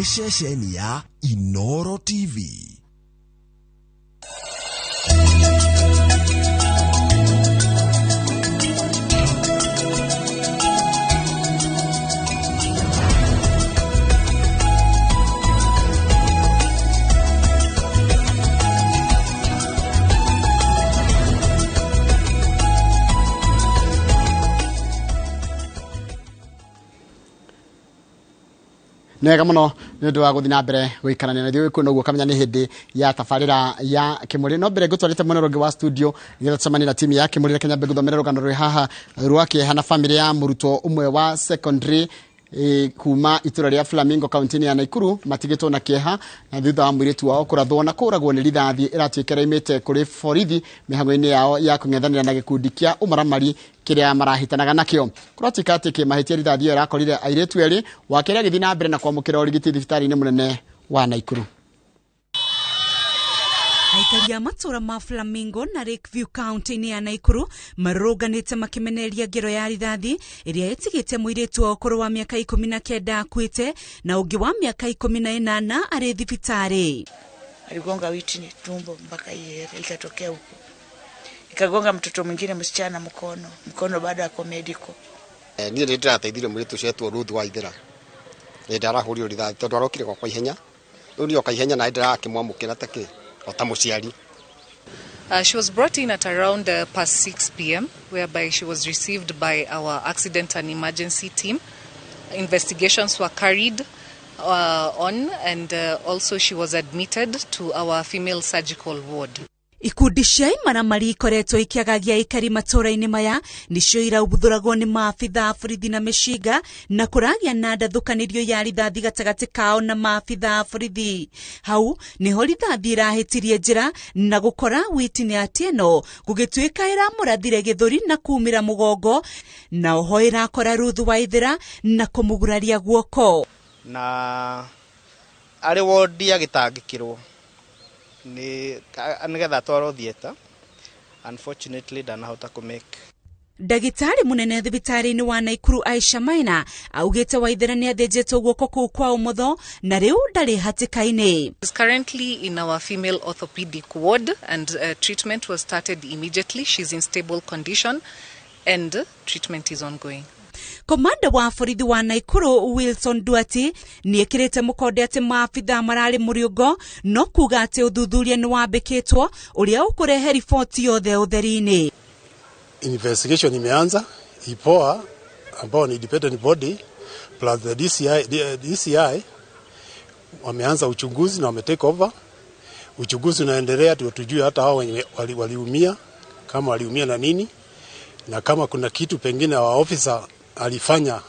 nĩ ceceni ya Inooro TV. Nega muno nĩũndũ wa gũthiĩ na mbere gũikarania na ithuĩ kwĩna ũguo kamenya nĩ hĩndĩ ya tabarĩra ya Kimuri. No mbere ngũtwarĩte mwena ũngĩ wa studio nĩgetha tũcemanie na timu ya Kimuri. Reke nyambe gũthomera rũgano rwĩ haha rwa kĩeha na famĩlĩ ya mũrutwo ũmwe wa secondary kuma itũra rĩa Flamingo kaunti-inĩ ya Nakuru matigĩtwo na kĩeha na thutha wa mũirĩtu wao kũrathwo na kũragwo nĩ rithathi ĩratuĩka ĩraumĩte kũrĩ borithi mĩhang'o-inĩ yao ya kũng'ethanĩra na gĩkundi kĩa ũmaramari kĩrĩa marahĩtanaga nakĩo. Kũratuĩka atĩ kĩmahĩtia rithathi ĩyo ĩrakorire airĩtu erĩ wa kerĩ agĩthiĩ na mbere na kwamũkĩra ũrigiti thibitarĩ-inĩ mũnene wa Nakuru. Aikari a matũra ma Flamingo na Lakeview kaunti-inĩ ya Nakuru marũrũnganĩte makimenereria ngero ya rithathi ĩrĩa ĩtigĩte mũirĩtu wa ũkũrũ wa mĩaka 19 akuĩte na ũngĩ wa mĩaka 18 arĩ thibitarĩ. Aligonga witini tumbo mpaka yeye ikatokea huko. Ikagonga mtoto mwingine msichana mkono baada ya medical. Niĩ nĩ ndĩrateithire mũirĩtu ũcio etwo Ruth Waithera. Nĩ ndarahũrirwo rithathi tondũ arokire kwa ihenya. Rĩu nĩ oka ihenya na ndĩrakĩmwamũkĩra take. She was brought in at around past 6 p.m. whereby she was received by our accident and emergency team. Investigations were carried on and also she was admitted to our female surgical ward. Ikundi cia imaramari ikoretwo ikiagagia ikari matũra-inĩ maya nicio iraũthũragwo nĩ maabitha borithi na mĩcinga na kũragĩa na ndathũkanĩrio ya rithathi gatagatĩ kao na maabitha borithi. Hau niho rithathi ĩrahĩtirie njĩra na gũkora witini atĩ ĩno gũgĩtuĩka ĩramũrathire gĩthũri na kumĩra mũgongo na oho ĩrakora Ruth Waithera na kũmũguraria guoko. Na arĩ wodi agĩtangĩkĩrwo nĩgetha atwarwo theater. Unfortunately ndanahota kũmake. Ndagĩtarĩ mũnene thibitarĩ-inĩ wa Nakuru Aisha Maina augĩte Waithera nĩ athĩnjĩtwo guoko kũu kwa ũmotho na rĩu ndarĩ hatĩka-inĩ. Is currently in our female orthopedic ward and treatment was started immediately. She's in stable condition and treatment is ongoing. Komanda wa borithi wa Nakuru Wilson Duati nĩ ekĩrĩte mũkonde atĩ maabitha mararĩ mũrĩũngo no kuga atĩ ũthuthuria nĩ wambĩkĩtwo ũrĩa ũkũrehe riboti yothe ũtheri-inĩ. Investigation imeanza IPOA ambao ni independent body plus the DCI wameanza uchunguzi na wametake over. Uchunguzi unaendelea tujue hata hao waliumia kama waliumia na nini na kama kuna kitu pengine wa officer alifanya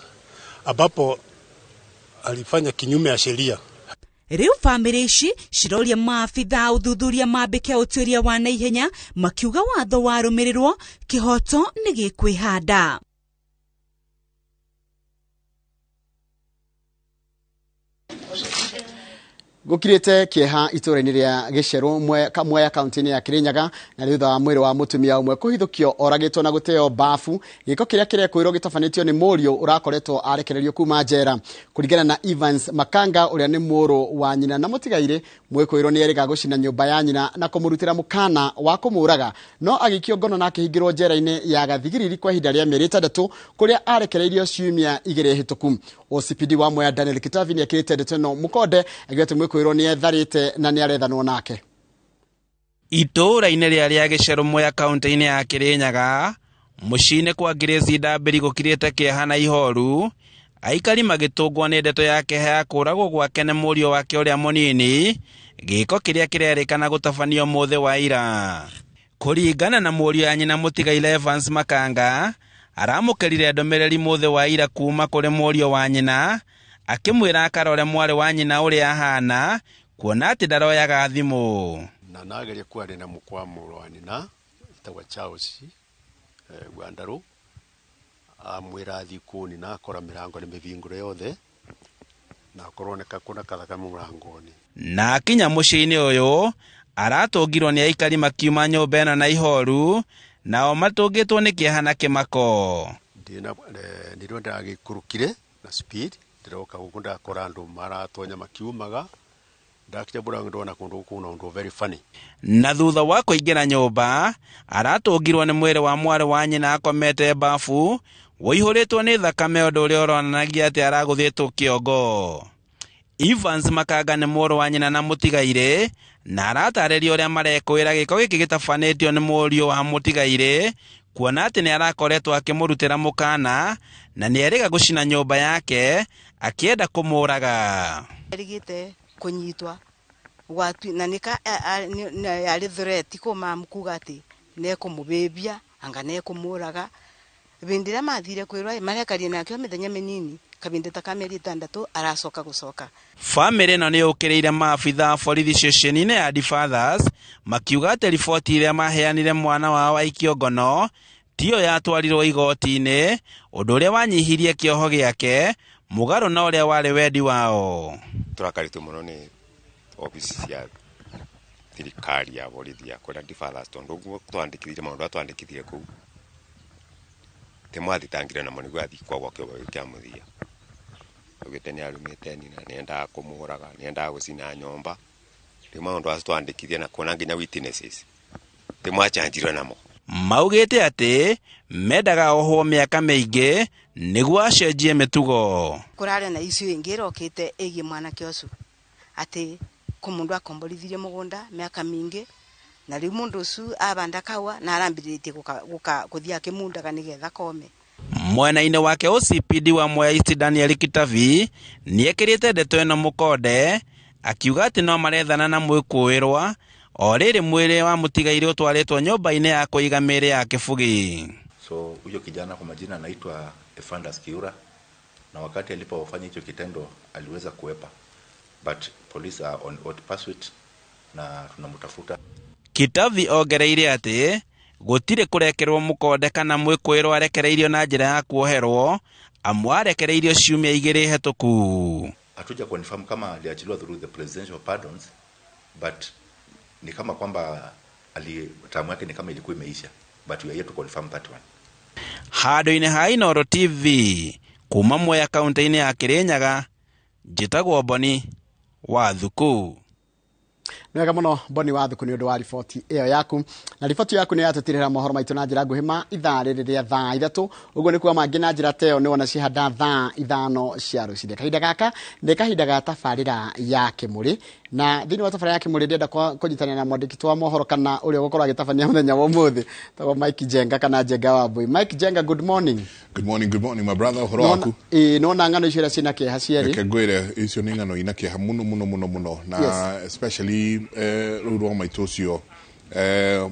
ambapo alifanya kinyume ya sheria. Rĩu famĩlĩ ici ciroria maabitha ũthuthuria mambĩke ũtuĩria wa naihenya makiuga watho warũmĩrĩrwo kĩhoto nĩ gĩkwĩhanda. Gũkirĩte kĩeha itũra-inĩ rĩa Gĩcerũ Mwea kaunti-inĩ ya Kirinyaga na thutha wa mwĩrĩ wa mũtumia ũmwe kũhithũkio oragĩtwo na gũteo bafu gĩko kĩrĩa kĩrekwĩrwo gĩtabanĩtio nĩ mũriũ ũrakoretwo arekererio kuma njera. Kũringana na Evans Makanga ũrĩa nĩ mũrũ wa nyina na mũtigairĩ mwĩkwĩrwo nĩ erĩga gũcina nyũmba ya nyina na kũmũrutĩra mũkana wa kũmũraga no agĩikio ngono na akĩhingĩrwo njera-inĩ ya Gathigiriri kwa ihinda rĩa mĩeri 6 kũrĩa arekereirio ciumia 2 hĩtũku. OCPD wa Mwea Daniel Kitavi nĩ akĩrĩte ndeto ĩno mũkonde agĩte mwĩkwĩrwo nĩ etharĩte na nĩ arethanwo nake. Itũra-inĩ rĩa Gĩcerũ Mwea kaunti-inĩ ya Kirinyaga mũciĩ-inĩ kwa Grace Ndambĩri gũkirĩte kĩeha na ihoru aikari magĩtũngwo nĩ ndeto yake ya kũragwo gwake nĩ mũriũ wake ũrĩa mũnini gĩko kĩrĩa kĩrerĩkana gũtabanio mũthĩ wa ira. Kũringana na mũriũ ya nyina mũtigaire Evans Makanga aramũkĩrire ndũmĩrĩri mũthĩ wa ira kuma kũrĩ mũriũ wa nyina akĩmwĩra akarore mwarĩ wa nyina ũrĩa ahana kuona atĩ ndaroyaga thimũ. Na nageria kwaria na mũkwa mũrũ wa nyina etagwo Charles Gwandarũ amwĩra athiĩ kũni na akora mĩrango nĩ mĩhingũre yothe na kũroneka kuna kathaka mũrango-inĩ. Na akinya mũciĩ-inĩ ũyũ aratũngirwo nĩ aikari makiuma nyũmba ĩno na ihoru nao matũngĩtwo nĩ kĩeha na kĩmako. Ndirwo ndagĩkũrũkire na speed ndiroka guku ndakora andu maratonya makiumaga ndakinya mbura ndona kundu kuna undu very funny. Na thutha wa kuingira nyumba aratungirwo ni mwiri wa mwari wa nyina akomete bafu woihuritwo ni thakame undu uria uronanagia ati araguthitwo kiongo. Evans Makanga ni mworo wa nyina na mutigaire na aratariria uria marekwira giko giki gitafanitio ni murio wa mutigaire kuona ati ni arakoretwo akimurutira mukana na ni eriga gucina nyumba yake akienda kumuraga. Erigite kunyitwa gwatu na nika ari threat ko mamkuga ati ne kumubebia anga ne kumuraga bindira mathire kwirwa marekarie nakyo mithenya minini kabindeta kameri 6 aracoka gucoka. Family no ni ukireire maabitha borithi ceceni-ini ya Fathers makiuga ati riboti iria maheanire mwana wao wa ikiongono tio yatwarirwo igoti-ini undu uria wanyihirie kioho giake mugaru na uria wari wendi wao. Turakaritwo muno ni ofisi ya thirikari ya borithi ya kwenda Fathers tondu guo twandikithire maundu atwandikithire kuu temwathitangire na monigo athi kwa gwakio kia muthia ugite ni arumite ni na nienda kumuraga nienda gucina nyomba ri maundu acio twandikithie na kuona nginya witnesses temwachanjirwo namo. Maugite ati mendaga ohwo miaka meingi niguo acenjie mitugo. Kurare na icio ingi rokite egi mwana kiosu ati kumundu akomborithirie mugunda miaka mingi na riu mundu ucu abanda kawa na arambiritie kuthia kimundaga nigetha kome. Mwena-ini wake OCPD wa Mwea East Daniel Kitavi niekirite ndeto ino mukonde akiuga ati no marethana na mwikuirwa o riri mwiri wa mutigaire utwaritwo nyumba-ini ya kuiga miri ya kibugi. So huyo kijana kwa majina anaitwa Efandas Kiura na wakati alipofanya hicho kitendo aliweza kuepa, but police are on hot pursuit na tunamtafuta. Kitavi ogereire ati gutire kurekerwo mukonde kana mwikuirwa arekereirio na njira ya kuoherwo amwarekereirio ciumia igiri hetuku. Hatuja confirm kama aliachiliwa through the presidential pardons, but ni kama kwamba tamu yake ni kama ilikuwa imeisha, but we are yet to confirm that one. Handu-ini ha Inooro TV kuma Mwea kaunti-ini ya Kirinyaga njitagwo Boni wa Thuku. Mwega muno Boni wa Thuku ni undu wa riboti iyo yaku na riboti yaku ni yatutirira mohoro maitu na njira nguhima ithaa riria thaa 3 uguo ni kuwa mangi na njira teo ni wona cihanda thaa 5 cia rucinde. Kahinda gaka ni kahinda ga tabarira ya Kimuri na thini wa tabarira ya Kimuri ndenda kunyitana na mwandiki twa mohoro kana uria gukorwo agitabania muthenya wa umuthi tawo Mike Jenga kana Jenga wa Boy. Mike Jenga, good morning. Good morning my brother, horo waku. No na ngano icio cina ke hacieri kegwire icio ni ngano ina ke muno na yes. Especially ruru maitu ucio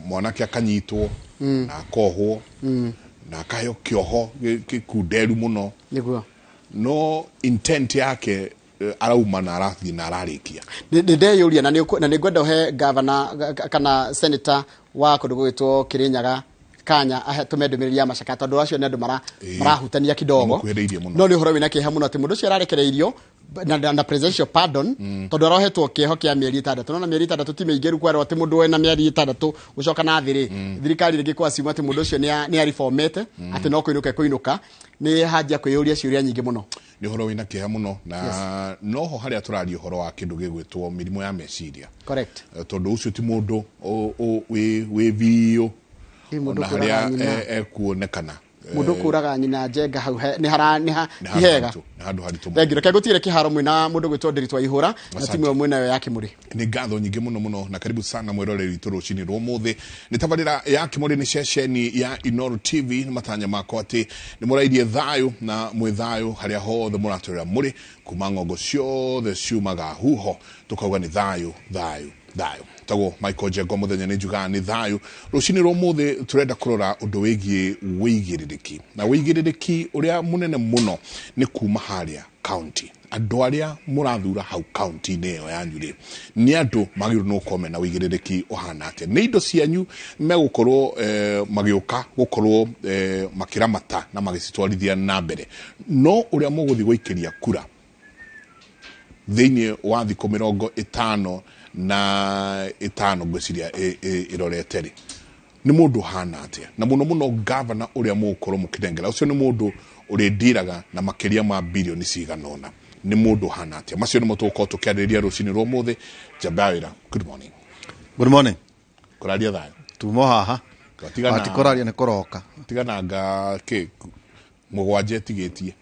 mwanake akanyitwo na akohwo na akayo kioho gikuderu muno niguo no intent yake arauma na arathi na ararikia ndeyuria na ni gwenda he governor kana senator wa kundu gwitwo Kirinyaga kanya atume ndumiriri ya macaka tondu acio ni andu marahutania kidogo no ni horo wina kiha muno ati mundu cio ararekereirio na presidential pardon tondu arohetwo kiho kia mieri 6 no na mieri 6 ti meigeru kwero ati mundu wena mieri 6 ucoka na thiri thirikari rigi kwa simu ati mundu cio ni reformete ati no kuinuka ni haja kwiyuria ciuria nyingi muno ni horo wina kiha muno na yes. Noho haria turario horo wa kindu gigwitwo mirimo ya meciria correct tondu ucio ti mundu we vio na haria ekuonekana mundu kuraga nyina Jenga hau ni hega thengiro ke gutire kiharo mwina mundu gwitwo ndiritwa ihura na timu mwina yo ya Kimuri. Ni ngatho nyingi muno na karibu sana mwiroreri turu chini ro muthe ni tabarira ya Kimuri ni ceceni ya Inooro TV ni matanya mako ati ni muraidie thayu na mwithayu haria hothe muraturira muri kuma ngongo ciothe ciumaga huho tukauga ni thayu tago Michael Jengo muthenya ni juga ni thayu rucini ro muthe turenda kurora undu wigie wigiririki na wigiririki uria munene muno ni kuma haria county andu aria murathura hau county ne yo yanyu ni andu magiru no kome na wigiririki ohana ate ni indo cianyu megukorwo magiuka gukorwo makiramata na magicitwarithia na mbere no uria muguthi guikiria kura thiini wa thiko 50 na 5 gwiciria iroreteri ni mundu hana atia na muno governor uria mukoro mukidengera ucio ni mundu uri ndiraga na makiria ma bilioni ciganona nĩ mũndũ hana atĩa. Macio nĩmo tũgũkorwo tũkĩarĩrĩria rũcinĩ rwa ũmũthĩ. Njamba wĩra, good morning. Good morning. Kũraria thayũ. Tumo haha. Ati kũraria nĩ kũroka. Tigananga mũgwanja etigĩtie.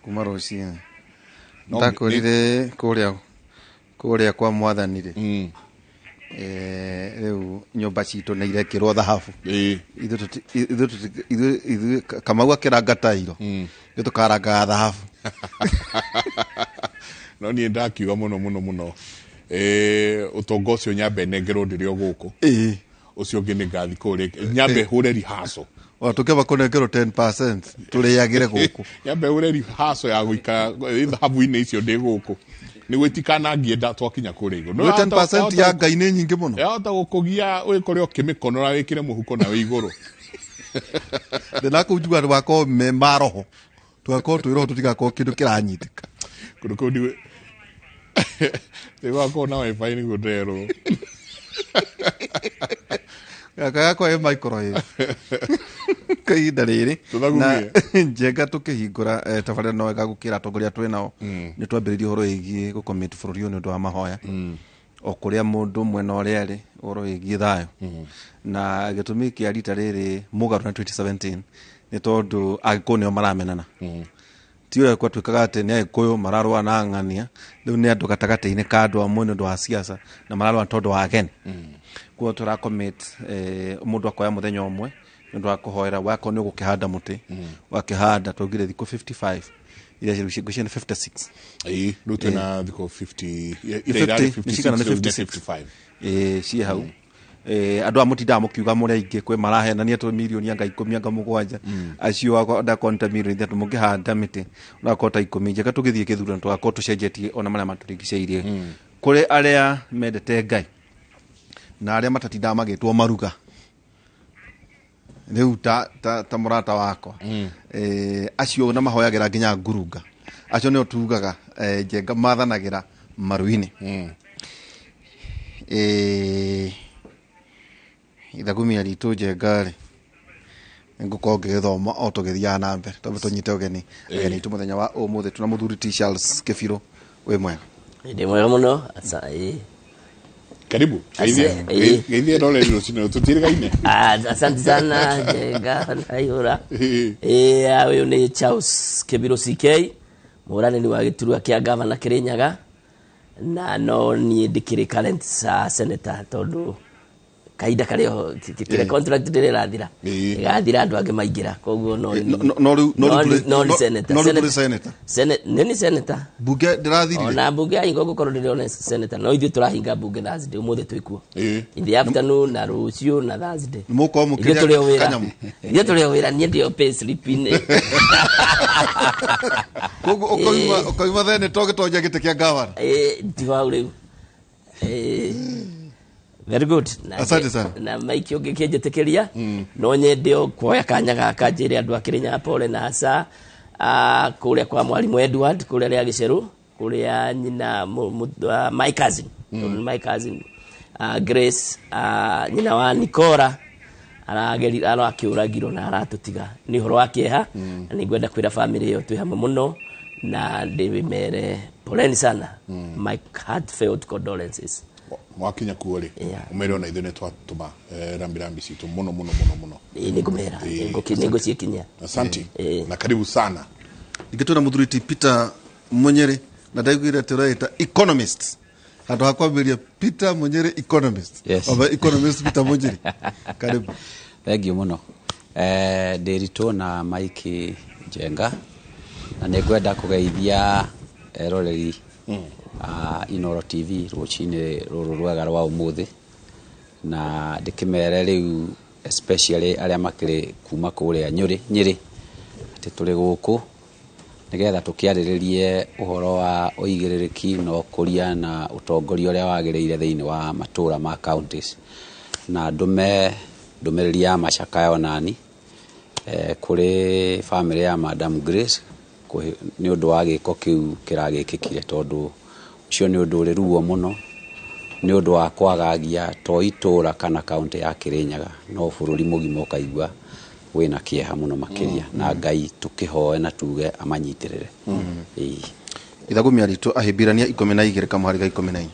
Kuma rũcinĩ. Ndakorire kũrĩa kwa mwathani rĩ. Rĩu nyũmba citũ nĩ irekĩrwo thahabu. Ithuĩ Kamau akĩranga tairo. Ithuĩ tũkaranga thahabu. No niĩ ndakiuga mũno ũtonga ũcio nyambe nengerwo ndĩrĩ o gũkũ. Ũcio ũngĩ nĩ ngathi kũrĩa nyambe hũre rihaso. Tukĩamba kũnengerwo 10% tũrĩagĩre gũkũ. Nyambe hũre rihaso ya gũikara thahabu-inĩ icio ndĩ gũkũ. Nĩguo itikanangie nda twakinya kũrĩa igũrũ. No 10% ya Ngai nĩ nyingĩ mũno. Yahota gũkũgia wĩkore ũkĩmĩkonora wĩkĩre mũhuko na wĩ igũrũ. Ndĩnakũu njuga tũgakorwo me maroho. Tũgakorwo twĩ roho tũtigakorwo kĩndũ kĩranyitĩka. Kũndũ kũu ndiwe tũgakorwo na wifi nĩguo nderwo. Gakwa microwave. Kahinda rĩrĩ na njenga tukĩhingũra tabarĩra no gagũkĩra atongoria twĩ nao nĩ twambĩrĩirie ũhoro wĩgiĩ gũkomit bũrũri ũyũ nĩ ũndũ wa mahoya o kũrĩa mũndũ mwena ũrĩa arĩ ũhoro wĩgiĩ thayũ. Na gĩtũmi kĩa rita rĩrĩ mũgarũ na 2017 nĩ tondũ Agĩkũyũ nĩo maramenana. Ti ũrĩa twĩkaga atĩ nĩ Agĩkũyũ mararũa na ng'ania, rĩu nĩ andũ gatagatĩ-inĩ ka andũ amwe nĩ ũndũ wa siasa na mararũa tondũ wa ageni. Kuo tũrakomit mũndũ akoya mũthenya ũmwe nĩ ũndũ wa kũhoera wako nĩ ũgũkĩhanda mũtĩ. Wakĩhanda twaugire thikũ 55 iria cigucia nĩ 56. Rĩu twĩna thikũ 50 55 ciĩ hau. Andũ a mũtindaga mũkiuga mũrĩ aingĩ kwĩ marahenania tũmirioni anga 10 anga 7 acio ndakonta mirioni 3 mũngĩhanda mĩtĩ ũrakota 10 njega tũgĩthiĩ gĩthurano tũgakorwo tũcenjetie ona marĩa matũrigicĩirie kũrĩ arĩa mendete Ngai na arĩa matatindaga magĩtwo maruga. Rĩu ta mũrata wakwa acio na mahoyagĩra nginya ngurunga acio nĩo tugaga njenga mathanagĩra maru-inĩ. Ithagumia ritũ njenga-rĩ ngũkorwo ngĩgĩthoma o tũgĩthiaga na mbere tondũ tũnyite ũgeni itũ mũthenya wa ũmũthĩ tuna mũthuri T Charles Kĩbirũ wĩ mwega. Ndĩ mwega mũno. Karibu. Geithie role rũcinĩ tũtirĩgaine. Asante sana njenga naihũra. Ũyũ nĩ Charles Kĩbirũ CK mũranĩri wa gĩturwa kĩa gavana Kĩrĩnyaga na no niĩ ndĩkĩrĩ current senator tondũ kahinda karĩo kĩrĩa contract ndĩrĩ rathira ĩgathira andũ angĩ maingĩra koguo no nĩ senator bunge ndĩrathirire ona bunge ahinga gũkorwo ndĩrĩ ona senator no ithuĩ tũrahinga bunge Thursday ũmũthĩ twĩkuo in the afternoon na rũciũ na Thursday mũkorwo mũkĩrĩa kanyamũ ithuĩ tũrĩ wĩra niĩ ndĩo pay slip-inĩ koguo ũkoima thene tũgĩtonja gĩtĩ kĩa gavana tigau rĩu very good. Asante sana. Na maiki ũngĩkĩnjĩtĩkĩria no nyende o kuoya kanya gaka njĩre andũ a Kĩrĩnyaga pole na hasa kũrĩa kwa mwarimũ Edward kũrĩa rĩa Gĩcerũ kũrĩa nyina my cousin Grace nyina wa Nikora arakĩũragirwo na aratũtiga nĩ ũhoro wa kĩeha na nĩngwenda kwĩra family ĩyo twĩ hamwe mũno na ndĩmere poleni sana my heartfelt condolences. Mwakinya kuo rĩ umere ona ithuĩ nĩ twatũma rambirambi citũ mũno nĩngũmera nĩngũciĩkinyia. Asante na karibu sana. Ingĩtwĩra mũthuri ti Peter Munyere na ndaiguire atĩ ũraita economist handũ ha kwambĩrĩria Peter Munyere economist. Economist Peter Munyere karibu. Thank you mũno. Ndĩritũ na Mike Njenga na nĩngwenda kũgeithia roreri Inoro TV rũcinĩ rũrũ rwega rwa ũmũthĩ na ndĩkĩmere rĩu especially arĩa makĩrĩ kuma kũrĩa Nyĩrĩ atĩ tũrĩ gũkũ nĩgetha tũkĩarĩrĩrie ũhoro wa ũigĩrĩrĩki na ũkũria na ũtongoria ũrĩa wagĩrĩire thĩinĩ wa matũũra ma counties na ndũmĩrĩri ya macakaya onani kũrĩ family ya Madam Grace nĩ ũndũ wa gĩko kĩu kĩragĩkĩkire tondũ ũcio nĩ ũndũ ũrĩ ruo mũno nĩ ũndũ wa kwagagia to itũũra kana kaunti ya Kĩrĩnyaga no bũrũri mũgima ũkaigua wina kieha muno makiria na Ngai tukihoe na tuge amanyitirire Ithagumia ritu ahibirania 12 kamari ga 14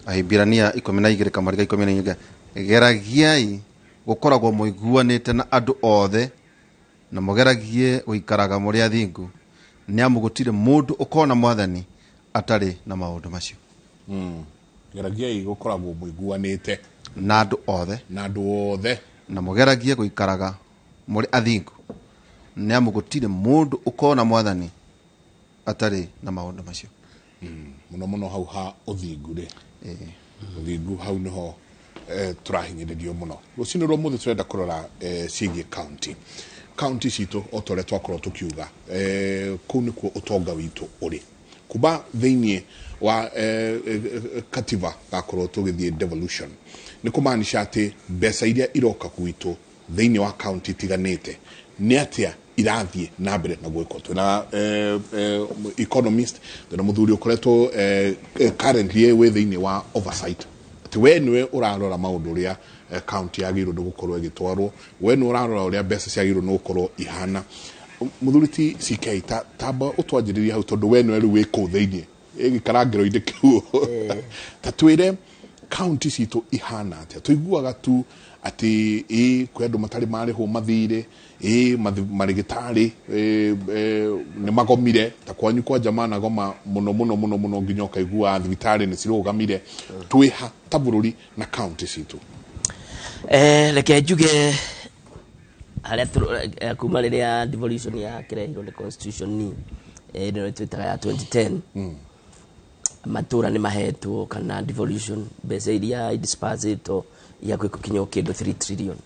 ahibirania 12 kamari ga 14 geragiai gukoragwo muiguanite na andu othe na mugeragie guikaraga muri athingu ni amugutire mundu ukona mwathani atari na maundu macio geragiai gukoragwo muiguanite na andu othe na mugeragie guikaraga muri athingu ni amugutire mundu ukona mwathani atari na maundu macio muno hau ha uthingu ri uthingu hau niho turahinyiririo muno rucini rwo muthe turenda kurora cigie county citu o tore twakorwo tukiuga kuu nikuo utonga witu uri kuba thiini wa kativa gakorwo tugithie devolution ni kumaanisha ati mbeca iria iroka kwitu thiini wa county tiganite ni atia irathie na mbere na gwiko twina economist twina muthuri ukoretwo currently we thiini wa oversight ati we niwe urarora maundu ria county yagirwo ni gukorwo igitwarwo we ni urarora uria mbeca ciagirwo ni gukorwo ihana muthuri ti CK tamba utwanjiriria hau tondu we niwe riu wiko thiini igikarangiro inde kiu ta twire county citu ihana atia tuiguaga tu ati kwe andu matari mariho mathire marigitari ni magomire ta kwanyu kwa jamana goma muno nginya ukaigua thibitari ni cirugamire twiha tabururi na county citu reke njuge haria kuma riria devolution ya kirehirwo ni constitution ni ino twitaga ya 2010 matura ni mahetwo kana devolution mbeca iria idisposito ya kwikukinya kindu 3 trillion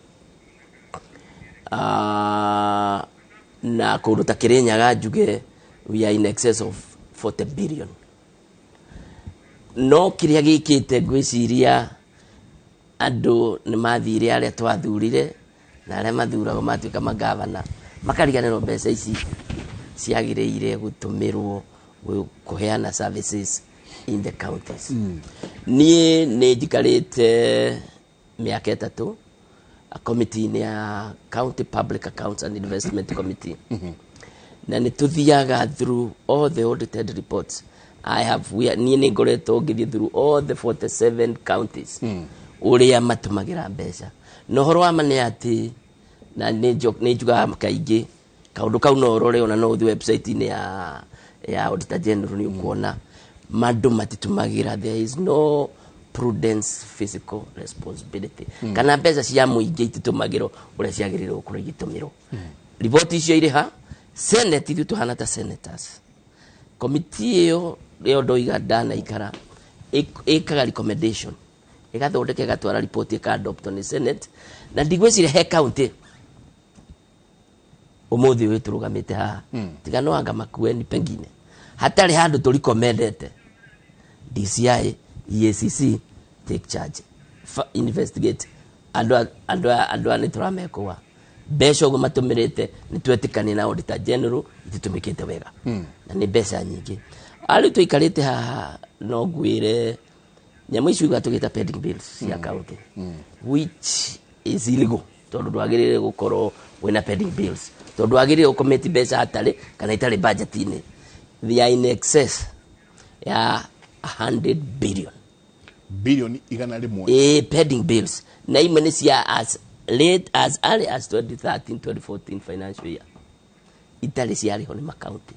na kundu ta Kirinyaga njuge we are in excess of 40 billion no kiria gikite gwiciria andu ni mathire aria twathurire na aria mathuragwo matuika magavana makariganirwo mbeca ici ciagiriire gutumirwo kuheana services in the counties nie ni jikarite miaka 3 a committee ni ya county public accounts and investment committee na ni tuthiaga through all the audited reports nie ni ngoretwo ngithie through all the 47 counties uria matumagira mbeca no horo wa mane ati na ni njuga kaingi kaundu kau no rore ona no website ni ya auditor general ni ukuona madu matitumagira there is no prudence physical responsibility kana mbeca cia muingi ititumagiro uria ciagiriro kuri gitumiro report icio iri ha senate ithu tuhana ta senators committee iyo rio ndoiga ndana ikara ikaga recommendation igathondeka igatwara report ika adopt ni senate na ndigwicire he county umuthi uyu turugamite ha tiga no anga makueni pengine hatari handu turikommendete DCI EACC take charge investigate andu ani turamekwa mbeca ugo matumirite ni twetikani na auditor general ititumikite wega na ni mbeca nyingi ali tuikarite haha no gwire nyamu icio igatugita pending bills cia county which is illegal tondu ndwagirire gukorwo wina pending bills tondu agirire ukometi mbeca hatari kana itari budget ini they are in excess ya 100 billion igana rimwe pending bills na imwe ni cia as late as early as 2013-2014 financial year itali ciariho ni county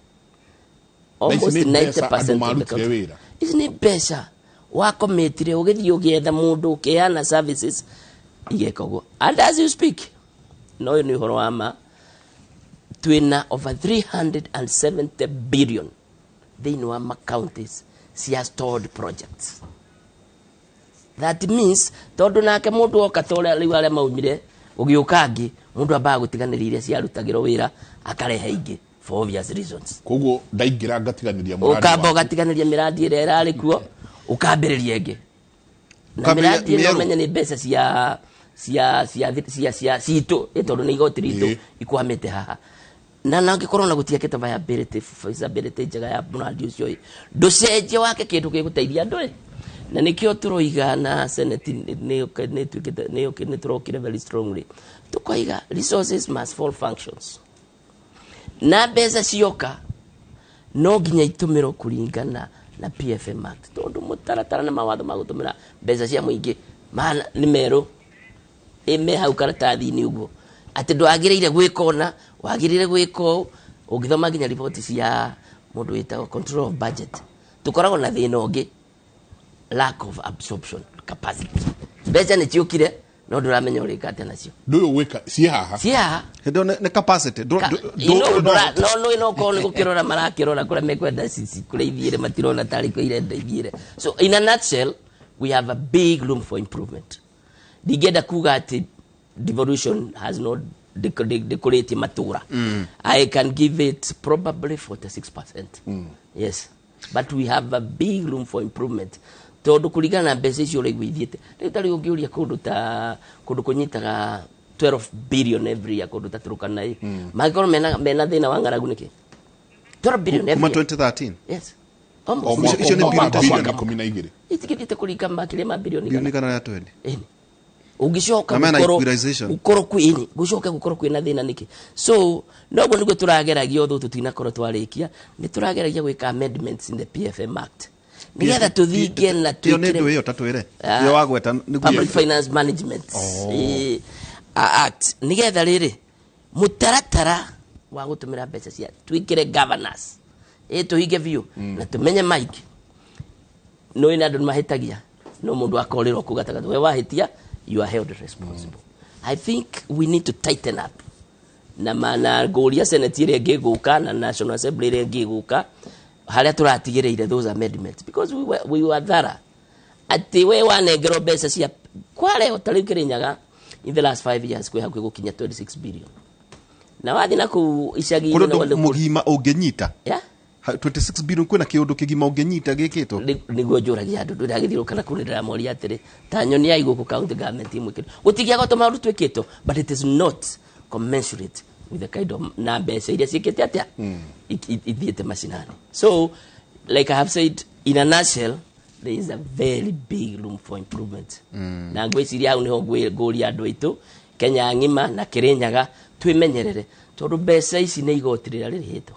almost 90% of the county isn't better wakometire ugithii ugietha mundu ukiana services igekogwo and as you speak no ni horo ama twina over 370 billion they know ama counties cia stored projects. That means tondu nake mundu okatora riu ale maumire ugiukangi mundu ambaga gutiganira iria ciarutagirwo wira akarehe ingi for obvious reasons. Koguo ndaingira ngatiganiria muradi. Ukamba gatiganiria miradi ira irari kuo ukambiriria ingi. Na miradi ino menye ni mbeca cia citu itondu ni igoti ritu ikwamite haha. Na nangikorwo na gutia kita viability feasibility njega ya muradi ucio nducenje wake kindu giguteithia andu na nikio turoiga na senate ni turokire very strongly tukoiga resources must fall functions na mbeca cioka no nginya itumiro kuringana na PFM Act tondu mutaratara na mawatho ma gutumira mbeca cia muingi mana ni meru ime hau karatathi-ini uguo ati ndwagiriire gwikona wagiriire gwiko ungithoma nginya report cia mundu witagwo control of budget tukoragwo na thina ungi lack of absorption capacity mbeca ni ciukire no nduramenya urika atia nacio nduyo gwika cie haha hindo ne capacity no ko ni gukirora marakirora kure mekwenda sisi kure ithiire matirona tari ko irenda ithiire. So in a nutshell we have a big room for improvement. Digenda kuga ati devolution has not decorated matura. I can give it probably 46%. Yes, but we have a big room for improvement. Tondu kurigana na mbeca icio uri gwithiete riu tari ungiuria kundu kunyitaga 12 billion every year kundu ta Turkana magikorwo mena thina wa ng'aragu niki 12 billion every year 2013. Yes, almost icio ni billion 12 itikithite kurika makire ma billion kana ya 20 ugicoka gukoro kwini gucoka gukoro kwina thina niki. So noguo niguo turageragia otho tutinakorwo twarikia ni turageragia gwika amendments in the PFM Act nigetha tuthinge na twikire yo wagweta Public Finance Management Act nigetha riri mutaratara wa gutumira mbeca cia twikire governance tuhinge view na tumenye mike no ina andu mahitagia no mundu akorirwo kugatagata we wahitia you are held responsible. I think we need to tighten up na mana goria senate ire ngiguka na National Assembly ire ngiguka haria turatigireire those amendments because we were thorough ati we wanengero mbeca cia kware otari Kirinyaga in the last 5 years kwe hakuo gukinya 26 billion na wathi na ku icagi no mugima ungenyita 26 billion kwena kiundu kigima ungenyita gikito niguo njuragia andu ndiragirirwo kana kunira mori atiri ta nyoni ya iguku county government imwe gutigia goto maundu twikito but it is not commensurate with the kind of na mbeca iria ciikite atia ithiete macinani. So like I have said in a nutshell there is a very big room for improvement na ngwiciria au niho ngũria andu aitu Kenya ngima na Kirinyaga twimenyerere tondu mbeca ici ni igotirira ririhitwo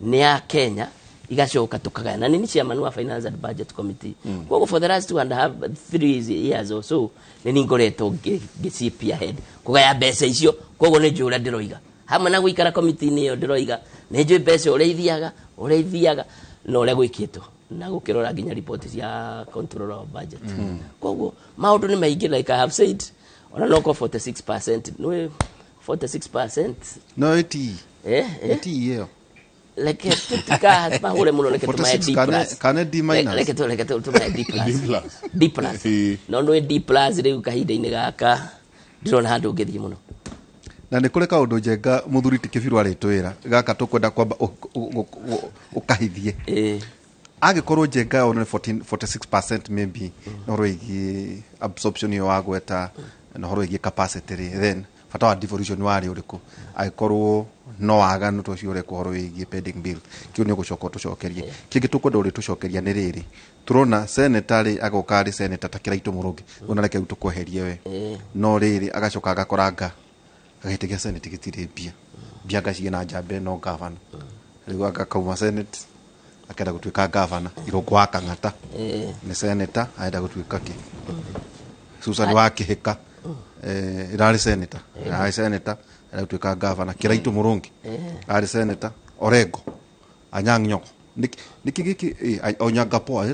ni ya Kenya igacoka tukagana nini chairman wa Finance and Budget Committee kwa for the last 2.5-3 years or so ni ngoreto gicipia head kugaya mbeca icio koguo ni njura ndiroiga hamwe na guikara committee ni yo ndiroiga ni njui mbeca ureithiaga no ria gwikitwo na gukirora nginya report cia control of budget koguo maundu ni maingi like I have said ona noko 46% no 46% no eti iyo like tutika mahule muno like tumae D plus kana D minus like tumae D plus no D plus riu kahinda-ini gaka ndirona handu ngithii muno na nä kå rä kaå njenga må thuri ti kä biru arä gaka tå kwenda kwamba å kahithie agä korwo njenga ona 46% maybe no rå igi absorption yo wagweta no rå igi capacity then bata wa devolution warä å rä kå agä korwo no waganu tå cio å rä kå horo wä pending bill kä u nä å gå coka tå cokerie kä ngä tå kwenda å rä tå cokeria nä rä rä tå rona senetary agoka rä seneta ta kä raitå må rå ngä ona reke u tå kweherie we no rä rä agacoka agakoranga agahite gä senate gä tirä mbia ngaciä na njambe no gavana rä u agakauma senate akenda gå tuä ka gavana irongo wa kang'ata nä seneta arenda gå tuä ka kä Susan wa kä hä ka irarä seneta arenda gå tuä ka gavana kä raitå må rå ngä arä seneta Orengo Anyang' Nyong'o nä kä gä kä onyangapoa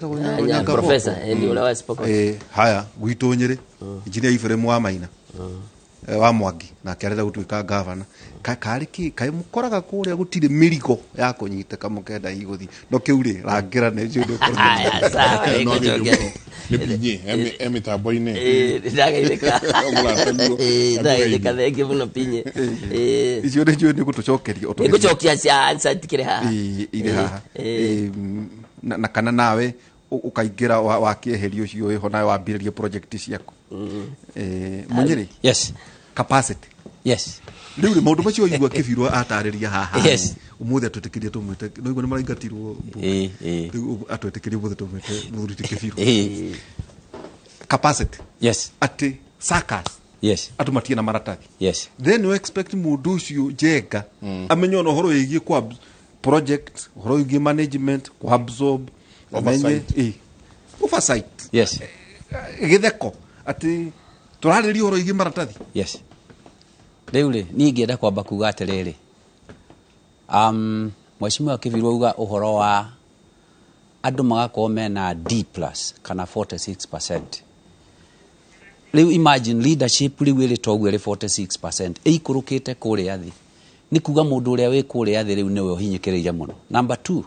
haya gwitå nyä rä injinia Ibrahim wa Maina wa Mwangi na kerenda gå tuä ka gavana karä kä kaä må koraga kå rä a gå tirä mä rigo ya kå nyitä ka må kenda igå thi no kä u rä rangä ra nä mä tambo-inä ndagaithä thengi må no pinye icio nä njå nä gå tå cokeria nä gå cokia cia tikä rä haha irä haha na kana nawe å kaingä ra wakä eheria å cio wä ho nawe wambä rä rie project ciaku må nyä rä capacity yes rä u rä maå ndå macio igua kä biru atarä ria haha å må thä atwä tä kä rie tå mwä te no igua nä maraingatirwo rä u atwä tä kä rie må thä tå mwä te må thuri ti kä biru capacity yes atä sakas yes atumatie na maratathi yes then you expect mundu ucio Njenga amenye no horo yigie kwa project horo yigie management kwa absorb oversight yes githeko ati turarĩria horo yigie maratathi yes riu ni ngienda kwamba kuga atiriri Mheshimiwa Kibirũ uga uhoro wa andu magakorwo mena D+ kana 46%. Riu imagine leadership riu iri toguo iri 46% ikurukite kuria thi ni kuga mundu uria wi kuria thi riu niwe uhinyikireire muno. Number 2,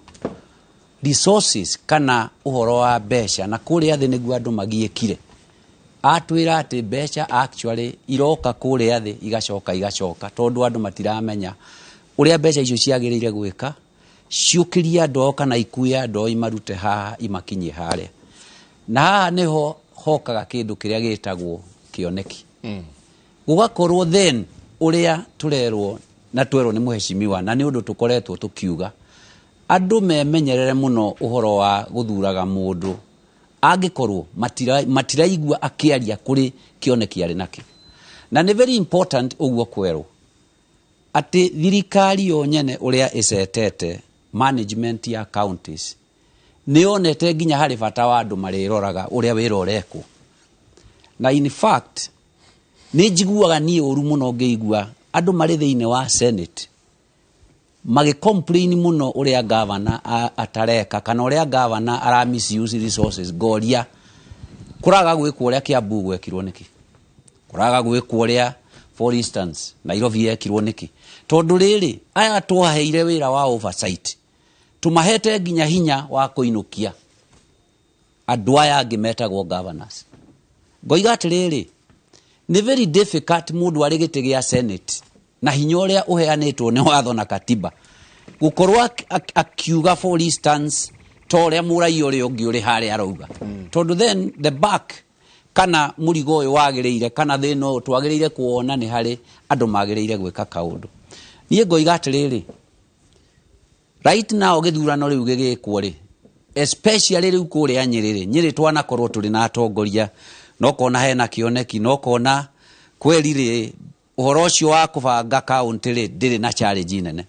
resources kana uhoro wa besha na kuria thi niguo andu magiikire atwira ati besha actually iroka kuria thi igacoka tondu andu matiramenya uria besha icio ciagirire gwika ciukiria ndo kana ikuya ndo imarute haha imakinye haria na haha niho hokaga kindu kiria gitagwo kioneki gugakorwo then uria turerwo na twerwo ni muheshimiwa na ni undu tukoretwo tukiuga andu memenyerere muno uhoro wa guthuraga mundu angikorwo matiraigua akiaria kuri kioneki ari naki na ni very important uguo kwerwo ati thirikari yo nyene uria isetete management ya counties nionete nginya hari bata wa andu mariroraga uria wirorekwo na in fact ni njiguaga ni uru muno ngeigua andu mari thiine wa Senate magi complain muno uria governor atareka kana uria governor ara misuse resources goria kuraga gwikwo uria Kiambu gwekirwo niki kuraga gwikwo uria for instance Nairobi yekirwo niki tondu riri aya twaheire wira wa oversight tumahete nginya hinya wa kuinukia andu aya angi metagwo governors ngoiga atiriri ni very difficult mundu ari giti gia Senate na hinya uria uheanitwo ni watho na katiba gukorwa akiuga for instance tore murai uri ungi uri hari arauga tondu then the back kana murigo uyu wagireire kana thino twagireire kuona ni hari andu magireire gwika kaundu nie ngoiga atiriri right now githurano riu gigikwo ri especially riu kuria Nyeri twana korwo turi na atongoria no kona hena kioneki no kona kweli ri uhoro ucio wa kubanga county ri ndiri na challenge nene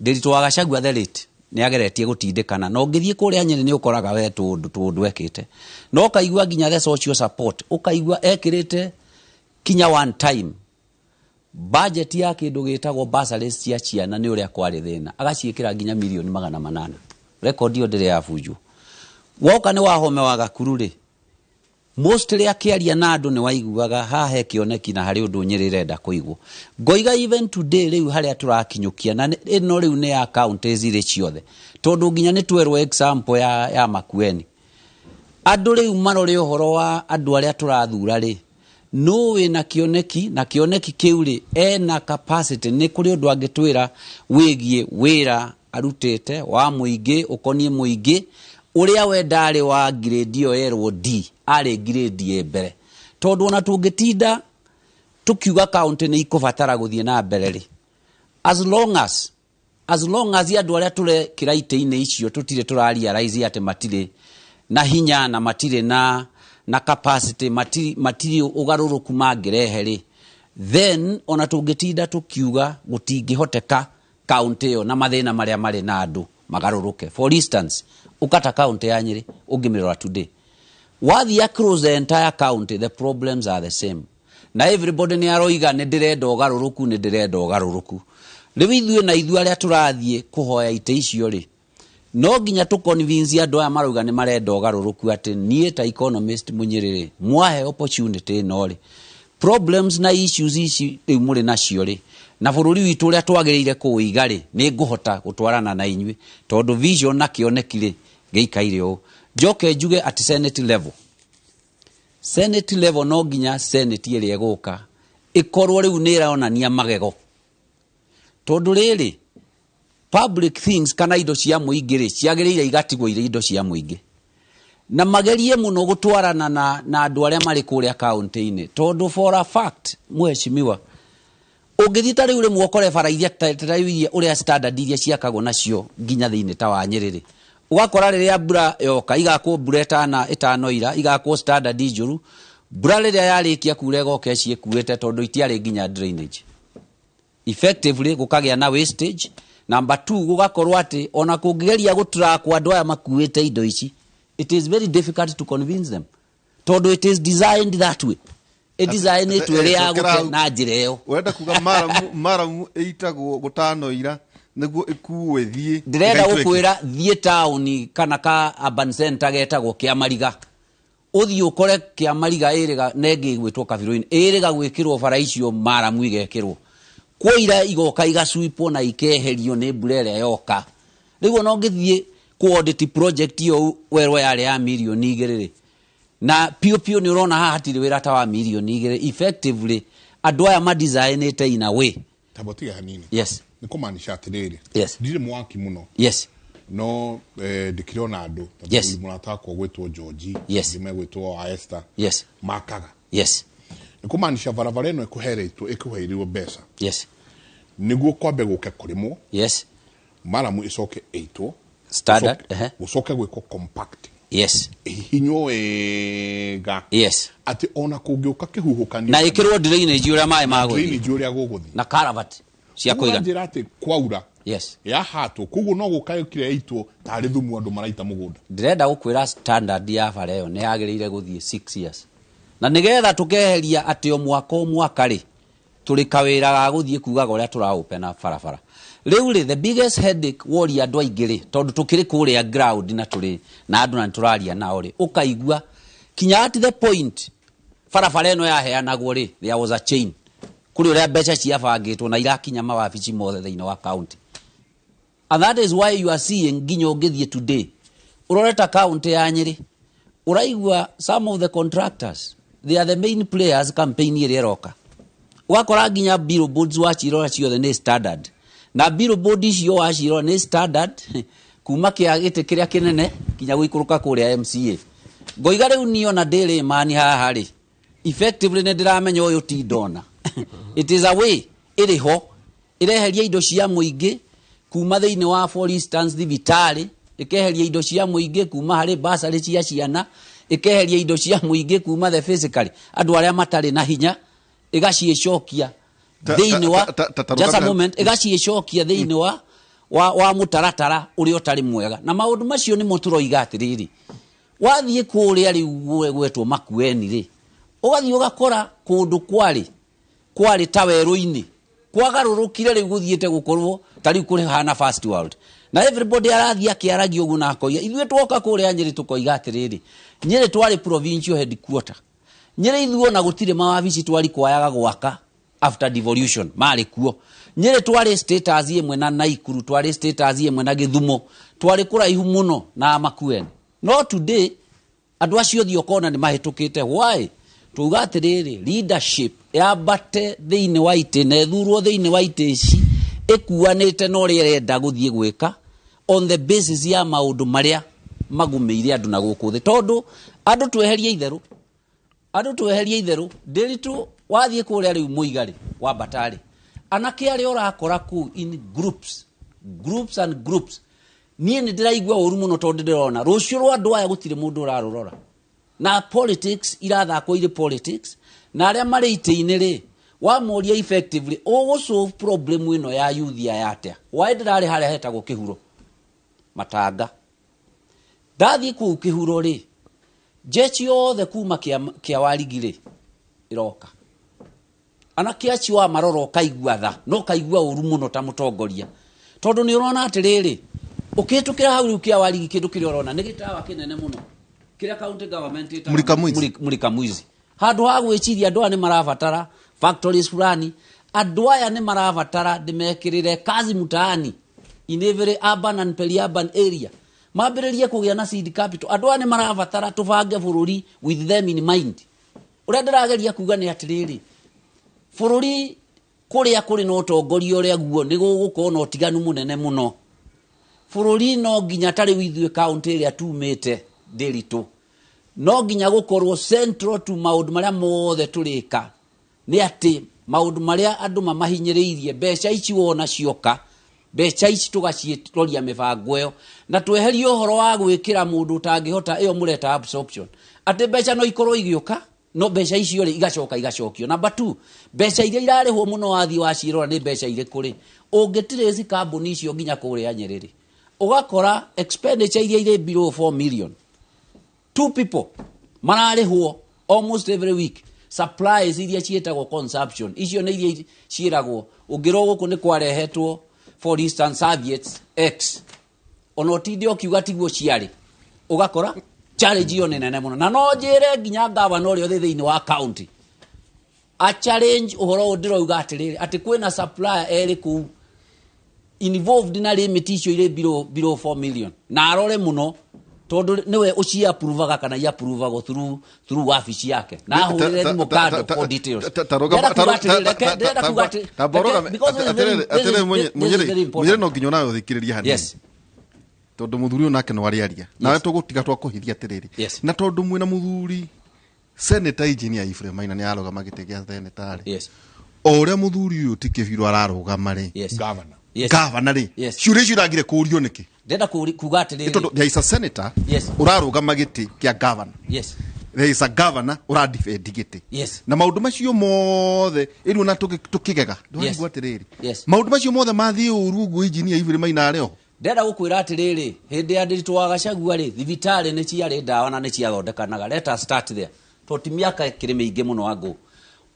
Ndiritu wa Gachagua the late ni ageretie gutindikana no ngithie kuria Nyeri ni ukoraga we tundu ekite no kaigua ginya the social support ukaigua ekirite kinya one time budget ya kindu gitagwo bursaries cia ciana ni uria kwari thina agaciikira ginya milioni 800 record yo ndire yafunjwo woka ni wahome wa Gakuru ri mostly akiaria na andu ni waiguaga hahe kioneki na hari undu Nyeri renda kuigwo ngoiga even today riu haria turakinyukia na ino riu ni account ezire ciothe tondu ginya ni twerwo example ya Makueni andu riu marore uhoro wa andu aria turathura ri no we na kioneki kiuri ena capacity ni kuri undu angitwira wigie wira arutete wa muingi ukonie muingi uria we ndari wa grade yo yerwo D ari grade ye mbere tondu ona tungitinda tukiuga county ni ikubatara guthie na mbere ri as long as andu aria tule kiraite-ini icio tutire turarealize ate matire na hinya na matire na capacity matiri ugaruruku mangirehe ri then ona tungitinda tukiuga gutingihoteka county yo na mathina maria mari na andu magaruruke for instance ukata county ya Nyeri ungimirora today wathi across the entire county the problems are the same na everybody ni aroiga ni ndirenda ugaruruku riu ithue na ithue aria turathie kuhoya ite icio ri no ginya tu convince andu aya marauga ni marenda ugaruruku ati nie ta economist munyiriri mwahe opportunity no ri problems na issues ici riu muri nacio ri na bururi witu uria twagireire kuiga ri ni nguhota gutwarana na inyui tondu vision na kioneki ri geikaire o joke njuge at senate level no ginya senate iri eguka ikorwo riu ni iraonania magego tondu riri public things kana indo cia muingi ri ciagiriire igatigwo ire indo cia muingi na magerie muno gutwarana na andu aria mari kuria county-ini tondu for a fact muheshimiwa ungithita riu rimwe ukore bara iria tatairia uria standard iria ciakagwo nacio nginya thiini ta wa Nyeri ugakora riria mbura yoka igakwo mbura itano ira igakwo standard njuru mbura rĩrĩa yarĩkia kuura ĩgoka ĩciĩkuĩte tondũ itiarĩ nginya drainage. Effectively gũkagĩa na wastage. Number 2, gũgakorwo atĩ ona kũngĩgeria gũtrakwo andũ aya makuĩte indo ici, it is very difficult to convince them tondũ it is designed that way. Design it wele ya gũte na njĩra ĩyo. Wenda kuga maramu ĩitagwo gũtanoira nĩguo ĩkuwe thiĩ. Ndĩrenda gũkwĩra thiĩ town kana ka urban center getagwo Kĩamariga. Ũthiĩ ũkore Kĩamariga ĩrĩga negĩgwĩtwo kabiro-inĩ. Ĩrĩga gwĩkĩrwo bara icio maramu igekĩrwo. Kwoira igoka igacwipwo na ikeherio nĩ mbura ĩrĩa yoka. Rĩu ona ũngĩthiĩ ku-audit project iyo werwo yarĩ ya mirioni 2 na pio ni urona haha hatirĩ wĩra ta wa mirioni 2. Effectively andũ aya ma designate in a way. Tabotiga hanini. Yes. Nĩ kũmaanisha atĩrĩrĩ. Yes. Ndirĩ mwaki mũno. Yes. No ndikĩrona andũ. Yes. Mũratakwo gwĩtwo George. Yes. Ndimegwĩtwo Esther. Yes. Makaga. Yes. Nĩ kũmaanisha barabara ĩno ĩkũheirwo mbeca. Yes. Nĩguo kwambe gũke kũrĩmwo. Yes. Maramu ĩcoke ĩitwo. Standard. Gũcoke gwĩkwo compact. Yes. Hinyo wega. Yes. Ati ona kũngĩũka kĩhuhũkanio. Na ĩkĩrwo drainage ũrĩa maĩ magũthiĩ. Drainage ũrĩa gũgũthiĩ. Na karavati cia kũiga. Njĩra atĩ kwaura. Yes. Yahatwo koguo no gũkayũkire ĩitwo tarĩ thumu andũ maraita mũgũnda. Ndĩrenda gũkwĩra standard ya bara ĩyo nĩ yagĩrĩire gũthiĩ 6 years. Na nĩgetha tũkeheria atĩ o mwaka rĩ tũrĩ kawĩra ga gũthiĩ kugaga ũrĩa tũraũpena barabara. Rĩu the biggest headache wori andũ aingĩ rĩ tondũ tũkĩrĩ kũrĩa ground na tũrĩ na andũ na tũraria nao rĩ ũkaigua kinya at the point barabara ĩno yaheanagwo rĩ there was a chain kũrĩ ũrĩa mbeca ciabangĩtwo na irakinya mawabici mothe thĩinĩ wa county. And that is why you are seeing nginya ũngĩthiĩ today ũroreta county ya Nyĩrĩ ũraigua some of the contractors they are the main players campaign ĩrĩa ĩroka. Wakora nginya billboards wacirora ciothe nĩ standard. Na billboard icio wacirora nĩ standard kuma kĩa gĩtĩ kĩrĩa kĩnene kinya gũikũrũka kũrĩa MCA. Ngoiga rĩu niyo na ndĩrĩ mani haha rĩ. Effectively nĩ ndĩramenya ũyũ ti ndona. It is a way ĩrĩho ĩreheria indo cia mũingĩ kuma thĩinĩ wa for instance thibitarĩ ĩkeheria indo cia mũingĩ kuma harĩ basarĩ cia ciana ĩkeheria indo cia mũingĩ kuma the physically andũ arĩa matarĩ na hinya ĩgaciĩcokia thĩinĩ wa just a moment ĩgaciĩcokia thĩinĩ wa mũtaratara ũrĩa ũtarĩ mwega. Na maũndũ macio nĩ mũtũroiga atĩrĩrĩ wathiĩ kũrĩa rĩu gwetwo Makueni rĩ ũgathiĩ ũgakora kũndũ kwarĩ ta werũ-inĩ kwagarũrũkire rĩu gũthiĩte gũkorwo ta rĩu kũrĩ hana first world. Na everybody arathiĩ akĩaragia ũguo na akoiga ithuĩ twoka kũrĩa Nyĩrĩ tũkoiga atĩrĩrĩ Nyĩrĩ twarĩ provincial headquarter. Nyĩrĩ ithuĩ na gũtirĩ mawabici twari kwayaga gwaka after devolution marĩ kuo. Nyĩrĩ twarĩ status ĩmwe na Naikuru twarĩ status ĩmwe na Gĩthumo twarĩ kũraihu mũno na Makueni. No today andũ acio thio kona nĩ mahĩtũkĩte. Why? Tuga atĩrĩrĩ leadership yambate thĩinĩ wa itĩ na ĩthurwo thĩinĩ wa itĩ ici ĩkuanĩte na ũrĩa ĩrenda gũthiĩ gwĩka on the basis ya maũndũ marĩa magumĩire andũ na gũkũ thĩ. Tondũ andũ tweherie itherũ ndĩritũ wathiĩ kũrĩa rĩu mũigarĩ wa Batarĩ anake arĩa ũrakora kũu in groups and groups. Niĩ nĩ ndĩraigua ũru mũno tondũ ndĩrona rũciũ rwa andũ aya gũtirĩ mũndũ ũrarũrora na politics irathakwo irĩ politics na arĩa marĩ itĩ-inĩ rĩ wamoria effectively ũgũsolve problem ĩno ya youth ya atĩa. Why ndĩrarĩ harĩa hetagwo Kĩhuro Matanga ndathiĩ kũu Kĩhuro rĩ jeshi yothe kuma kĩa Warigi rĩ iroka anake acio wa maroro kaigua tha no kaigua ũru mũno ta mũtongoria tondũ nĩ ũrona atĩrĩrĩ ũkĩhĩtũkĩra hau rĩu kĩa Warigi kĩndũ kĩrĩa ũrona nĩ gĩtawa kĩnene mũno kĩrĩa county government Mulika Mwizi. Handũ ha gwĩciria andũ aya nĩ marabatara factories fulani andũ aya nĩ marabatara ndĩmekĩrĩre kazi mtaani in every urban and peri-urban area mambĩrĩrie kũgĩa na seed capital. Andũ aya nĩ marabatara tũbange bũrũri with them in mind. Ũrĩa ndĩrageria kuga nĩ atĩrĩrĩ bũrũri kũrĩa kũrĩ na ũtongoria ũrĩa guo nĩ gũgũkorwo na ũtiganu mũnene mũno. Bũrũri no nginya tarĩ ithuĩ county ĩrĩa tumĩte ndĩritũ no nginya gũkorwo central to maũndũ marĩa mothe tũrĩka nĩ atĩ maũndũ marĩa andũ mamahinyĩrĩirie mbeca ici wona cioka mbeca ici tũgaciĩroria mĩbango ĩyo na tweherie ũhoro wa gwĩkĩra mũndũ ũtangĩhota ĩyo mũreta absorption atĩ mbeca no ikorwo igĩũka no mbeca icio ri igacokio. Number 2, mbeca iria irarihwo muno wathi wa cirora ni mbeca ire kuri ungitirezi kambuni icio nginya kuria Nyerere ugakora expenditure iria ire below 4 million, 2 people mararihwo almost every week. Supplies iria cietagwo consumption icio ni iria ciiragwo ungiro guku ni kwarehetwo for instance serviettes X ono tinde okiuga tiguo ciari ugakora challenge yo nene muno na no njire nginya governor ori othe thiini wa county a challenge uhoro ndiroiga atiriri ati kwina supplier eri ku involved na limit icio ire below 4 million na arore muno tondu niwe uci approvaga kana ya approvago through wafici yake na ahurire thimo kando for details munyere no nginya nayo thikiriria hanini tondu muthuri onake no ariaria nawe tugutiga twakuhithia atiriri na tondu mwina muthuri Senator Engineer Ephraim Maina ni arugama gite gia senator oria muthuri uyu tikibiro ararugama ri governor ri ciuria ciragire kurio niki ndenda kuga atiriri there is a senator urarugama giti kia governor there is a governor uradefend giti na maundu macio mothe iru na tukigega ndwigua atiriri maundu macio mothe mathie urungu Engineer Ephraim Maina areo ndenda gukwira atiriri hindi ya nditwa gacagua ri thibitari ni ciari ndawa na ni ciathondekanaga let us start there toti miaka kiri mingi muno ago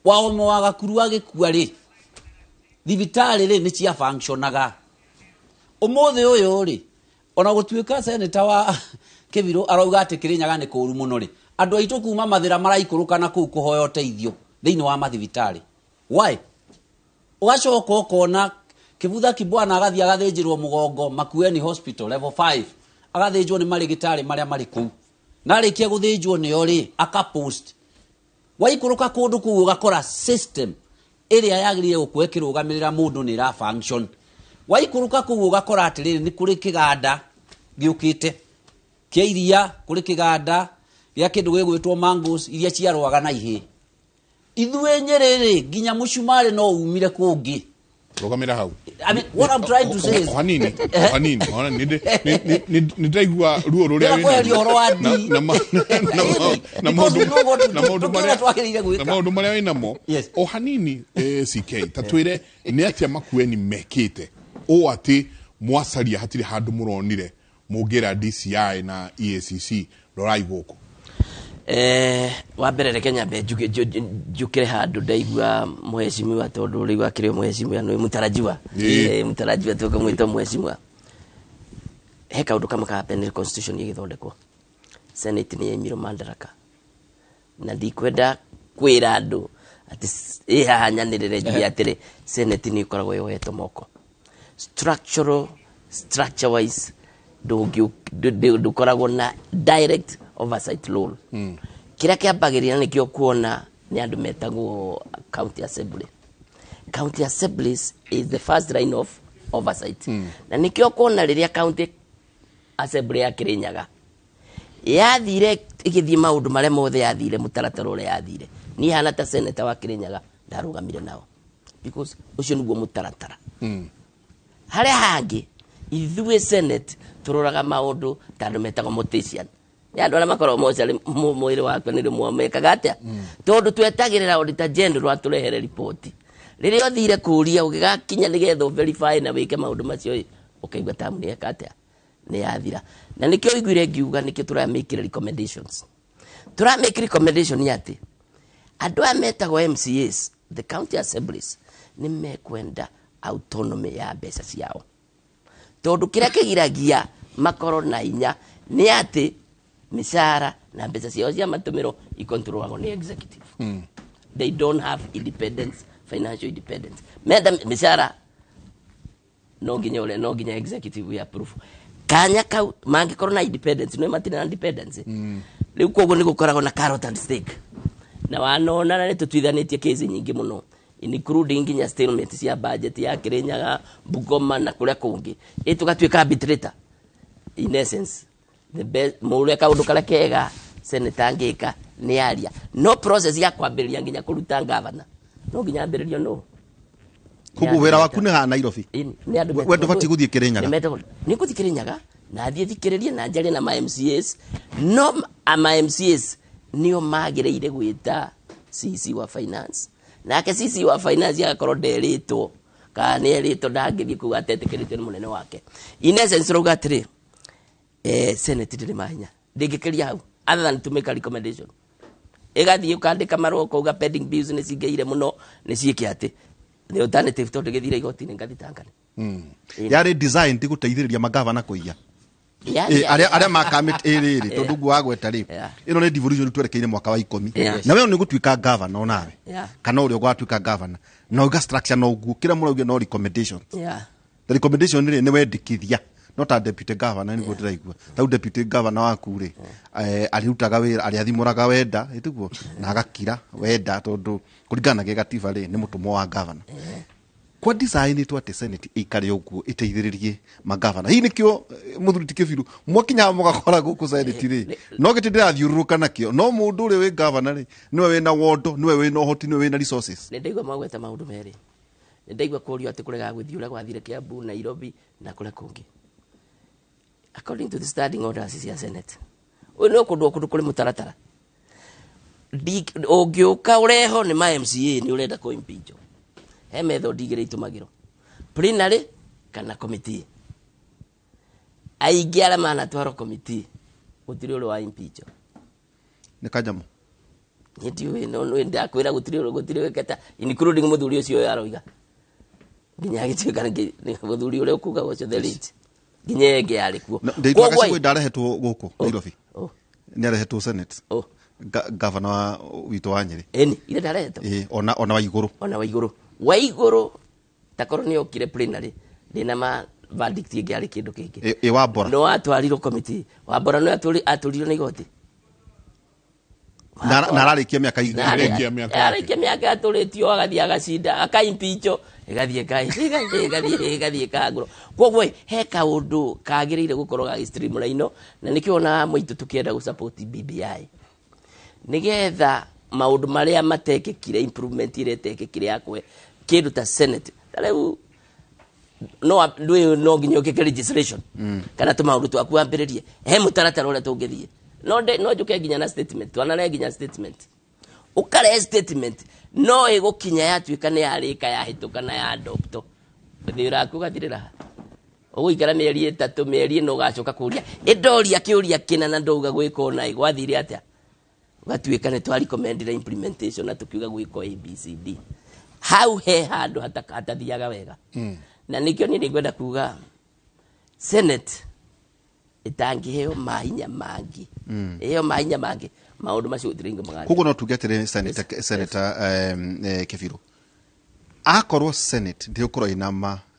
wao mwaga kurua gikua ri thibitari ri ni cia functionaga umuthe uyu ri ona gutuika senator wa Kibiro arauga ati Kirinyaga ni kuru muno ri andu aitu kuma mathira maraikũrũkana kuu kuhoya uteithio thiini wa mathibitari why ugacoka ukona Kibutha Kibwana agathi agathinjirwo mugongo Makueni Hospital level 5 agathinjwo ni marigitari maria mari kuu na arikia guthinjwo ni ori akapost waikũrũka kundu kuu ugakora system iria yagirire gukwekirugamirira mundu ni ra function waikũrũka kuu ugakora atiriri ni kuri kiganda giukite kia iria kuri kiganda ya kindu gigwitwo mangoes iria ciarwaga na ihi ithue Nyerere nginya mucumari no umire kungi rogamira hau. I mean, what I'm trying to say is hanini ona ni ndaigua ruo ruria na maundu maria winamo o hanini CK tatwire ni atia Makueni mekite o ati mwasaria hatiri handu muronire mugira DCI na EACC rorai guku wa mbere reke nyambe njukire handu ndaigua muheshimiwa tondu riu akire muheshimiwa no mutarajiwa mutarajiwa tuko mwito muheshimiwa he kaundu kama ka penal constitution igithondekwo senate ni yemiro mandaraka na ndikwenda kwira andu ati hanyanirire ngi atire senate ni ikoragwo yohetwo moko structure wise dukoragwo na direct oversight role kira kiambagiria ni kio kuona ni andu metagwo county assemblies is the first line of oversight na ni kio kuona riria county assembly ya Kirinyaga yathire igithie maundu maria mothe yathire mutaratara uria yathire ni hana ta senator wa Kirinyaga ndarugamire nao because ucio niguo mutaratara haria hangi ithue senate turoraga maundu tandu metagwo motion ya andu aria makorwo mocari mwiri wakwa ni rimwe mekaga atia tondu twetagirira auditor general aturehere report riria othire kuria ugigakinya nigetha verify na wike maundu macio ukaigua tamu ni eka atia ni yathira na nikio iguire ngiuga nikio turamake recommendations ni ati andu ametagwo MCAs the county assemblies ni mekwenda autonomy ya mbeca ciao tondu kira kigiragia makoro na inya ni ati mishara na mbeca ciao cia matumiro ikontrolagwo ni executive they don't have independence financial independence meda mishara no nginya executive ya approve kanya kau mangikorwo na independence no matina na independence riu koguo ni gukoragwo na carrot and stick na wanona na nitutwithanitie kesi nyingi muno including nginya statement cia budget ya Kirinyaga Bungoma na kuria kungi tugatuika arbitrator in essence the best mure kaundu kala kega senator ngika ni aria no process ya kwambiriria nginya kuruta governor no nginya ambiririo no kugu wera waku ni ha Nairobi we ndubati guthie Kirinyaga ni guthie Kirinyaga na thie thikiririe na njari na ma MCAs no ama MCAs nio magireire gwita CC wa finance nake CC wa finance agakorwo nderitwo kana nä erĩtwo ndangĩthiĩ kuga atetĩkĩrĩtio nĩ mũnene wake. In essence rauga atĩrĩ Senate ndĩrĩ mahinya ndĩngĩkĩria hau other than to make a recommendation. Ĩgathiĩ ũkandĩka marũa kuga pending bills nĩ cingĩire mũno nĩ ciĩke atĩ the alternative tondũ gĩthire igoti-inĩ ngathitangane. Yarĩ design ti gũteithĩrĩria magavana kũiya arĩa makamĩte ĩrĩrĩ tondũ guo wagweta rĩ ĩno nĩ devolution twerekeire mwaka wa 10 na wewe nĩ gũtuĩka governor onawe kana ũrĩa ũgatuĩka governor no ga structure no guo kĩrĩa mũrauga no recommendations. The recommendation nĩ wendikithia no ta deputy governor nĩguo ndĩraigua tau deputy governor waku rĩ arĩrutaga wĩra arĩathimũraga wenda ĩtuguo na agakira wenda tondũ kũringana na gĩgatiba rĩ nĩ mũtũmwo wa governor. Kwa design tu ati Senate ikare ũguo iteithĩrĩrie magavana. Hii nĩkĩo mũthuri ti Kĩbiru mwakinya mũgakora gũkũ Senate rĩ no gĩtindĩra thiũrũrũka nakĩo no mũndũ ũrĩa wĩ governor rĩ niwe wĩna wondo niwe wĩna ũhoti niwe wĩna resources. Nĩ ndaigua magweta maũndũ merĩ. Nĩ ndaigua kũrio atĩ kũrega gũthiĩ ũrĩa gwathire Kiambu, Nairobi na kũrĩa kũngĩ. According to the standing orders cia Senate ũyũ nĩ kũndũ kũrĩ mũtaratara. Ũngĩũka ũreho nĩ ma MCA nĩ ũrenda kũ impeach he method igĩrĩ itũmagĩrwo plenary kana committee. Aingĩ arĩa manatwarwo committee gũtirĩ ũrĩa wa impeach nĩ Kanjamũ. Nĩ ndiũĩ no ndakwĩra gũtirĩ weketa including mũthuri ũcio aroiga nginya agĩtuĩka nĩ mũthuri ũrĩa ũkuga ũcio the late nginya enge yarĩ kuo. Koguo ndarehetwo gũkũ Nairobi nĩ arehetwo Senate governor witũ wa Nyeri ĩni ile ndarehetwo ona wa igũrũ takorwo nĩ okire plenary ndĩna ma verdict ĩngĩ arĩ kĩndũ kĩngĩ Wambora no atwarirwo committee Wambora no atũrirwo nĩ igoti na ararĩkia mĩaka arĩkia mĩaka atũrĩtio agathiĩ agacinda akaimpicho ĩgathiĩ kagũrũ. Koguo he kaũndũ kagĩrĩire gũkorwo ga streamline na nĩkĩo ona mũitũ tũkĩenda gũsupport BBI nigetha maũndũ marĩa matekĩkire improvement ĩrĩa ĩtekĩkire yakwe kĩndũ ta Senate rĩu no nginya ũkĩke legislation kana tũmaũndũ twaku wambĩrĩrie he mũtaratara ũrĩa tũngĩthiĩ no njũke nginya na statement twanare nginya statement ũkare statement no ĩgũkinya yatuĩka nĩ yarĩka yahĩtũka na ya adopto thĩra aku gathirĩra ũgũikara mĩeri 3 mĩeri ĩno ũgacoka kũria ĩndoria kĩũria kĩna na ndauga gwĩka na gwathire atĩa gatuĩka nĩ twa recommend implementation na tũkiuga gwĩka ABCD hau he handũ hatathiaga wega na nĩkĩo niĩ nĩngwenda kuga Senate ĩtangĩheo mahinya mangĩ ĩheo mahinya mangĩ maũndũ macio gũtirĩ magari. Koguo no tuge atĩrĩ Senator Kĩbiru akorwo Senate ndĩgũkorwo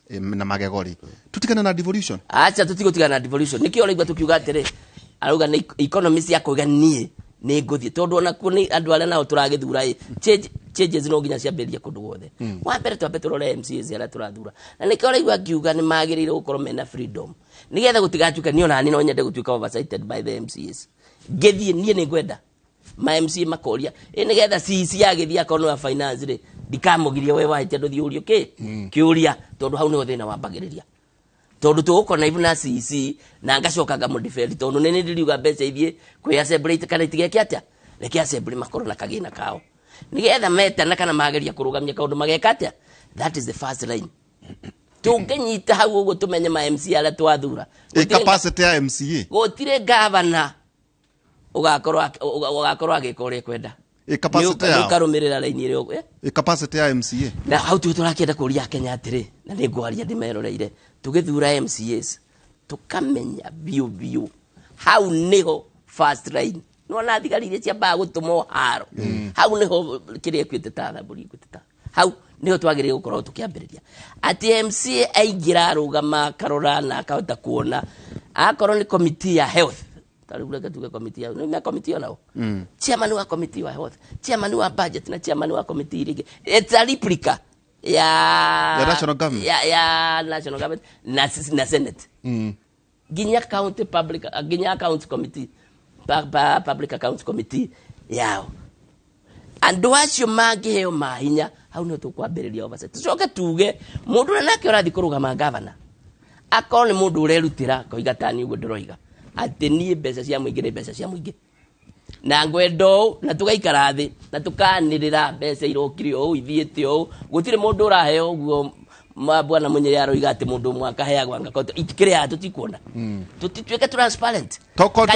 ina magegori tutigana na devolution. Acha tutigũtigana na devolution nĩkĩo ũraigua tũkiuga atĩrĩ arauga nĩ economy cia kũiga niĩ nĩ ngũthiĩ tondũ ona kuo nĩ andũ arĩa nao tũragĩthura changes no nginya ciambĩrĩrie kũndũ guothe. Wa mbere twambe tũrore MCAs arĩa tũrathura na nĩkĩo ũraigua akiuga nĩ magĩrĩire gũkorwo mena freedom nĩgetha gũtigatuĩka niĩ ona niĩ no nyende gũtuĩka oversighted by the MCAs. Ngĩthiĩ niĩ nĩ ngwenda ma MCA makoria nĩgetha CC agĩthiĩ akorwo wa finance rĩ ndikamũgirie we wahĩte ndũthiĩ ũrio kĩũria tondũ hau nĩho thĩna wambagĩrĩria tondũ tũgũkorwo na CC na ngacoka ngamũdefend tondũ nĩ ndiriuga mbeca ithiĩ kwĩ assembly kana itigeke atĩa reke assembly makorwo na kagĩna kao nĩgetha metana kana mageria kũrũgamia kaũndũ mageka atĩa. That is the first line. Tũngĩnyita hau ũguo tũmenye ma MCA arĩa twathura capacity ya MCA gũtirĩ governor ugakorwo agĩka ũrĩa kwenda ũkarũmĩrĩra raini ĩrĩa capacity ya MCA na hau tũrakĩenda kũria Kenya atĩrĩ na nĩ ngwaria ndĩmeroreire tũgĩthura MCAs tũkamenya biũ hau nĩho first line no na thigari iria ciambaga gũtũmwo haro hau nĩho kĩrĩa kwĩte ta thambũri gũteta hau nĩho twagĩrĩire gũkorwo tũkĩambĩrĩria atĩ MCA aingĩra arũgama karora na akahota kuona akorwo nĩ committee ya health taruguleka tuge committee ya no committee onao chairman wa committee wa health chairman wa budget na chairman wa committee ring it's a replica ya national government ya national government na Senate ginya county public ginya accounts committee public accounts committee yao andũ acio mangĩheo mahinya hau nĩ tũkwambĩrĩria oversight tucoke tuge mũndũ nake ũrathi kũrũgama governor akorwo nĩ mũndũ ũrerutĩra koiga tani ũguo ndĩroiga atĩ niĩ mbeca cia mũingĩ nĩ mbeca cia mũingĩ na ngwendo na tugaikara thi na tukanirira mbeca irokire o ithiete o gutire mundu uraheo guo bwana munyeri aroiga ati mundu mwaka heagwa ngakoto itikire ya tutikuona tutitweke transparent toko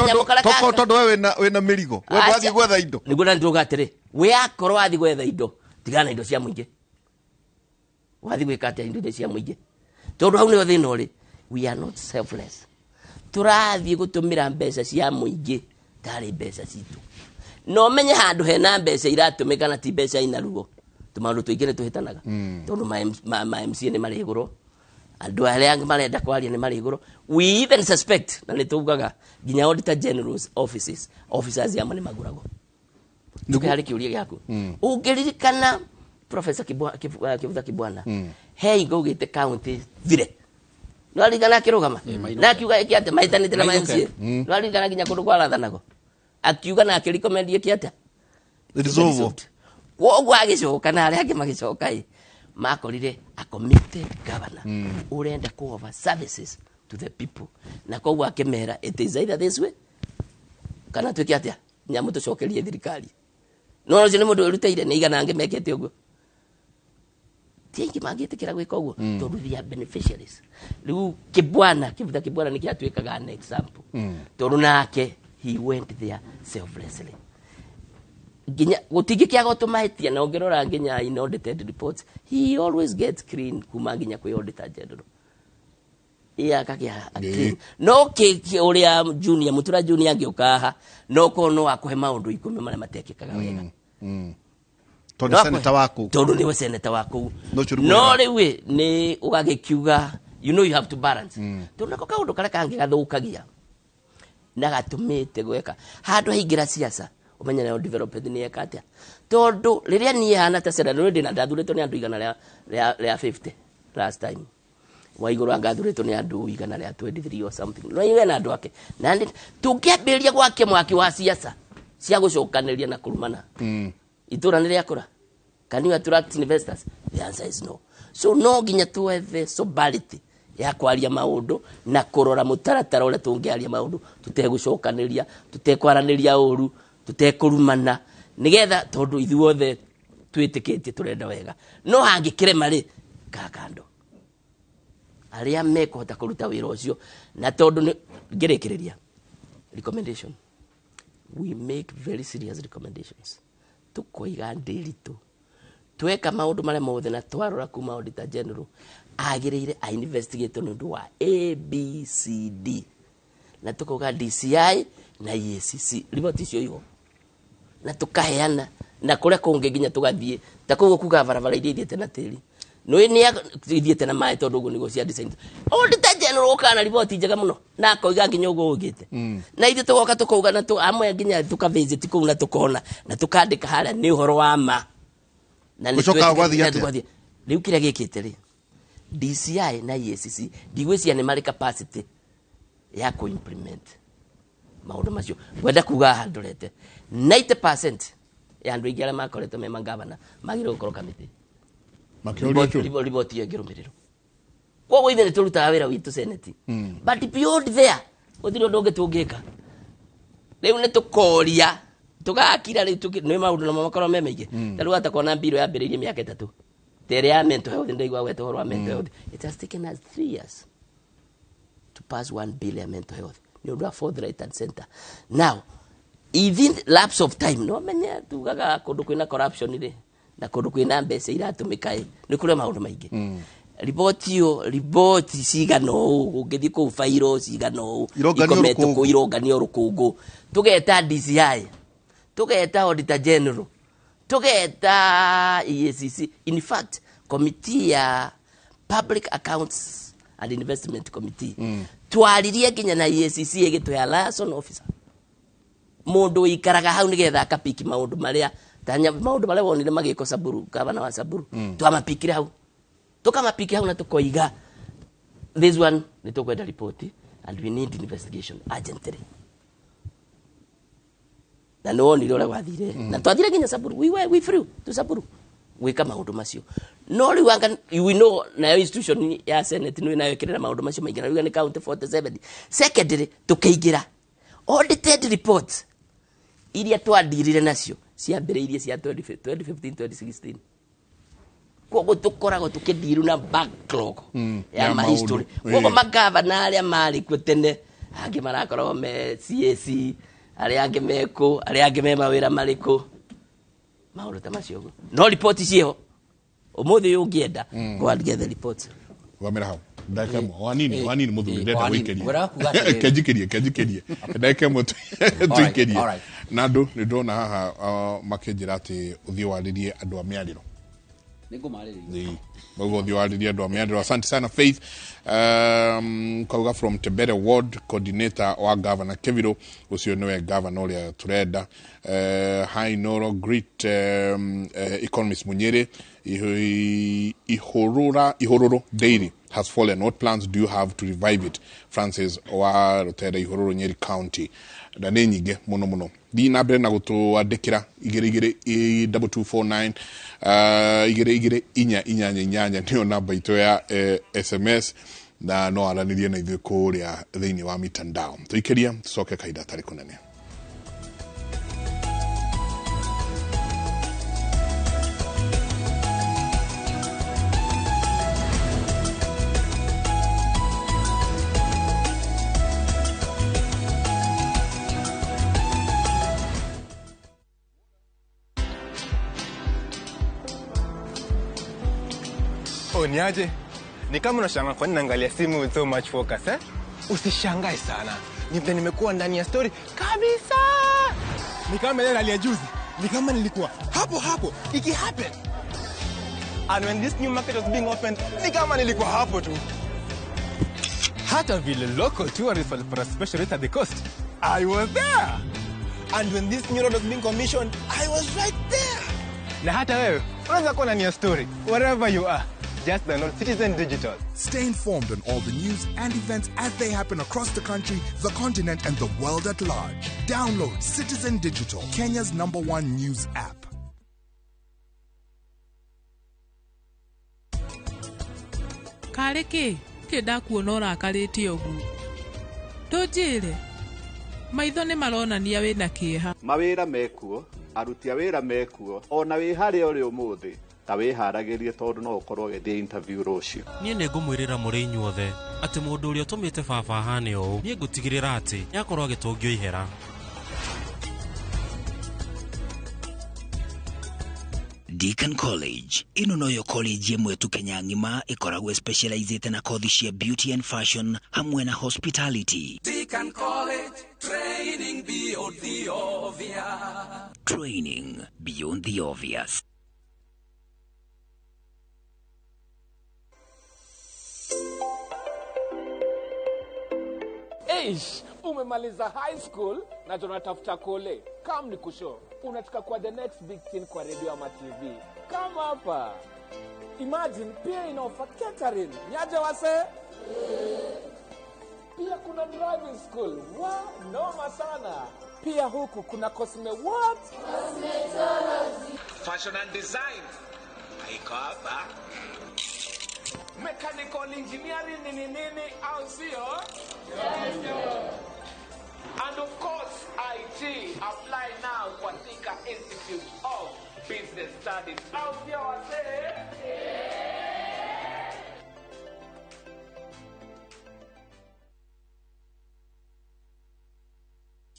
todo we na mirigo we wathi gwetha indo niguo na nduga atiri we akoro wathi gwetha indo tigana indo cia muingi wathi gwika ati indo cia muingi tondu hau ni thina uri we are not selfless turathi gutumira mbeca cia muingi tari mbeca citu no menye handu hena mbeca iratumika na ti mbeca ina ruo tumaundu tuingire tuhitanaga tondu ma MC ni mari iguru andu aria angi marenda kwaria ni mari iguru we even suspect na nitugaga ginya auditor general's officers ya mani magurago tukihari kiuria giaku ungiririkana professor Kibwana hey go gite county vile no rigana kirugama na kiuga ikiate maitanite na MC no rigana ginya kundu kwa rathanago akiuga na akirikomendie kiate resolve wogo agicoka na aria angi magicoka makorire a committed governor urenda ku offer services to the people na koguo akimera it is either this way kana twiki atia nyamu tucokerie thirikari no cio ni mundu urutire ni igana angi mekete uguo tingi magitikira gwika uguo tondu they are beneficiaries riu Kibwana ni kiatwikaga an example tondu nake he went there selflessly ginya gutigi kia gotumaitia na ongerora ginya in audited reports he always gets clean kuma ginya kwi auditor general kakia clean no ke uria junior mutura junior ngiokaha no kono akuhe maundu 10 mara matekekaga wega tondu senator waku tondu ni senator waku no riwe ni ugagikiuga you know you have to balance tondu nako kaundu kare kangi gathukagia na gatumite gweka handu haingira siasa umenya na development ni ekatia tondu riria ni hana ta sera no ndina ndathuretwo ni andu igana ria 50 last time waiguru angathuretwo ni andu igana ria 23 or something no iwe na andu ake na tungiambiria gwake mwaki wa siasa cia gucokaniria na kurumana itura ni ria kura can you attract investors the answer is no so no ginya tuethe sobriety ya kwaria maundu na kurora mutaratara uria tungiaria maundu tutegucokaniria tutekwaraniria uru tutekurumana nigetha tondu ithuothe twitikitie turenda wega no hangikirema ri kakando aria mekuhota kuruta wira ucio na tondu ngirikiriria recommendation we make very serious recommendations tukoiga ndiritu tweka maundu maria mothe na twarora kuma auditor general agirire a investigate nundu wa ABCD na tukoga DCI na EACC report icio igo na tukaheana na kuria kungi ginya tugathie ta kugo kuga barabara ithiete na tiri no ni ithiete na mai tondu ugo nigo cia design auditor general kana report njega muno na koiga ginya ugo ugite na ithe tugoka tukauga na amwe ginya tukavisit ku na tukona na tukandika haria ni uhoro wa ma na ni tukathie riu kiria gikite ri DCI na EACC digwecia ni mari capacity ya ku implement maundu macio gwenda kuga handurete 90% ya andu ingi aria makoretwo me mangavana magire gukoro committee report yegirumiriro koguo ithe nitũrutaga wĩra witũ senate but beyond there gũtirĩ ũndũ ũngĩ tũngĩka rĩu nĩtũkoria tũgakira rĩu nĩ maũndũ na makorwo me maingĩ ta rĩu hata kuona mbirũ yambĩrĩirie mĩaka 3 tere ya mental health ndaigua gwetwo ũhoro wa mental health it has taken us 3 years to pass 1 billion mental health nĩ ũndũ wa fourth right and center now within lapse of time no menye tugaga kũndũ kwĩna corruption rĩ na kũndũ kwĩna mbeca iratũmĩka nĩ kũrĩ maũndũ maingĩ report cigana ũũ ũngĩthiĩ kũu fairo cigana ũũ ikometwo kũ ironganio rũkũngũ tũgeta DCI tũgeta auditor general tũgeta EACC in fact committee ya public accounts and investment committee twaririe nginya na EACC ĩgĩtũhe liaison officer mundu ikaraga hau nigetha akapiki maundu maria tanya maundu maria wonire magiko Samburu gavana wa Samburu twamapikire hau tukamapiki hau na tukoiga this one nitukwenda report and we need investigation urgently na no ni rora wathire na twathire nginya Samburu we free to Samburu wika maundu macio no ri wanga we know na institution ya senate no inayo kirira maundu macio maingira riu ni count 47 secondary tukaigira audited reports iria twandirire nacio ciambĩrĩirie cia 2015-2016 koguo tũkoragwo tũkĩndiru na backlog ya mahistory koguo magavana arĩa marĩ kuo tene angĩ marakorwo me CAC arĩa angĩ meko arĩa angĩ me mawĩra marĩkũ maũndũ ta macio ũguo no ripoti ciĩho ũmũthĩ ũyũ ũngĩenda go and get the reports wamera hau ndaka mo wanini muthuri ndeta wikeria kenjikirie ndaka mo tuikerie nando ni ndona haha makinjira ati uthii waririe andu a miariro ni mogo uthii waririe andu a miariro. Asante sana Faith. Kauga from Tebere Ward, coordinator wa governor Keviro ucio niwe governor uria turenda. Hi Noro, great economist Munyere. Ihororo Dairy has fallen. What plans do you have to revive it? Francis wa Rotera Ihororo Nyeri County. Da nenyige muno. Di na bre na gutu adekira igere 2249 inya niyo namba ito ya SMS na no aranirie na ithuĩ kũrĩa thĩinĩ wa mitandao. Tuikeria tucoke kaida tarĩ kũnene. Niaje? Ni kama unashangaa kwa nini naangalia simu with so much focus Usishangae sana. Ni nimekuwa ndani ya story kabisa. Ni kama ile hali ya juzi. Ni kama nilikuwa hapo iki happen. And when this new market was being opened, ni kama nilikuwa hapo tu. Hata vile local tourists for a special rate at the coast, I was there. And when this new road was being commissioned, I was right there. Na hata wewe, unaweza kuwa ndani ya story wherever you are. Just download Citizen Digital. Stay informed on all the news and events as they happen across the country, the continent, and the world at large. Download Citizen Digital, Kenya's #1 news app. Kareke, kenda kuona ũrakarĩte ũguo. Tũnjĩre, maitho nĩ maronania wĩna kĩeha. Mawĩra mekuo, aruti a wĩra mekuo, ona wĩ harĩa ũrĩ ũmũthĩ. Ta wĩharagĩrie tondũ no ũkorwo ũgĩthiĩ interview rũciũ. Niĩ nĩ ngũmwĩrĩra mũrĩ inyuothe atĩ mũndũ ũrĩa ũtũmĩte baba hane ũũ niĩ ngũtigĩrĩra atĩ nĩakorwo agĩtũngio ihera. Deakin College ino noyo college yemwe tu Kenya ngima ikoragwo specialized na kothi cia beauty and fashion hamwe na hospitality. Deakin College, training beyond the obvious. Training beyond the obvious. Eish, umemaliza high school na tunatafuta kole. Come nikushow. Unataka kuwa the next big thing kwa radio ama TV. Come hapa. Imagine pia inaofa catering. Nyaje wase? Pia kuna driving school. Wow, noma sana. Pia huku kuna cosme what? Cosmetology. Fashion and design. Haiko hapa. Mechanical engineering nini au sio? And of course, IT. Apply now for Thika Institute of Business Studies. Au sio wase?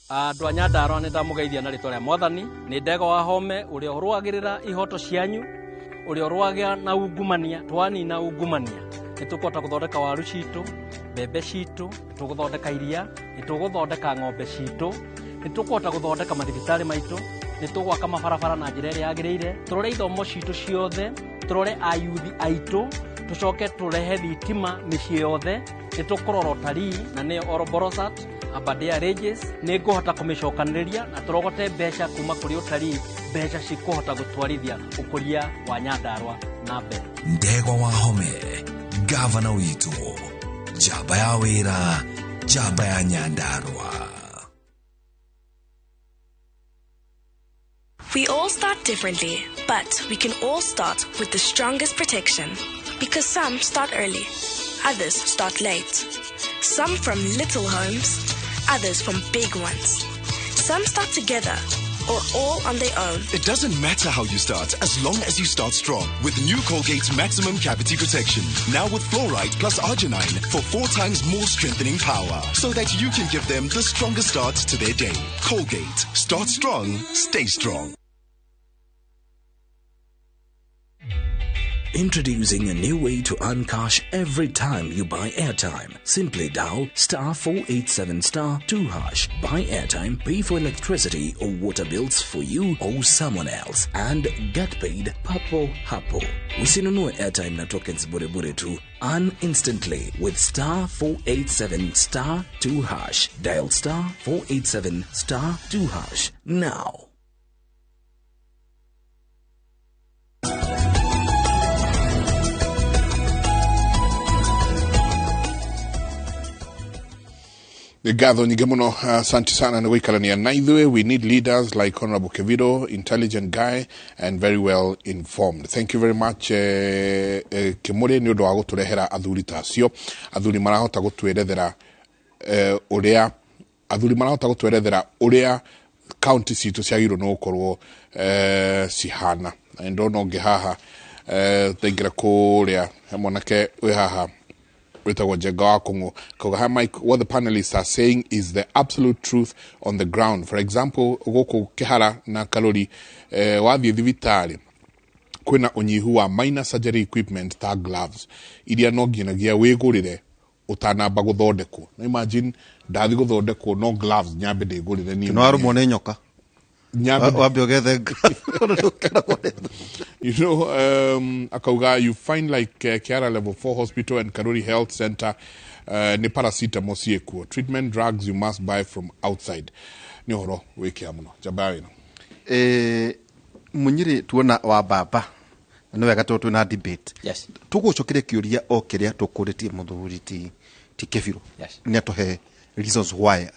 Andũ a Nyandarua nĩ ndamugeithia na rĩtwa rĩa Mwathani. Nĩ ndego wa home ũrĩa ũrũagĩrĩra ihoto cianyu, ũrĩa ũrũagĩa na ungumania, twanina ungumania. Nĩtũkũhota gũthondeka waru citũ, mbembe citũ, nĩtũgũthondeka iria, nĩtũgũthondeka ng'ombe citũ, nĩtũkũhota gũthondeka mathibitarĩ maitũ, nĩtũgwaka mabarabara na njĩra ĩrĩa yagĩrĩire, tũrore ithomo citũ ciothe, tũrore ayuthi aitũ, tũcoke tũrehe thitima mĩciĩ yothe, nĩtũkũrora ũtarii na nĩyo Oroborosat, Aberdare Rages, nĩngũhota kũmĩcokanĩrĩria na tũrogote mbeca kuma kũrĩ ũtarii, mbeca cikũhota gũtwarithia ũkũria wa Nyandarua na mbere. Ndegwa wa home, gavana witũ, njamba ya wĩra, njamba ya Nyandarua. We all start differently, but we can all start with the strongest protection. Because some start early, others start late. Some from little homes, others from big ones. Some start together, or all on their own. It doesn't matter how you start, as long as you start strong. With new Colgate Maximum Cavity Protection. Now with fluoride plus arginine for 4 times more strengthening power. So that you can give them the strongest start to their day. Colgate. Start strong. Stay strong. Introducing a new way to earn cash every time you buy airtime. Simply dial *487*2#. Buy airtime, pay for electricity or water bills for you or someone else, and get paid papo hapo. Usinunue airtime na tokens bure tu. Earn instantly with *487*2#. Dial *487*2# now. Gatho nyingi muno, asante sana na gwikarania na ithuĩ. We need leaders like Honorable Keviro, intelligent guy and very well informed. Thank you very much. Kimuri ni undu wa guturehera athuri tacio. Athuri marahota gutwerethera uria county citu ciagirwo no gukorwo cihana. Ndona nge haha thingira kuria mwanake we haha Mike, what the panelists are saying is the absolute truth on the ground. For example, goko kihara na kalori wathi thibitari kwina unyihu wa minor surgery equipment ta gloves iria no nginagia wigurire utanamba guthondekwo. Na imagine ndathi guthondekwo no gloves nyambe ndigurire ni no arumo ne nyoka you know, akauga you find like Kiara level 4 hospital and Karuri health center ni paracetamol siekuo. Treatment drugs you must buy from outside. Ni horo wiki amuno jabawe no munyiri tuona wa baba no wega tu na debate. Yes. Tugucokire kiuria o kiria tukuritie muthuri ti Keviro. Yes. Ni atohe reasons why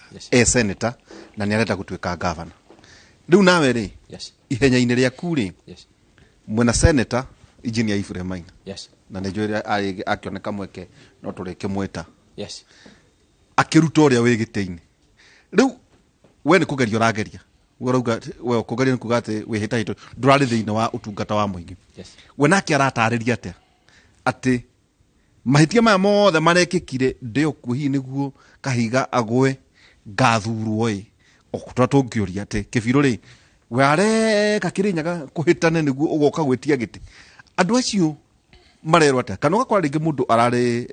senator na ni arenda gutwika governor. Riu nawe ri ihenya-ini riaku ri mwena senator engineer Ephraim Maina na nijwe akioneka mweke no tureke mweta akiruta uria wi gite-ini. Riu we ni kugeria rageria urauga we kugeria ni kuga ati wi hita hito ndurari thiini wa utungata wa muingi we nake aratariria ati mahitia maya mothe marekikire ndio kuhi niguo kahiga agwe gathurwo okutwa tungioria ati Keviro ri ware kakirinyaga kuhitane niguo ugoka gwetia giti andu acio marerwa ati kana gakwa ringi mundu arari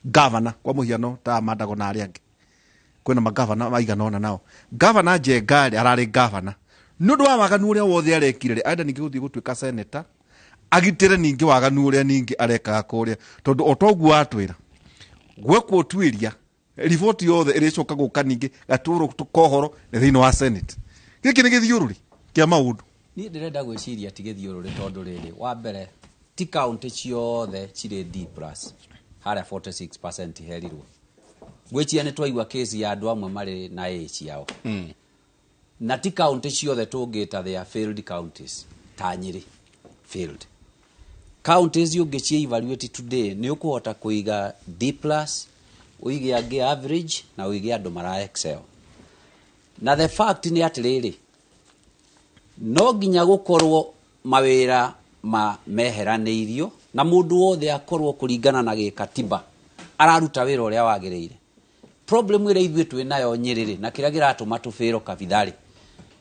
governor kwa muhiano ta Mandago na ari angi kwina magavana maigana ona nao governor Jengari arari governor nundu wa waganu uria wothe arekire ri aenda ningi guthii gutwika senator agitire ningi waganu uria ningi areka kuria tondu otogu atwira gwekwo twiria report yothe iricoka guka ningi gaturo kohoro ni thiini wa senate giki ni githiururi kia maundu ni ndirenda gwiciria ti githiururi tondu riri wa mbere ti county ciothe ciri D+ haria 46% herirwo gwichia ni twaigua case ya andu amwe mari na A ciao na ti county ciothe tungita they are failed counties ta Nyeri failed counties ungichia evaluate today ni ukuhota kuiga D+ uige age average na uige andu mara excel na the fact ni atiriri no ginya gukorwo mawira meheraneirio na mundu wothe akorwo kuringana na gikatiba araruta wira uria wagireire. Problem ire ithuĩ twĩ nayo Nyeri na kĩrĩa gĩratũma tũbĩro kabithari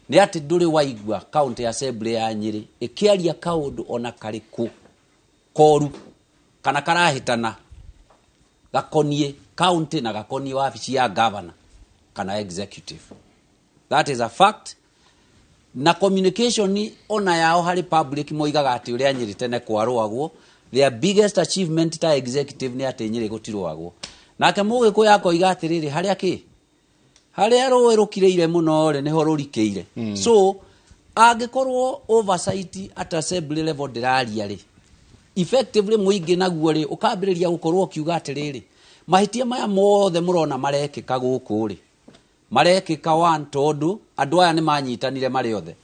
nĩ atĩ ndũrĩ waigua county assembly ya Nyeri ĩkĩaria kaũndũ ona karĩkũ koru kana karahĩtana gakonie county na gakonie wabici ya governor kana executive. That is a fact. Na communication ni ona yao hari public moigaga ati uria Nyeri tene kwarwagwo their biggest achievement ta executive ni ati Nyeri gutirwagwo nake mugiko yako iga atiriri haria ki haria rũĩrũkireire muno ri niho rũrikeire so angikorwo oversight at assembly level ndiraria ri effectively muingi naguo ri ukambiriria gukorwo kiuga atiriri mahitia maya mothe murona marekika guku ri marekika one tondu andu aya ni manyitanire mari othe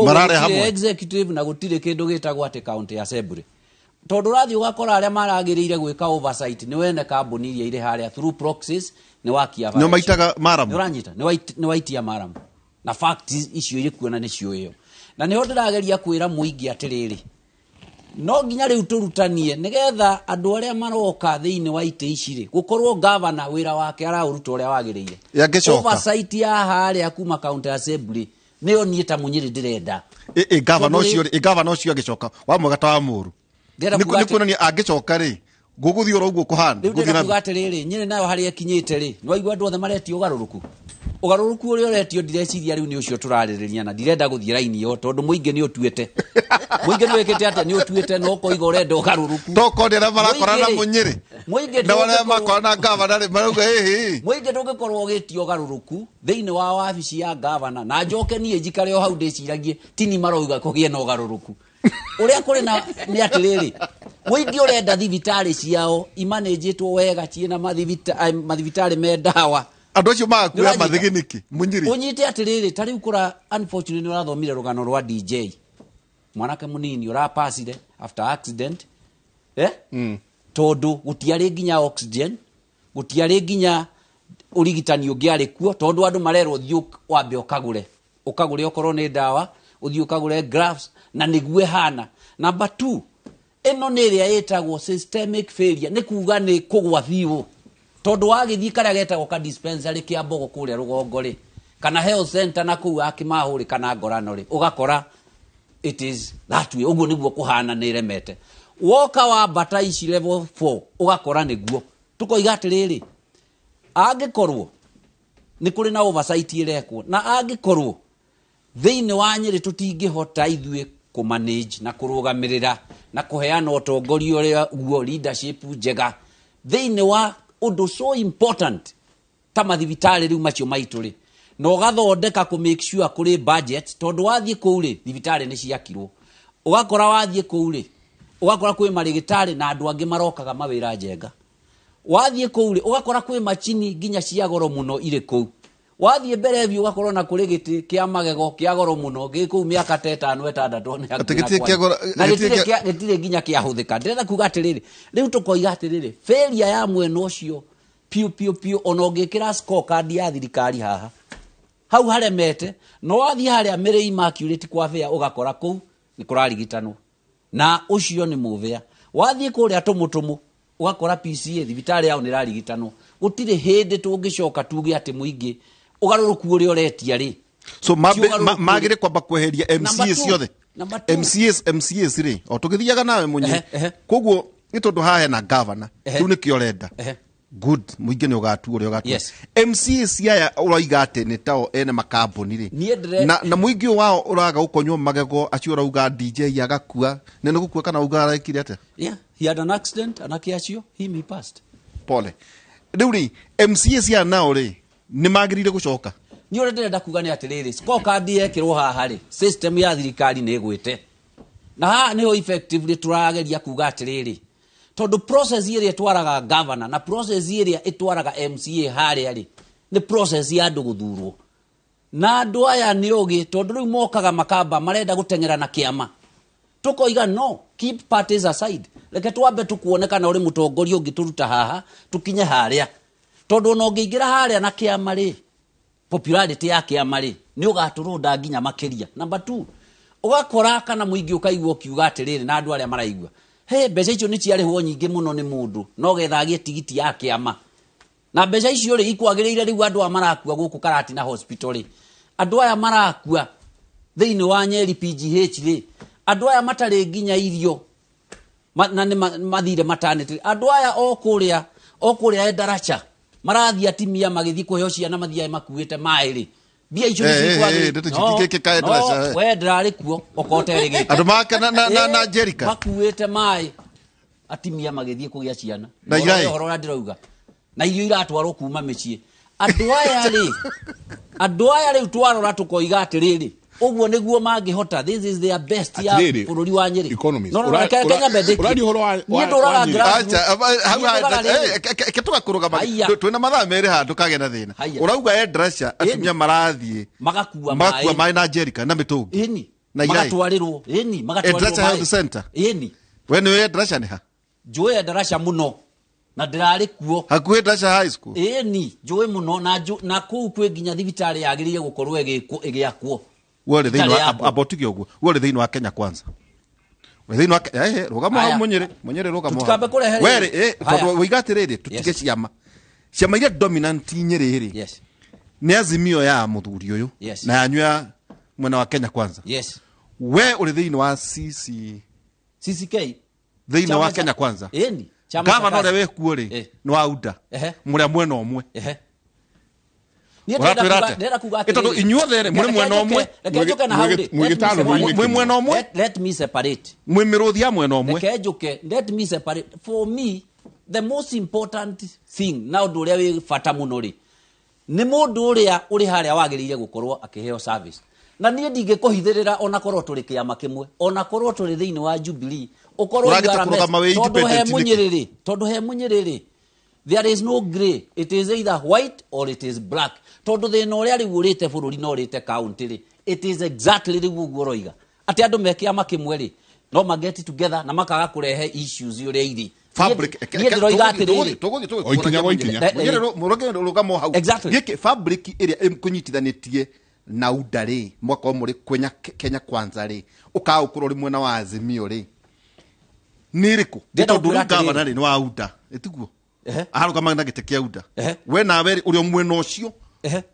marare hamwe executive na gutire kindu gitagwo ati county assembly tondu rathi ugakora aria maragirire gwika oversight ni wene kambuni iria ire haria through proxies ni wakia no maitaga maramu uranyita ni waitia maramu na fact icio iri kuona ni cio iyo na niho ndirageria kwira muingi atiriri no nginya riu turutanie nigetha andu aria maroka thiini wa ite iciri gukorwo governor wira wake arauruta uria wagiriire oversight ya haria kuma county assembly niyo nieta munyiri ndirenda governor cio agicoka wa mwega ta muru ni kuonania angicoka ri guguthi uroguo kuhana guthi na kugatiriri nyine nayo haria kinyite ri no igwa andu othe mareti ugaruruku uria uretio ndireciria riu ni ucio turaririria na ndirenda guthie raini yo tondu muingi ni utuete muingi ni wekete ate ni utuete no ko igore ndo ugaruruku toko ndira marakorana munyiri muingi na wale makorana governor ri marauga muingi ndungikorwo gitio ugaruruku thiini wa wabici ya governor na njoke nie njikare o hau ndiciragie tini maroiga kugie na ugaruruku uria kuri na ni atiriri muingi urenda thibitari ciao imanejitwo wega ciina mathibitari me dawa andu acio makuya mathiginiki munyiri unyite atiriri tari ukura unfortunately urathomire rugano rwa DJ mwanake munini urapasire after accident tondu gutiari nginya oxygen gutiari nginya urigitani ungiari kuo tondu andu marerwo thiu wambe ukagure okorwo ni dawa uthii ukagure gloves na nigue hana number 2 eno ni ria etagwo systemic failure ni kuga ni kugwa thiu tondu wagithii karia getagwo ka dispensary kia mbogo kuria rugongo ri kana health center na kuu akimahuri kana ngorano ri ugakora it is that way uguo niguo kuhana ni remete woka wa bata ici level 4 ugakora niguo tukoiga atiriri angikorwo ni kuri na oversight irekwo na angikorwo thiini wa Nyeri tutingihota ithue ku manage na kurugamirira na kuheana utongoria uria guo leadership njega thiini wa undu so important ta mathibitari riu macio maituri no gathondeka ku make sure kuri budget tondu wathie kuuri thibitari ni ciakirwo ugakora wathie kuuri ugakora kwi marigitari na andu angi marokaga mawira njenga wathie kuuri ugakora kwi machini ginya cia goro muno ire ku wathie mbere vi ugakora na kuri giti kia magego kia goro muno giku miaka 5 6 na gitire ginya kia huthika ndirenda kuga atiriri riu tukoiga atiriri failure ya mweno ucio piu onongikira scorecard ya thirikari haha hau haremete no wathie haria mere immaculate kwa fair ugakora ku ni kurarigitanwo na ucio ni muvea wathie kuria tumutumu ugakora PCA thibitari yao ni rarigitanwo gutire hindi tungicoka tuge ati muingi ugaruruku uri oretia ri so magire kwamba kweheria MCAs ciothe MCAs ri o tugithiaga nawe munyi koguo itondu hahe na governor tu ni kiorenda good muingi ni ugatu uri ugatu MCAs aya uraiga ati ni tao ene makambuni ri na muingi wao uraga ukonywa magego acio urauga DJ agakua nene gukua kana ugara ikire ate he had an accident anakiacio he passed pole riuri MCAs ya nao ri ni magirire gucoka ni urenda kuga ni atiriri scorecard yekirwo haha ri system ya thirikari ni igwite na ha niho effectively turageria kuga atiriri tondu process iria twaraga governor na process iria itwaraga MCA haria ri ni process ya andu guthurwo na andu aya ni ogi tondu riu mokaga makamba marenda gutengera na kiama tukoiga no keep parties aside leke twambe tukuonekana uri mutongoria ungi turuta haha tukinye haria tondu no ngiingira haria na kiama ri popularity ya kiama ri ni ugaturunda nginya makiria number 2 ugakora kana muingi ukaigwa kiuga atiriri na andu aria maraigwa mbeca icio ni ciarihwo nyingi muno ni mundu no gethagie tigiti ya kiama na mbeca icio ri ikwagiriire riu andu amarakua guku Karati na hospital ri andu aya marakua thiini wa Nyeri PGH ri andu aya matari nginya irio na ni mathire maternity andu aya okuria Endaracha marathia timia magithi kuheo ciana mathia makuite mai ri bia icio no we ndirari kuo okoteri gite andu make na Jerika makuite mai atimia magithi kugia ciana na irai horo ndirauga na irio iratwarwo kuma micii andu aya ri twarora tukoiga atiriri uguo niguo mangihota this is their best ya bururi wa Nyeri no Kenya bendeki uradi horo wa acha ketuga kuruga twina mathaa meri handu kage na thina urauga Endaracha atumia marathie magakua mai na Jerika na mitungi na magatwarirwo Endaracha health center we ni Endaracha ni ha njue Endaracha muno na ndirari kuo hakuhe Dasha High School ni joe muno na kuu kwe ginya thibitari yagiririe gukorwo igiakwo wole thini wa abotigio guo wole thini wa Kenya Kwanza thini wa rugamo munyere rugamo wele tondu wigatiriri tutige ciama iria dominant nyeriri ni Azimio ya muthuri uyu na yanywa mwena wa Kenya Kwanza we uri thini wa CCK thini wa Kenya Kwanza gava no rewe kuori no auda muria mwena omwe itondo inyuothere muri mwena omwe mwena omwe let me separate mwimiruthia mwena omwe let me separate for me the most important thing now nduria wi fata muno ri ni mundu uria uri haria wagirire gukorwo akiheo service na nie ndingikuhithirira ona korwo turi kiama kimwe ona korwo turi thiini wa Jubilee ukorwo tondu he munyiriri there is no grey it is either white or it is black tondu thina uria riu urite bururi no urite county ri it is exactly riu uguo roiga ati andu me kiama kimwe ri no mageti together na makaga kurehe issues uria iri fabric giki fabric iria kunyitithanitie na udari mwaka muri kwenya Kenya Kwanza ri ukaukurori mwena wa Azimio ri niriku tondu gavana ri no auda etiguo arugama na gite kia uda we na we uri mwena ucio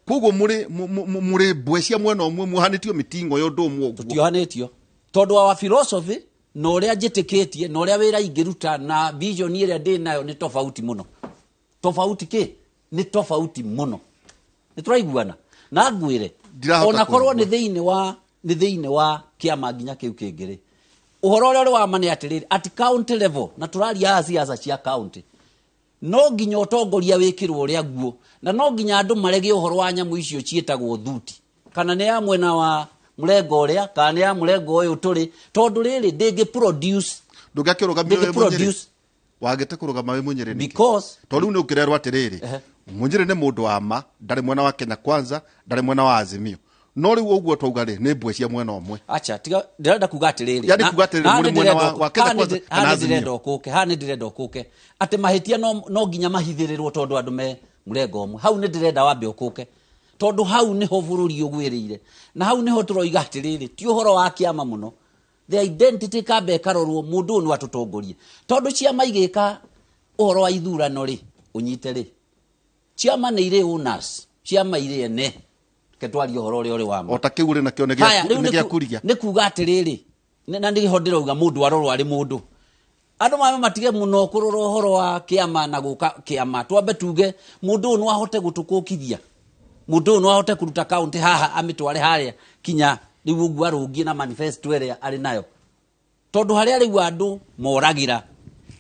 kugo muri bwecia mwena omwe muhanitio mitingo yo ndomu oguo tutihanitio tondu wa philosophy no ria njitikitie no ria wira ingiruta na vision iria ndi nayo ni tofauti muno ni tofauti muno ni turaiguana na ngwire ona korwo ni thiini wa kiama nginya kiu kingiri uhoro uri wa mane atiriri at county level na turaria siasa cia county no nginya utongoria wikirwo uria guo na no nginya andu marege uhoro wa nyamu icio cietagwo thuti kana ne ya mwena wa murengo uria kana ya murengo uyu turi tondu riri ndingi produce ndugakirugamira munyiri wagite kurugama we munyiri because tondu ni ukirerwa atiriri munyiri ni mundu wa ma ndari mwena wa Kenya Kwanza ndari mwena wa Azimio no riu uguo twauga ri ni mbwe cia mwena omwe acha tiga ndirenda kuga atiriri yani kuga atiriri muri mwena wa Kenya Kwanza na Azimio ndirenda okuke ati mahitia no nginya mahithirirwo tondu andu me murengo omwe hau ni ndirenda wambe okuke tondu hau niho bururi ugwirire na hau niho turoiga atiriri ti uhoro wa kiama muno the identity kambe karorwo mundu ni watutongorie tondu ciama igika uhoro wa ithurano ri unyite ri ciama ni ire unas ciama ire ene ketwari uhoro ri uri wama otakiure na kione gya kuria ni kuga atiriri na ndiho ndirauga mundu arorwo ari mundu andu matige muno kurora uhoro wa kiama na guka kiama twambe tuge mundu no ahote gutukukithia mundu no ahote kuruta county haha amitware haria kinya riu ugu arungie na manifesto area ari nayo tondu haria riu andu moragira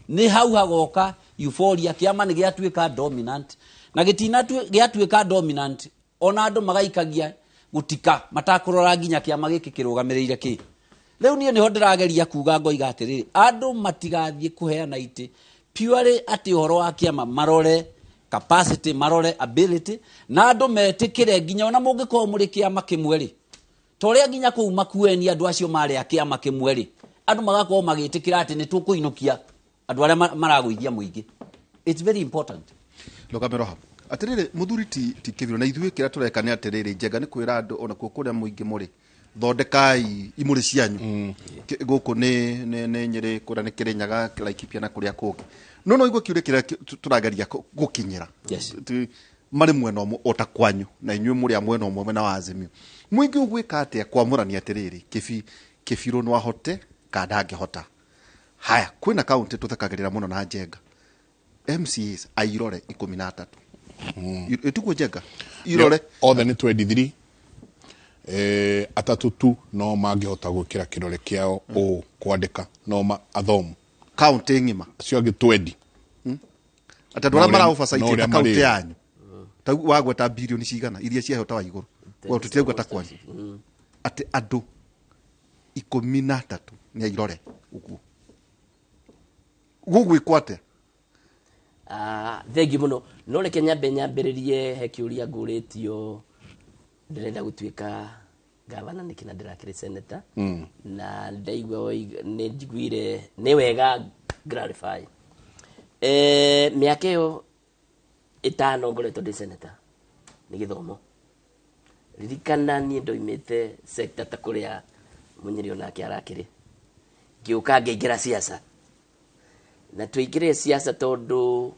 ni hau hagoka euphoria kiama ni giatuika dominant na gitina giatuika dominant ona andu magaikagia gutika matakurora nginya kiama giki kirugamirire ki riu nie niho ndirageria kuga ngoiga atiriri andu matigathie kuheana iti purely ati uhoro wa kiama marore capacity marore ability na andu metikire nginya ona mungiko muri kiama kimweri toria nginya ku makueni andu acio mari akiama kimweri andu magakorwo magitikira ati ni tukuinukia andu aria maraguithia muingi it's very important lokamero hapo atiriri muthuri ti kiviro na ithuĩ kĩrĩa tũreka nĩ atiriri njega nĩ kwĩra andũ ona kuo kũrĩa mũingĩ mũrĩ thondekai imũrĩ cianyu gũkũ nĩ Nyĩrĩ kũrĩa nĩ Kĩrĩnyaga Laikipia na kũrĩa kũngĩ no igua kiure kĩrĩa tũrageria gũkinyĩra marĩ mwena ũmwe ota kwanyu na inyuĩ mũrĩ mwena ũmwe na wa Azimio mũingĩ ũgwĩka atĩa kwamũrania atiriri kĩbiro no ahote kana ndangĩhota haya kwĩna kaunti tũthekagĩrĩra mũno na Njenga MCAs airore 13 etuko Njenga irore othe ni 23 atatu tu no mangihota gwikira kirore kiao o kwandika no athomu county ngima cio ngi 20 atandora mara oversight ya county yanyu ta wagweta bilioni cigana iria ciahota wa iguru wa tutegwa ta kwani ati andu 13 ni irore uguo gugwikwate thengi muno no reke nyambĩrĩrie he kĩũria ngũrĩtio ndĩrenda gũtuĩka gavana nĩkĩ na ndĩrakĩrĩ senator na ndaigua nĩ njiguire nĩ wega clarify Miaka ĩyo ĩtano ngoretwo ndĩ senator nĩ gĩthomo. Ririkana niĩ ndoimĩte sector ta kũrĩa Munyiri onake arakĩrĩ, ngĩũka ngĩingĩra siasa, na tũingĩrire siasa tondũ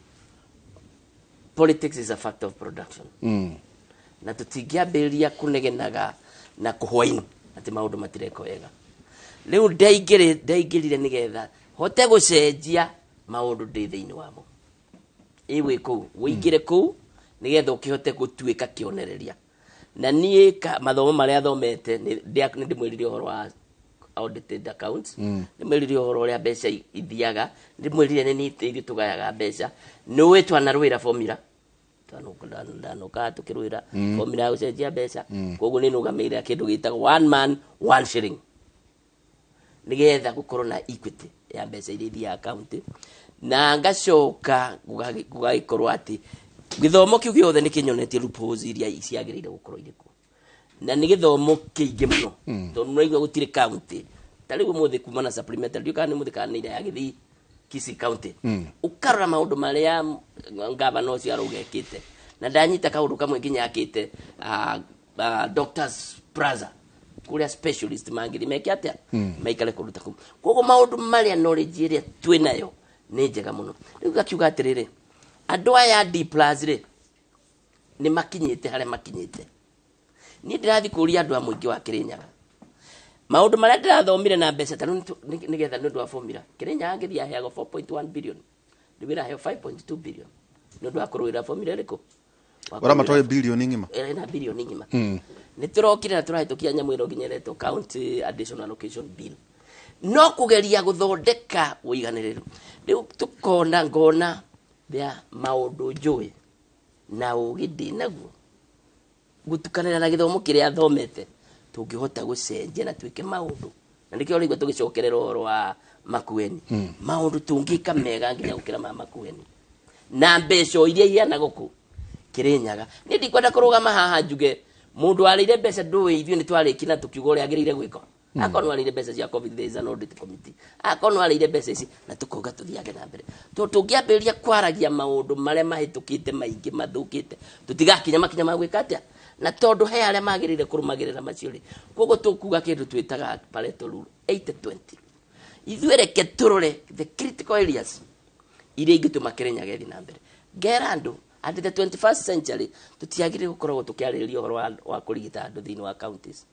politics is a factor of production. Na tũtingĩambĩrĩria kũnegenaga na kũhwaini atĩ maũndũ matireka wega. Rĩu ndaingĩrire nĩgetha hote gũcenjia maũndũ ndĩ thĩinĩ wamo. Iwe kũu wĩingĩre kũu nĩgetha ũkĩhote gũtuĩka kĩonereria. Na niĩ mathomo marĩa thomete nĩ ndĩmwĩrire ũhoro wa audited accounts, ndĩmwĩrire ũhoro ũrĩa mbeca ithiaga, ndĩmwĩrire nĩ niĩ ithuĩ tũgayaga mbeca, nĩwe twanarũĩra formula ndanoka tukirwira formula ya gũcenjia mbeca, koguo nĩ nũgamĩrĩra kĩndũ gĩtagwo one man one shilling, nĩgetha gũkorwo na equity ya mbeca iria ithiaga account, na ngacoka gũgagĩkorwo atĩ gĩthomo kĩu gĩothe nĩ kĩnyonetie loopholes iria ciagĩrĩire gũkorwo irĩ kuo, na nĩ gĩthomo kĩingĩ mũno tondũ nĩraigua gũtirĩ county ta rĩu ũmũthĩ kuma na supplementary ndiũkana nĩ mũthikana ya gĩthii Kisii county ũkarora maũndũ marĩa ngavana ũcio araugekĩte, na ndanyita kaũndũ kamwe nginya akĩte doctors plaza kũrĩa specialist mangĩri meke atĩa maikare kũndũ ta kũu. Koguo maũndũ marĩa knowledge ĩrĩa twĩnayo nĩ njega mũno. Rĩu gakiuga atĩrĩrĩ, andũ aya D+ rĩ nĩ makinyĩte harĩa makinyĩte. Niĩ ndĩrathiĩ kũria andũ a mũingĩ wa Kirinyaga maũndũ marĩa ndĩrathomire na mbeca tano nĩgetha nĩ ũndũ wa formula. Kirinyaga ngĩthiĩ aheagwo 4.1 billion, rĩu ĩraheo 5.2 billion nĩ ũndũ wa kũrũĩra formula ĩrĩkũ waramatoe bilioni ng'ima na bilioni ng'ima. Nĩ tũrokire na tũrahĩtũkia nyamũ ĩno nginya ĩretwo county additional allocation bill, no kũgeria gũthondeka ũiganĩrĩru. Rĩu ngona maũndũ njũĩ na ũgĩ ndĩ naguo gũtukanĩra na gĩthomo kĩrĩa thomete tũngĩhota gũcenjia na twĩke maũndũ, na nĩkĩo rĩgua tũgĩcokerera ũhoro wa Makueni, maũndũ tũngĩka mega nginya gũkĩra ma Makueni na mbeca iria iheana gũkũ Kirinyaga. Nĩ ndikwenda kũrũgama haha njuge mũndũ warĩire mbeca ndũĩ ithuĩ nĩ twarĩki na tũkiuga ũrĩa agĩrĩire gwĩka. Akorwo warĩire mbeca cia COVID, there is an audit committee. Akorwo warĩire mbeca ici na tũkauga tũthiage na mbere. Tũngĩambĩrĩria kwaragia maũndũ marĩa mahĩtũkĩte maingĩ mathũkĩte tũtigakinya makinya ma gwĩka atĩa, na tondũ he arĩa magĩrĩire kũrũmagĩrĩra macio rĩ, koguo tũkuga kĩndũ twĩtaga Pareto rule 80-20. Ithuĩ reke tũrore the critical areas iria ingĩtũma Kirinyaga ĩthiĩ na mbere. Ngera andũ at the 21st century tũtiagĩrĩire gũkorwo tũkĩarĩrĩria ũhoro wa kũrigita andũ thĩinĩ wa counties.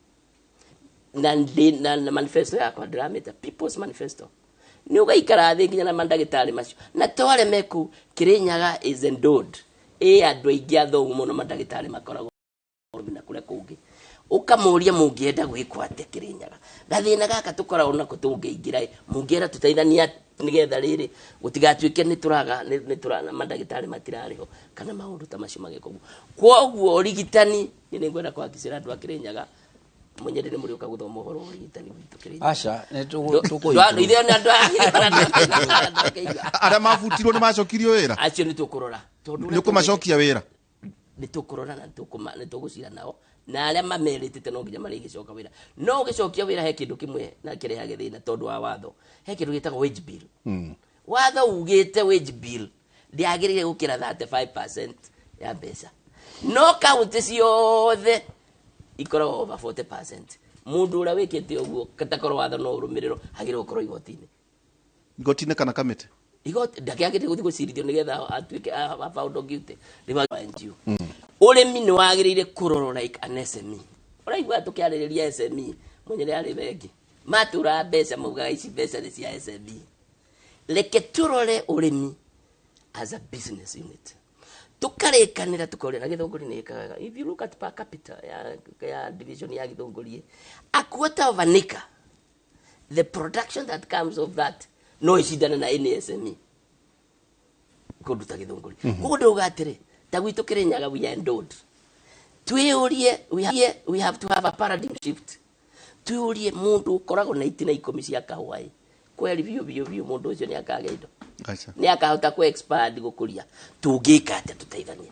Na manifesto yakwa ndĩramĩta people's manifesto nĩ ũgaikara thĩ nginya na mandagĩtarĩ macio na tore meku Kirinyaga is endowed andũ aingĩ athomu mũno mandagĩtarĩ makoragwo na kũrĩa kũngĩ. Ũkamũria mũngĩenda gwĩkwo atĩa Kirinyaga, gathĩna gaka tũkoragwo nako tũngĩingĩra mũngĩenda tũteithania nĩgetha rĩrĩ gũtigatuĩke nĩ tũraga mandagĩtarĩ matirarĩho kana maũndũ ta macio magĩka ũguo. Koguo ũrigitani nĩ ngwenda kwakicĩra andũ a Kirinyaga Munyiri nĩ mũrĩũka gũthoma ũhoro wa ũrigitani witũ Kirinyaga. Aca nĩ tũkũitwo arĩa mabutirwo nĩ macokirio wĩra acio nĩ tũkũrora nĩ kũmacokia wĩra, nĩ tũkũrora na nĩ tũgũcira nao, na arĩa mamerĩtĩte no nginya marĩgĩcoka wĩra. No ũgĩcokia wĩra he kĩndũ kĩmwe na kĩrehaga thĩna tondũ wa watho, he kĩndũ gĩtagwo wage bill. Watho ugĩte wage bill ndĩagĩrĩire gũkĩra 35% ya mbeca, no kaunti ciothe ikoragwo over 40%. Mũndũ ũrĩa wĩkĩte ũguo katakorwo watho no ũrũmĩrĩrwo agĩrĩirwo gũkorwo igoti-inĩ kana kamĩtĩ igoti ndakĩagĩrĩire gũthiĩ gũcirithio nĩgetha atuĩke found guilty. Ũrĩmi nĩ wagĩrĩire kũrorwo like an SME. Ũraigua tũkĩarĩrĩria SME Munyiri arĩ bengi matũra mbeca maugaga ici mbeca nĩ cia SME. Reke tũrore ũrĩmi as a business unit, tukarĩkanĩra tukorĩa na Gĩthũngũri nĩ ĩkaga. If you look at per capita ya division ya Gĩthũngũri, a quarter of an acre, the production that comes of that no ishindana na any SME kũndũ ta Gĩthũngũri. Koguo ndauga atĩrĩ ta gwitũ Kirinyaga we are endowed. Twĩũrie we have to have a paradigm shift. Twĩũrie mũndũ ũkoragwo na itina 10 cia kahũa kweli biũ mũndũ ũcio nĩ akagĩa indo, nĩ akahota ku expand gũkũria. Tũngĩka atĩa tũteithanie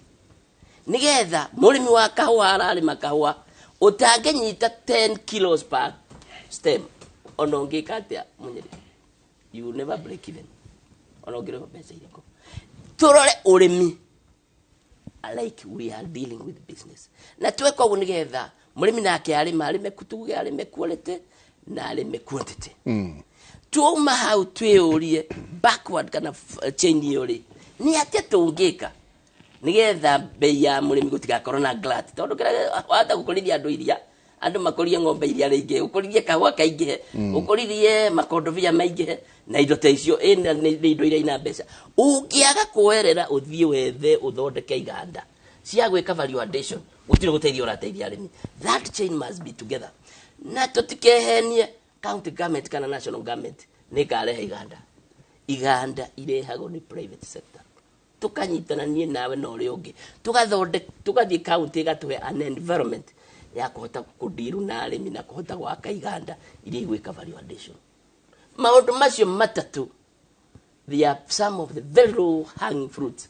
nĩgetha mũrĩmi wa kahũa ararĩma kahũa ũtangĩnyita 10 kilos per stem, ona ũngĩka atĩa Munyiri you never break even ona ũngĩrĩho mbeca irĩkũ. turore urimi like we are dealing with business na tweko unigetha murimi nake arime kutuge arime quality na arime quantity tuuma how tweurie backward kana change yori ni atia tungika nigetha bei ya murimi gutigakorwo na glut tondu kira wata gukurithia andu iria andu makurie ng'ombe iria ringi ukuririe kahua kaingi ukuririe makondovia maingi na indo ta icio ina ni indo iria ina mbeca ungiaga kuerera uthie wethe uthondeke iganda cia gwika value addition gutire guteithia urateithia arimi that chain must be together na tutikehenie county government kana national government ni karehe iganda irehagwo ni private sector tukanyitana nie nawe no ri ungi tugathie county gatuhe an environment ya kuhota kudiru na arimi na kuhota gwaka iganda iria igwika value addition maundu macio matatu they are some of the very low hanging fruits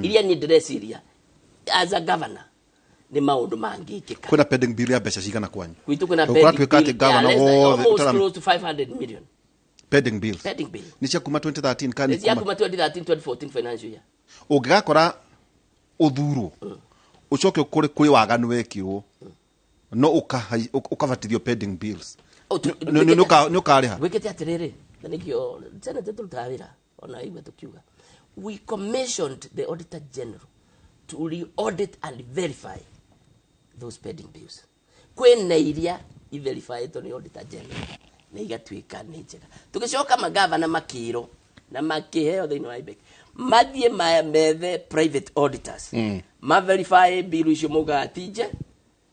iria ni ndresiria as a governor ni maundu mangikika kuna pending bill ya mbeca cigana kwanyu kwitu kuna pending bill almost close to 500 million pending bill ni cia kuma 2013 kana ni cia kuma 2013 2014 financial year ungigakora uthuru ucoke kuri waganu wekirwo no ukavatithio pending bills ni ukariha wikete atiriri na nikio tena tutawira ona igwe tukiuga we commissioned the auditor general to re-audit and verify those pending bills kwena iria i-verify to ni auditor general na igatuika ni njega tugicoka magavana makiro na makiheo thini wa IBEC mathie methe private auditors ma verify bill icio muga tije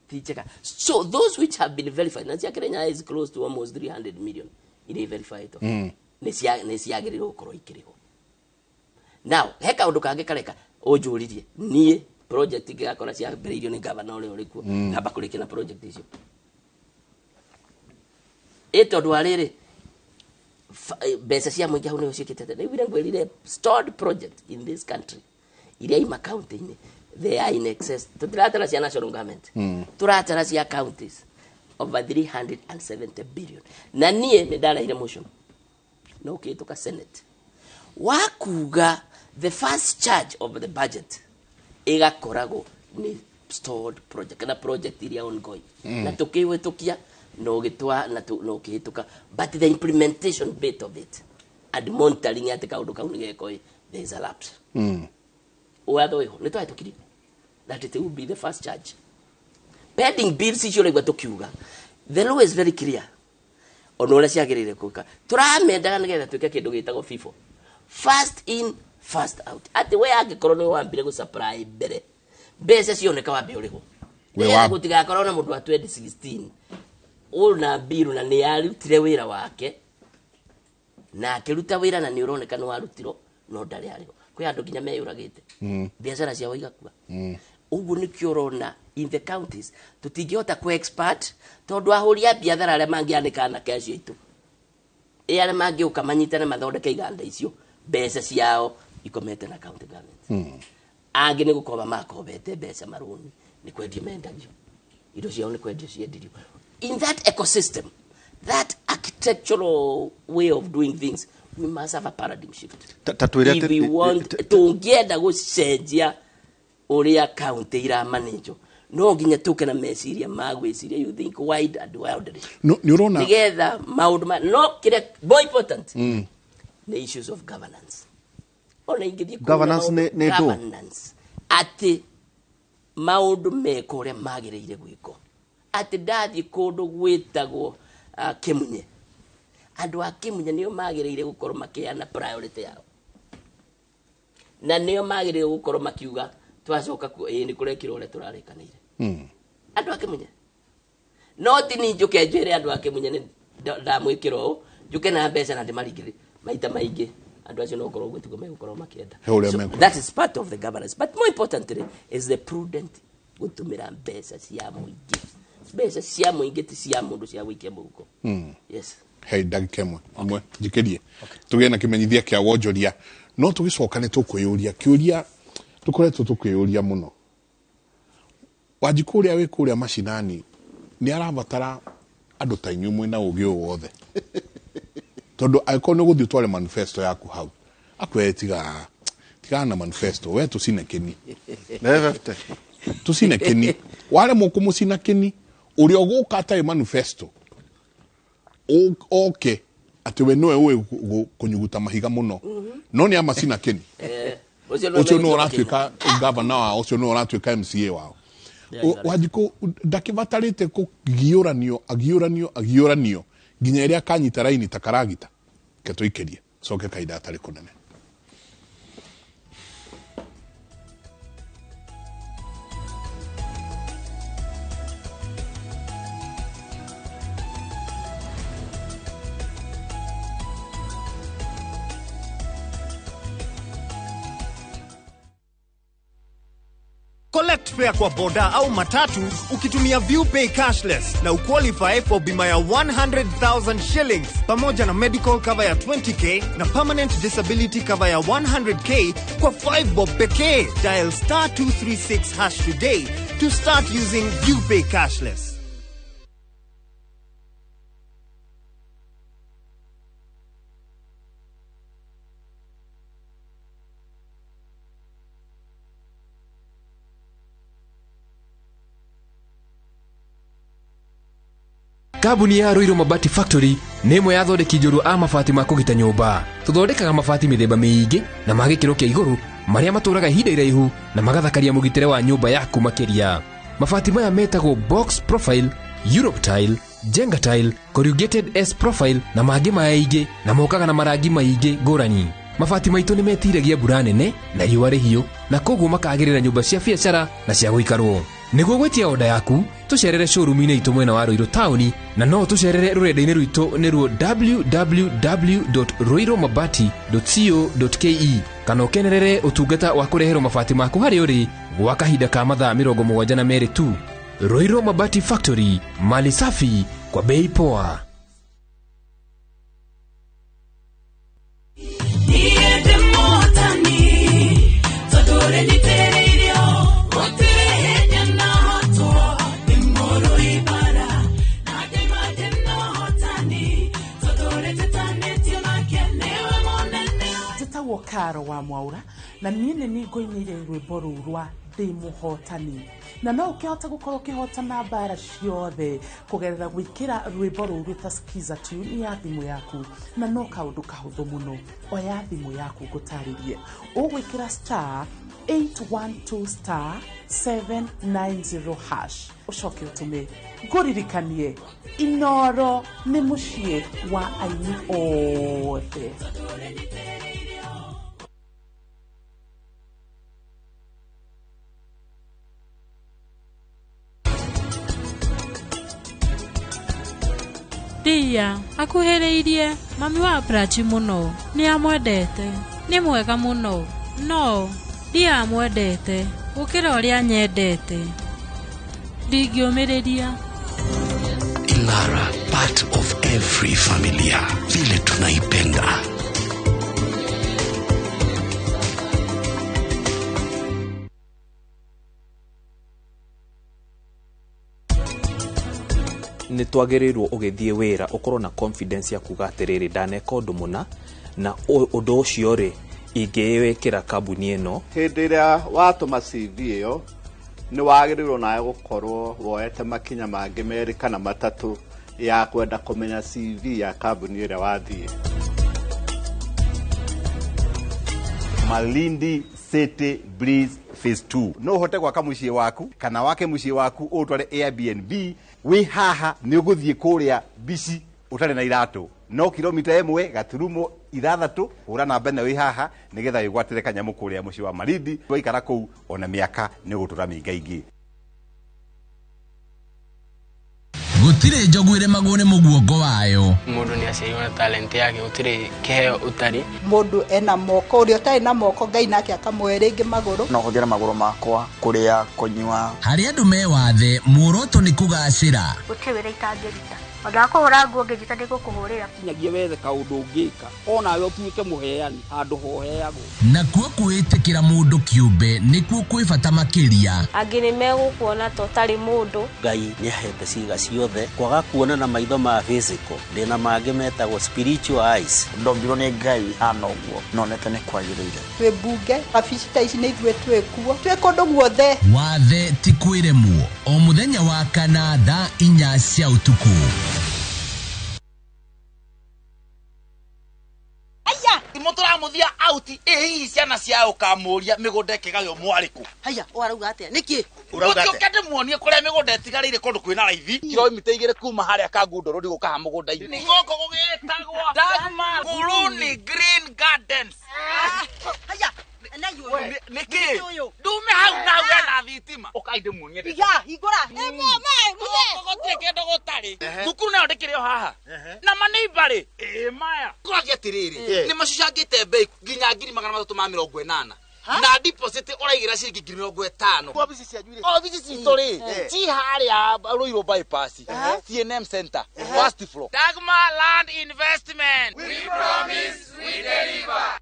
ticheka so those which have been verified na cia Kenya is close to almost 300 million ile verified ni ciagiriro gukorwo ikiriho now heka undu kange kareka ujuririe nie project igakora cia bereirio ni governor ule urikuo ngamba kurikina project icio eto dwarire besa cia mwingi hau ni ucikitete ni wira ngwirire stored project in this country iria ima county ni they are in excess turatara cia national government turatara cia counties over 370 billion na nie ni dala ile motion no kituka senate wakuga the first charge of the budget igakorago ni stored project na project iria ongoing na tukiwetukia no gitwa na no kituka but the implementation bit of it and monitoring at kaundu kaundu gekoi there is a lapse uatho iho nitwa tukiri that it will be the first charge pending bills icio legwa tukiuga the law is very clear ono ule ciagirire kuka turamendaga nigetha twike kindu gitagwo FIFO first in first out ati we angikorwo ni wambire gu supply mbere mbeca cioneka wambe uriho we gutigakorwo na mundu wa 2016 una bill na ni arutire wira wake na akiruta wira na ni uroneka ni warutiro no ndari ariho kwi andu nginya meyuragite biashara cia waigakua ugu ni kiorona in the counties tutingihota ku expert tondu ahuria biathara ale mangianika na kesho itu ale mangi ukamanyitana mathondeke iganda icio mbeca ciao ikomete na county government angi ni gukoba makobete mbeca maruni ni kwendia mendadio indo ciao ni kwendia ciendirio in that ecosystem that architectural way of doing things we must have a paradigm shift if we want to get gucenjia uria county ira manage no nginya tuke na meciria magwiciria you think wide and wildly no ni urona together maundu no kire boy important the issues of governance ona ingithie governance ati maundu mekore magireire gwiko ati ndathi kundu gwitagwo Kimunye andu a Kimunye nio magireire gukorwo makiana priority yao na nio magireire gukorwo makiuga twacoka ku ni kurekira ule turarikanire andu a Kimunye no ti ni njuke njire andu a Kimunye ni ndamwikiro njuke na mbeca na ndimarigire maita maingi andu acio no korwo gwitugo megukorwo makienda that is part of the governance but more importantly is the prudent gutumira mbeca cia muingi mbeca cia muingi ti cia mundu cia gwikia muhuko yes hey dagkemwe amwe jikirie tuge na kimenyithia kia wonjoria no tugicoka ni tukuyuria kiuria tukoretwo tukuyuria muno wajikuria we kuria mashinani ni arabatara andu ta inyu mwina ugi wothe tondu aiko ni guthii twale manifesto yaku hau akwetiga tigana manifesto we tusine keni tusine keni wale mokumu sina keni uri oguka ata manifesto okay ati we noe we kunyuguta mahiga muno noni ama sina keni ocio no ratwika governor ocio no ratwika MCA wao wajiko ndakivatarite agiuranio ginya iria kanyita raini takaragita ketoikerie soke kaida atari kunene Collect fare kwa boda au matatu ukitumia ViewPay cashless na uqualify for bima ya 100,000 shillings pamoja na medical cover ya 20k na permanent disability cover ya 100k kwa 5 bob pekee. Dial *236# today to start using ViewPay cashless. Kambuni ya Roiro Mabati Factory nĩ ĩmwe ya thondeki njũru a mabati ma kũgita nyũmba. Tũthondekaga mabati mĩthemba mĩingĩ na ma gĩkĩro kĩa igũrũ marĩa matũraga ihinda iraihu na magathakaria mũgitĩre wa nyũmba yaku makĩria. Mabati maya metagwo box profile, Europe tile, Jenga tile, corrugated S profile na mangĩ maingĩ na mokaga na marangi maingĩ ngũrani. Mabati maitũ nĩ metiragia mbura nene na riũa rĩhiũ na koguo makagĩrĩra nyũmba cia biacara na cia gũikarwo. Nĩguo gwetia oda yaku tucerere showroom-inĩ itũ mwena wa Roiro Town na no tucerere rũrenda-inĩ rwitũ nĩruo www.roiromabati.co.ke kana ũkenerere ũtungata wa kũreherwo mabati maku harĩa ũrĩ gwa kahinda ka mathaa 72 tu. Roiro Mabati Factory, mali safi kwa bei poa. Karo wa Mwaura na niĩ nĩ ngoinire rwĩmbo rũu rwa ndĩ mũhotani na no ũkĩhota gũkorwo ũkĩhotana mbara ciothe kũgerera gwĩkĩra rwĩmbo rũu rwĩta skiza tune ya thimũ yaku na no kaũndũ kahũthũ mũno oya thimũ yaku ngũtarĩrie ũgwĩkĩra *812*790# ũcoke ũtũme ngũririkanie Inoro nĩ mũciĩ wa aini othe. Dia, akuhĩrĩirie mami wa Brachi mũno, nĩ amwendete, nĩ mwega mũno, no, Dia amwendete, gũkĩra ũrĩa nyendete, ndingĩũmĩrĩria. Ilara, part of every familia, vile tunaipenda. Nĩ twagĩrĩirwo ũgĩthiĩ wĩra ũkorwo na confidence ya kuga atĩrĩrĩ ndaneka ũndũ mũna na ũndũ ũcio rĩ ingĩwĩkĩra kambuni ĩno. Hĩndĩ ĩrĩa watũma CV ĩyo nĩ wagĩrĩirwo nawe gũkorwo woete makinya mangĩ merĩ kana matatũ ya kwenda kũmenya CV ya kambuni ĩrĩa wathiĩ. Malindi City Breeze Phase 2 no hote gwaka muciĩ waku kana wake muciĩ waku ũtware Airbnb wi haha nĩ ũgũthiĩ kũrĩa bici ũtarĩ na iratũ no kilomita 1.6 hũra namba ĩno wi haha nĩgetha wĩgwatĩre kanyamũ kũrĩa muciĩ wa Malindi waikara kũu ona mĩaka nĩ gũtũra mĩingaingĩ. Gutire njogu ire magone muguongo wayo. Mundu ni aciairwo na talent yake gutire kiheo utari. Mundu ena moko uria utari na moko Ngai nake akamwe ringi maguru. No huthira maguru makwa kuria kunywa. Hari andu me wathe muoroto ni kugacira. Gutire wira itangĩruta Odakora nguo ngijita ndikukuhurira. Kinyagia wethe kaundu ungika. Ona we utuike muheani handu hoheagwo. Nakuo kwitikira mundu kiumbe nikuo kwi bata makiria. Angi ni megukuona to tari mundu. Ngai nyahete ciiga ciothe kwaga kuona na maitho ma physical ndina mangi metagwo spiritual eyes. Ndombirwo ni Ngai anoguo nonete ni kwagiriire. Twe bunge afisita ici ni ithwe twekuo twe kundu guothe. Wathe ti kwiremwo o muthenya wa kana thaa 4 cia utuku. Motora muthia out hii ciana cia ukamuria migunda kigayo mwariku. Haya warauga atia niki? Urauga atia? Ukende muonie kuria migunda itigarire kundu kwina raithi. Kilomita 2 kuma haria kangundoro ndi gukaha mugunda ini. Ni goko gugitagwa Dagmar Kuluni Green Gardens. Haya niki ndume hau na wena thitima ukaide muonie. Ya igora. Gogotie kendo gutari. Thukuru nayo ndikire haha. Na maneighbor maya. Kwagia tiriri. Ni macucangite bei nginya 380 na deposit uraigira ciringi 50. Office cia juire. Office citori. Ci haria Ruiru bypass. CNM Center. First floor. Dagmar Land Investment. We promise we deliver.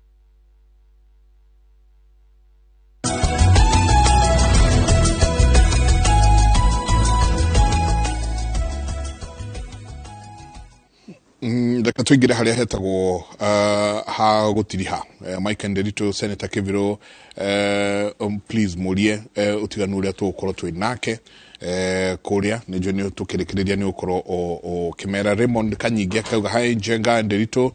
Reka tuigire haria hetagwo ha gutiriha Mike Nderito Senator Kiviro please murie utiganu uria tugukorwo twi nake kuria nijo ni tukirikiria ni ukorwo o Kimera Raymond Kanyigi akauga hi Jenga Nderito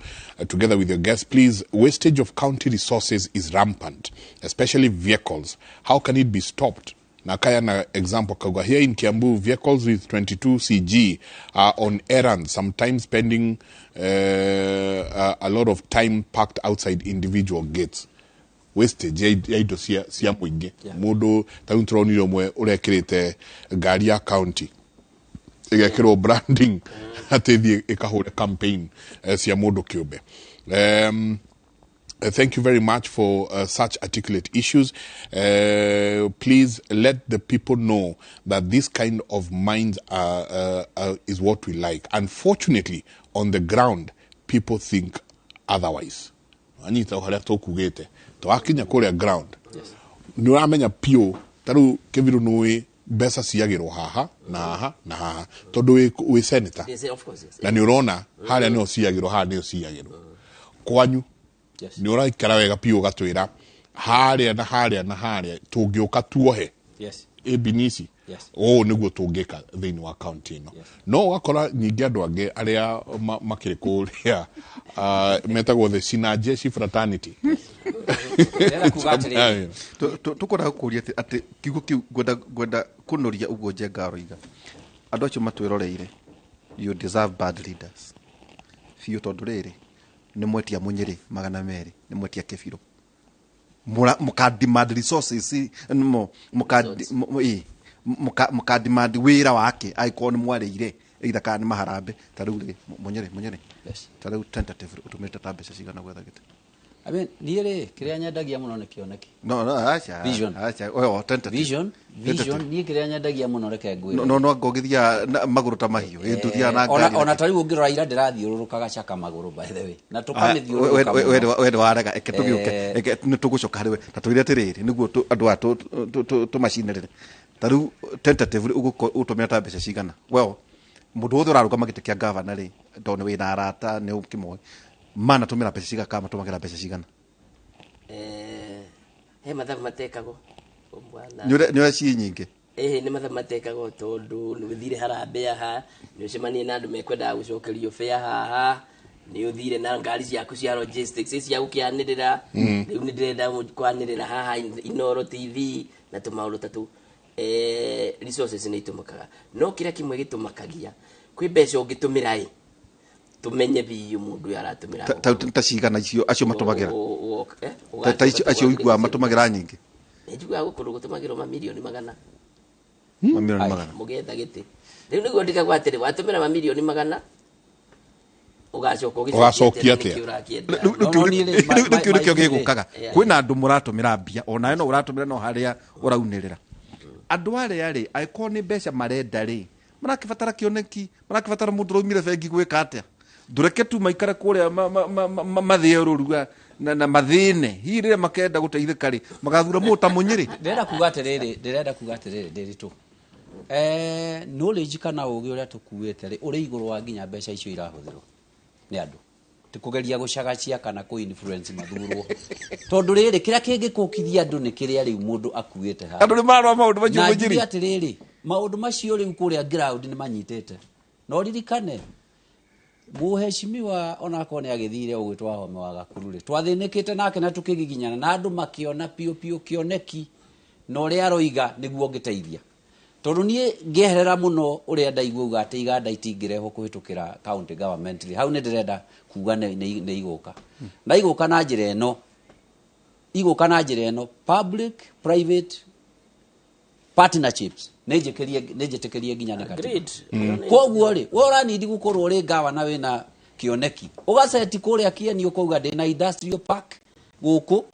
together with your guests please wastage of county resources is rampant especially vehicles how can it be stopped? Na kaya na example kauga here in Kiambu vehicles with 22 CG are on errands sometimes spending a lot of time parked outside individual gates wastage ya indo cia muingi mundu tauntroni romwe urekirite ngari ya county igekirwo branding atethie ikahure campaign cia mundu kiumbe. Thank you very much for such articulate issues. Please let the people know that this kind of minds is what we like. Unfortunately, on the ground, people think otherwise. Anita uharia tukugete. Twakinya kuria ground. Ni uramenya pio taru Keviro nui besa ciagirwo haha na haha na haha tondu wi senator. Yes, of course. Yes. Na ni urona haria ni ciagirwo haha ni ciagirwo. Kwanyu ni uraikara wega pio gatwira haria na haria na haria tungiuka tuohe ebinisi niguo tungika thiini wa county no no wakora nyingi andu ange aria makiri kuria metagwo the synergy fraternity tukora kuria ati kiugo kiu gwenda kunoria uguo Njenga roiga andu acio matwiroreire you deserve bad leaders fiu tondu riri ni mwetia Munyiri 200 ni mwetia Kibiro mukademand resources no mukademand wira wake icon mwareire either kana maharambe taruri Munyiri taru tentative utumite tabesha cigana gwetha gite niere kiria nyendagia muno ni kioneki no acha oyo tentative vision ni kiria nyendagia muno reke ngwire no ngogithia maguru ta mahiu nduthia na ngari ona tari ungirora ira ndirathiururukaga caka maguru by the way na tukamithiururuka we warega eke ni tugucoka hariwe ta twire tiriri niguo andu atu tumacinirire taru tentative utumira ta mbeca cigana well mundu wothe uraruka magite kia governor ri ndone wina arata ni ukimwe mana tumira mbeca ciga kama tumagira mbeca cigana he mathabu matekago nyure ci nyingi ni mathabu matekago tondu ni uthire harambe haha ni ucemanie na andu mekwenda gucokerio fare haha ni uthire na ngari ciaku cia logistics cia gukianirira riu ni ndirenda kwanirira haha Inoro TV na tumaundu tatu resources ni itumakaga no kira kimwe gitumakagia kwi mbeca ungitumira tumenye biyu mundu yaratumira ta cigana icio acio matumagira ta icio acio igua matumagira nyingi njigua gukundu gutumagirwo mamilioni magana mamilioni magana mugetha giti riu niguo ndikagwa atiri watumira mamilioni magana ugacokia atia riu kio gigukaga kwina andu muratumira mbia ona no uratumira no haria uraunirira andu aria ri aikoni mbeca marenda ri marakibatara kioneki marakibatara mundu roimire bengi gwika atia ndureke tu maikara kuria mathie ruruga na mathine hire makenda guteithika ri magathura muta munyiri ndirenda kuga atiriri ndiritu knowledge kana ugi uria tukuite ri uri iguru wa nginya mbeca icio irahuthirwo ni andu tikugeria gucagacia kana ku influence mathurwo tondu riri kiria kingikukithia andu ni kiria riu mundu akuite ha andu ni marwa maundu macio munyiri na atiriri maundu macio riu kuria ground ni manyitete no ririkane muheshimiwa onako ni agithire ugitwa home wa gakururi twathinikite nake na tukigiginyana na andu makiona pio kioneki no ria roiga niguo ngiteithia tondu nie ngeherera muno uria ndaiguga ati iganda itingirehwo kuhitukira county government hau ni ndirenda kuga ni iguka na iguka na njira eno public private partnerships nejetekerie ginya na agreed koguo ri wora nindi gukorwo ri gawa na wina kioneki ugaseti kuria kieni ukuga ndina industrial park guku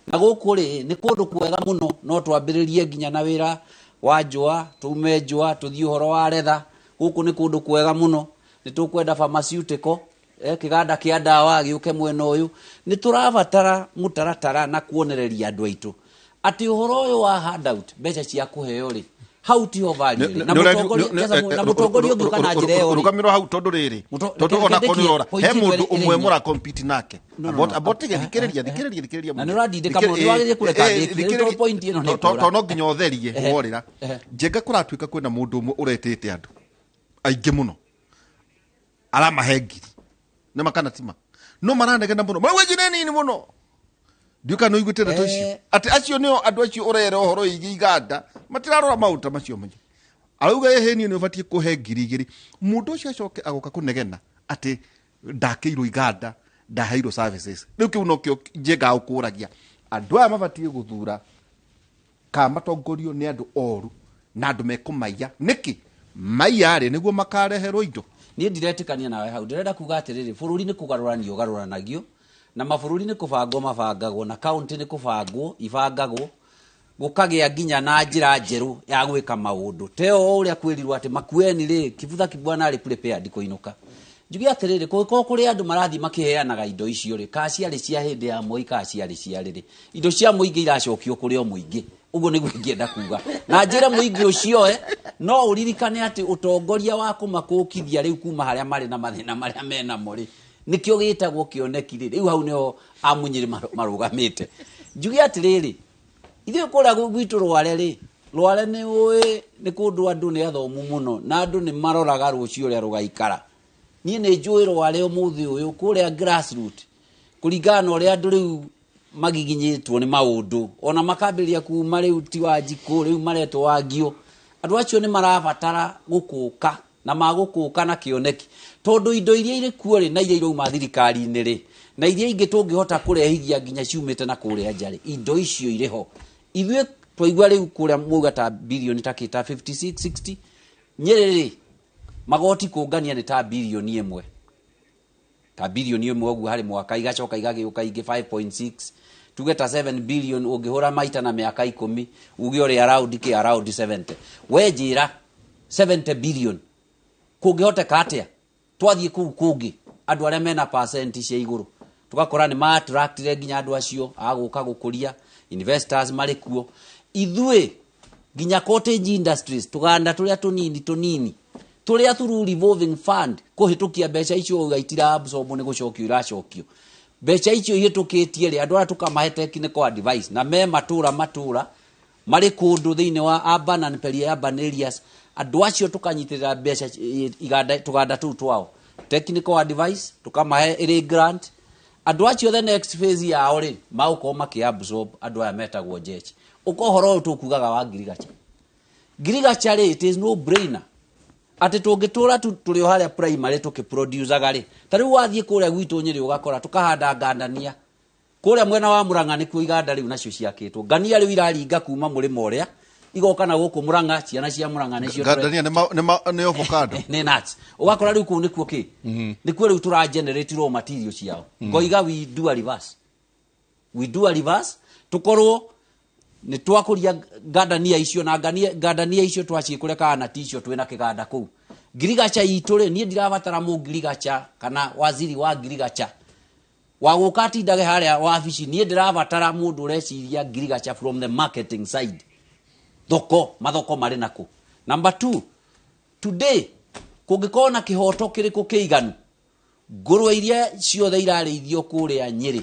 na guku ri ni kundu kwega muno no twambiririe ginya na wira wa njua tume njua tuthii horo wa retha guku ni kundu kwega muno ni tukwenda pharmaceutical kiganda kia dawa giuke mwena uyu ni turabatara mutaratara na kuonereria andu aitu ati uhoro uyu wa handout mbeca cia kuheo ri how to value na mutongoria ungi kana njira yo rugamiro hau tondu riri tondu ona konirora he mundu umwe mura compete nake about thikiriria na nurandindika mundu wagire kureka ndikire point ino ne tono nginya otherie worira njenga kuratuika kwina mundu umwe uretete andu aingi muno alama hengiri ne makana tima no maranegena muno mweje nini muno Duka no igutera tocio ati acio nio andu acio urere ohoro igi iganda matirarora mauta macio manyi auga eheni ni ubatie kuhe ngirigiri mundu ucio acoke agoka kunegena ati ndakeirwo iganda ndaheirwo services riu kiu no kio njenga ukuragia andu aya mabatie guthura ka matongorio ni andu oru na andu mekumaiya niki maiyare niguo makareherwo indo ni ndiretikania nawe hau ndirenda kuga atiriri bururi ni kugaruranio garuranagio na mabururi ni kubangwo mabangagwo na county ni kubangwo ibangagwo gukagia nginya na njira njeru ya gwika maundu teo uria kwirirwo ati makueni ri kibutha kibwana ari prepared kuinuka njugi atiriri ko kuri andu marathi makiheanaga indo icio ri ka ciari cia hindi ya moi ka ciari cia riri indo cia muingi iracokio kuri o muingi uguo niguo ngienda kuga na njira muingi ucio no uririkane ati utongoria wa kumakukithia riu kuma haria mari na mathina maria mena mori nikio gitagwo kioneki riri riu hau nio amunyiri marugamite njugi atiriri ithe kura gwitu rware ni ui ni kundu andu ni athomu muno na andu ni maroraga rucio ria rugaikara nie ni njui rware umuthi uyu kuria grassroots kuringana uria andu riu magiginyitwo ni maundu ona makambiria kuma riu ti wa njiko riu maretwo wagio andu acio ni marabatara gukuka na magukuka na kioneki tondu indo iria iri kuore na iria irauma thirikari-ini ri na iria ingi tungihota kurehithia nginya ciumite na kuria njari indo icio iriho ithuĩ twaigua riu kuria muga ta bilioni ta 56 60 nyerere magoti kungania ni ta bilioni 1 ta bilioni 1 ogu hari mwaka igacoka igagiuka ingi 5.6 tugeta 7 billion ungihura maita na miaka 10 ugi ori around 70 wejira 70 billion kungihoteka atia twathie kuu kungi andu aria mena percent cia iguru tugakora ni ma attract nginya andu acio aguka gukuria investors marikuo ithuĩ nginya cottage industries tuganda turia tunini turia through revolving fund kuhitukia mbeca icio ugaitira absorb ni gucokio iracokio mbeca icio ihitukitie ri andu ara tukamahe technical advice na me matura mari kundu thiini wa urban and peri-urban areas andu acio tukanyitirira mbeca iganda tuganda tu twao technical advice tukamahe iri grant andu acio the next phase yao ri mauko makiabsorb andu aya metagwo jeje ukohoro tukugaga wa girigacha ri it is no brainer ati tungitura turi haria primary tukiproducaga ri tariu wathie kuria gwitu Nyeri ugakora tukahanda ngandania kuria mwena wa Murang'a nikuo iganda riu nacio ciakitwo ngania riu iraringa kuma murima uria igoka na guku Murang'a ciana cia Murang'a nicio ngandania ni avocado ni nuts ugakora riu ku nikuo ki nikuo riu tura generate raw material ciao ngoiga we do a reverse tukorwo ni twakuria ngandania icio na ngandania icio twacikure kana ticio twina kiganda kuu Girigacha itore ni ndirabatara mu girigacha kana waziri wa girigacha wagukati ndage haria wabici ni ndirabatara mundu ureciria girigacha from the marketing side mathoko mari nako. Number 2, today kungikona kihoto kiriko kiiganu ngurwe iria ciothe irarithio kuria Nyeri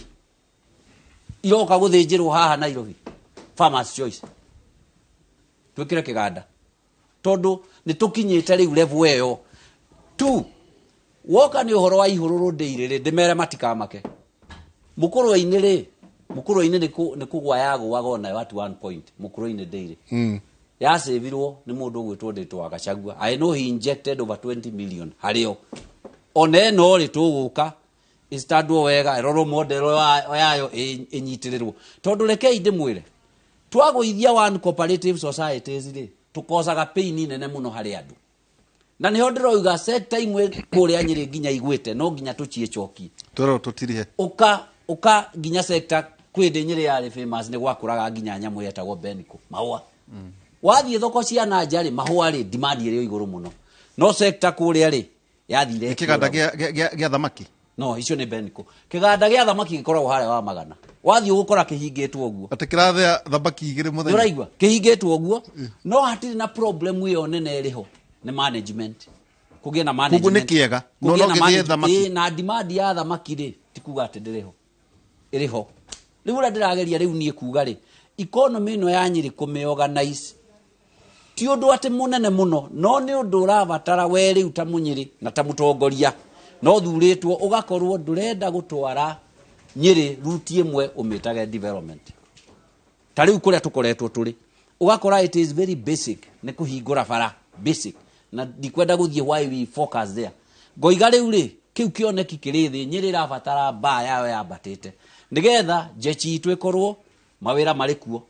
iroka guthinjirwo haha Nairobi Farmers Choice twikire kiganda tondu ni tukinyite riu level eyo. 2, woka ni uhoro wa ihururu ndeire ndimere matikamake mukurwa-ini ni kugwa yago wagona watu 1 point mukurwa-ini ndeire ya sevirwo ni mundu gwitwo nditwa Gachagua. I know he injected over 20 million hario one no ri tuguka istadwo wega roro model yayo inyitirirwo tondu reke ndimwire twagoithia one cooperative societies ri tukosaga pain nene muno hari andu na niho ndiroiga sector imwe kuria Nyeri nginya igwite no nginya tuchie choki toro tutirihe uka nginya sector kwende Nyeri yari famous ni gwakuraga nginya nyamu yetagwo Beniko mahua wathie thoko cia na njari mahua ri demand iri iguru muno no sector kuria ri yathire kiganda gia thamaki no icio ni Beniko kiganda gia thamaki gikoragwo haria wa magana wathie gukora kihingitwo uguo atikirathia thamaki igire muthenya uraigwa kihingitwo uguo no hatiri na problem iyo nene iriho ni management kugia na management kugu ni kiega no githie thamaki na demand ya thamaki ri tikuga ati ndiriho iriho riu ura ndirageria riu nie kuga ri economy no ya Nyeri kumeorganize ti undu ati munene muno no ni undu urabatara we riu ta Munyeri na ta mutongoria no thuritwo ugakorwo ndurenda gutwara Nyeri ruti imwe umitage development ta riu kuria tukoretwo turi ugakora it is very basic ni kuhingura bara basic na ndikwenda guthie why we focus there ngoiga riu ri kiu kioneki kirithi Nyeri rabatara ba yayo yabatite nigetha jechi itwekorwo mawira marikuo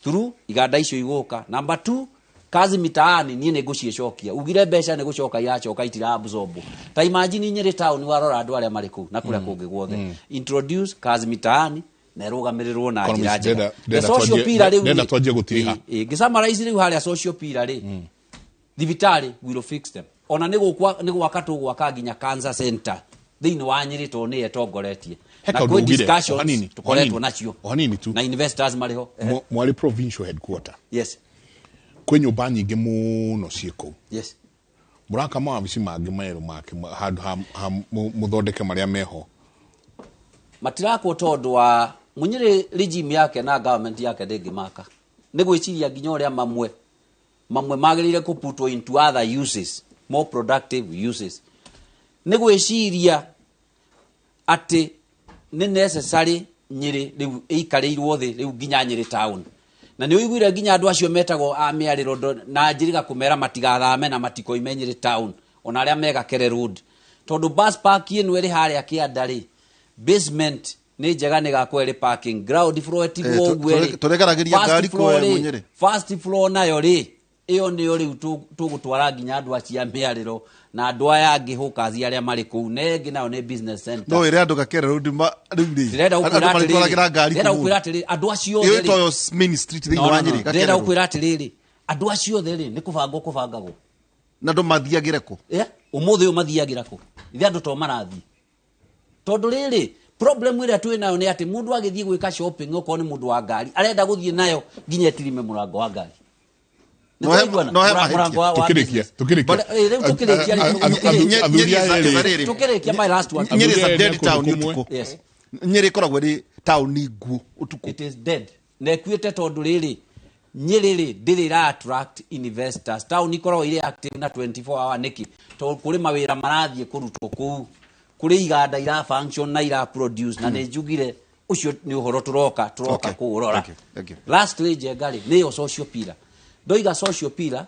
through iganda icio iguka. Number 2, kazi mitaani nie negotiationkia ugire mbeca ne gucoka iracoka itira absorb ta imagine Nyeri town warora andu aria mariku na kuria kungi guothe introduce kazi mitaani na rugamirirwo na njira njega the social pillar riu ndenda twanjie gutiriha ngisamarize riu haria social pillar ri thibitari will fix them ona ni gwaka tu gwaka nginya cancer center thiini wa Nyeri to ni etongoretie na kwa discussions tukoretwo nacio hanini tu na investors mariho mwali provincial headquarter yes kwe nyumba nyingi muno ciiko yes muraka mawabici mangi meru make muthondeke maria meho matirako tondu wa Munyeri regime yake na government yake ndingimaka ni gwiciria nginya uria mamwe magirire ku put into other uses more productive uses ni gwiciria ati ni necessary Nyeri riu ikarirwo thi riu nginya Nyeri town na ni uiguire nginya andu acio metagwo amiariro na njiriga kumera matigathame na matiko Nyeri town ona aria mega Kere road tondu bus park ino iri haria kiandari basement ni njega ni gakwo iri parking ground floor tigwo gweri turekaragiria ngari ko Munyeri first floor nayo ri iyo ni uri tugutwara nginya andu acia miariro na andu aya angi hukazi aria mari ku nengi nayo ni business center no ire andu ka Kere road ri ndenda ukwira atiri andu acio ri to main street thi wa Nyeri ndenda ukwira atiri andu acio theri ni kubangwo na ndo mathiagire ku umuthi umathiagira ku ithi andu to marathi tondu riri problem ire tu nayo ni ati mundu agithie gwika shopping oko ni mundu wa ngari arenda guthie nayo nginya etirime murango wa ngari tukirikia my last one Nyeri is a dead town utuko yes Nyeri koragwo ri town ngu utuko it is dead na kwite tondu riri Nyeri ri ndiri attract investors town ikoragwo iri active na 24 hour niki to kuri mawira marathie kurutwo ku kuri iganda ira function na ira produce na ne jugire ucio ni uhoro turoka kuurora lastly jegari ni social pillar doiga social pillar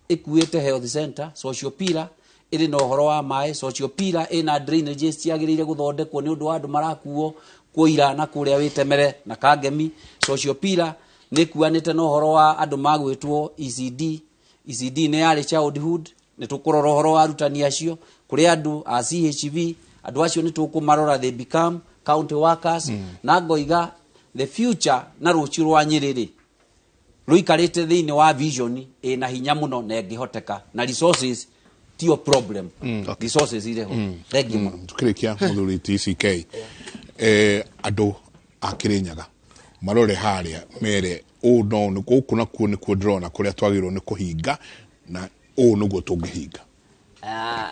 ikuite health center social pillar iri no horo wa mai social pillar ina drainages ciagirire guthondekwo ni undu wa andu marakuo kuira na kuria witemere na kangemi social pillar ni kuanite no horo wa andu magwitwo ECD ni yari childhood ni tukurora horo wa arutani acio kuri andu a CHV andu acio ni tukumarora they become county workers na ngoiga the future na ruchi rwa Nyeri ruikarite thiini wa vision ina hinya muno na ngihoteka na resources tio problem resources ile ho thank you tukirikia muthuri TCK ando akirinyaga marore haria mere o no ni gukuna kuone ku drone kuria twagirwo ni kuhinga na o nugo tungihinga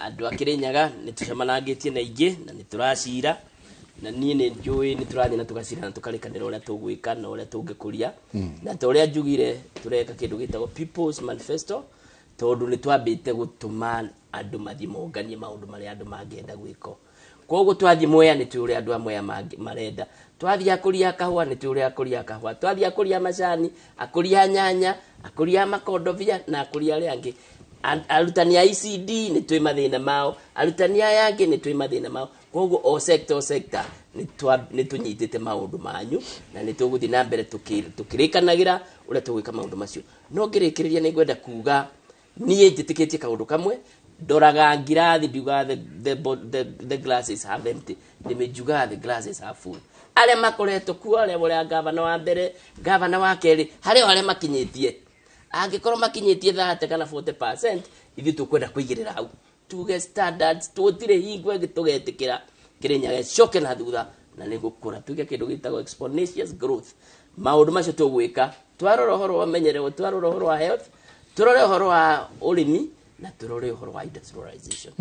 andu akirinyaga ni tucemanangitie na ingi na ni turacira na nie ni njui ni turathi na tugacira na tukarikanira uria tugwika na uria tungikuria na ta uria njugire tureka kindu gitagwo people's manifesto tondu ni twambite gutuma andu mathi monganie maundu maria andu mangienda gwiko koguo twathi moya ni turia andu amwe marenda twathi akuria kahua ni turia akuria kahua twathi akuria macani akuria nyanya akuria makondovia na akuria riangi arutani a ICD ni twi mathina mao arutani aya angi ni twi mathina mao koguo o sector ni tunyitite maundu manyu na ni tuguthi na mbere tukirikanagira uria tugwika maundu macio no ngirikiriria ni ngwenda kuga nie njitikitie kaundu kamwe ndoraga ngirathi nduga the glasses half empty nimejuga the glasses half full aria makoretwo kuo aria bora gavana wa mbere gavana wa keri haria aria makinyitie angikorwo makinyitie 30 kana 40% ithi tukwenda kuigirira hau tuge standards tutire hingwe gitugetikira Kirinyaga coke na thutha na nigukura tuge kindu gitagwo exponential growth maundu macio tugwika twarora uhoro wa menyerero twarora uhoro wa health turore uhoro wa urimi na turore uhoro wa industrialization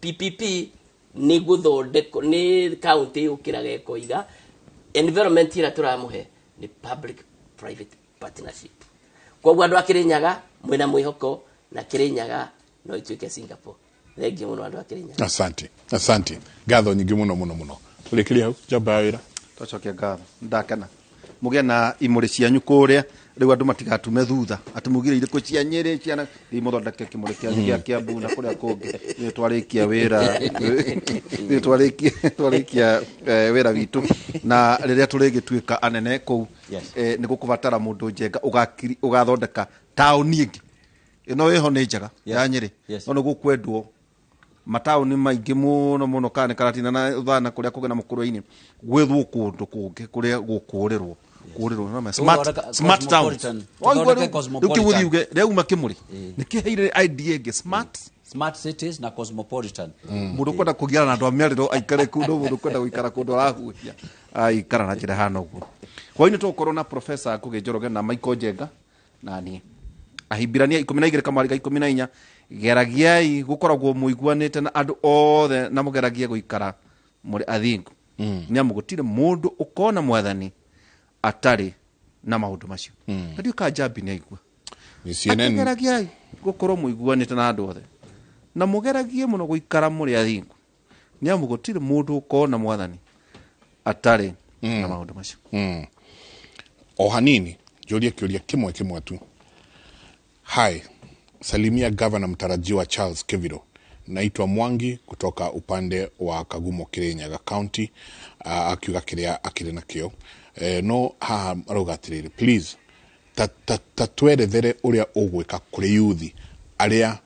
PPP ni guthondeko ni county ukiraga koiga environment ira turamuhe ni public private partnership kwa andu akirinyaga mwina mwihoko na Kirinyaga no ituike Singapore thengio muno andu akirinyaga asante gatho nyingi muno tulikiria hau jamba wira twacokia gatho ndakana muge na imuri cianyu kuria riu andu matigatume thutha ati mugire ire cia Nyeri ciana imothondeke kimuri kia Kiambu na kuria kungi ni twarikia wira ni twarikia wira witu na riria turigituika anene ku ni gukubatara mundu njenga ugathondeka tauni ingi ino iho ni njega ya Nyeri no gukwendwo matauni maingi muno kana karatina na uthana kuria kugena mukuruini gwithwo kundu kungi kuria gukurirwo na smart town ukiwugiuge reuma Kimuri nikiheire idea ge smart cities na cosmopolitan mundu kwenda kugiana na andu ameriro aikare kundu mundu kwenda guikara kundu arahuhia aikara na njira hana uguo kwa ino tukorwo na professor Ngugi Njoroge na Michael Njenga nani ahimbirania 12 kamariga 14 geragiai gukoragwo muiguanite na andu othe na mugeragie guikara muri athingu ni amugutire mundu ukona mwathani atari na maundu macio ndio ka jambi ni aigua ni CNN geragiai gukorwo muiguanite na andu othe na mugeragie muno guikara muri athingu ni amugutire mundu ukona mwathani atari na maundu macio o hanini joria kiuria kimwe tu hai salimia governor mtarajiwa Charles Keviro naitwa Mwangi kutoka upande wa Kagumo Kirinyaga County akiuga kiria akiri nakio no ha arogatirire please tatwerethere uria ugwika kuri youth aria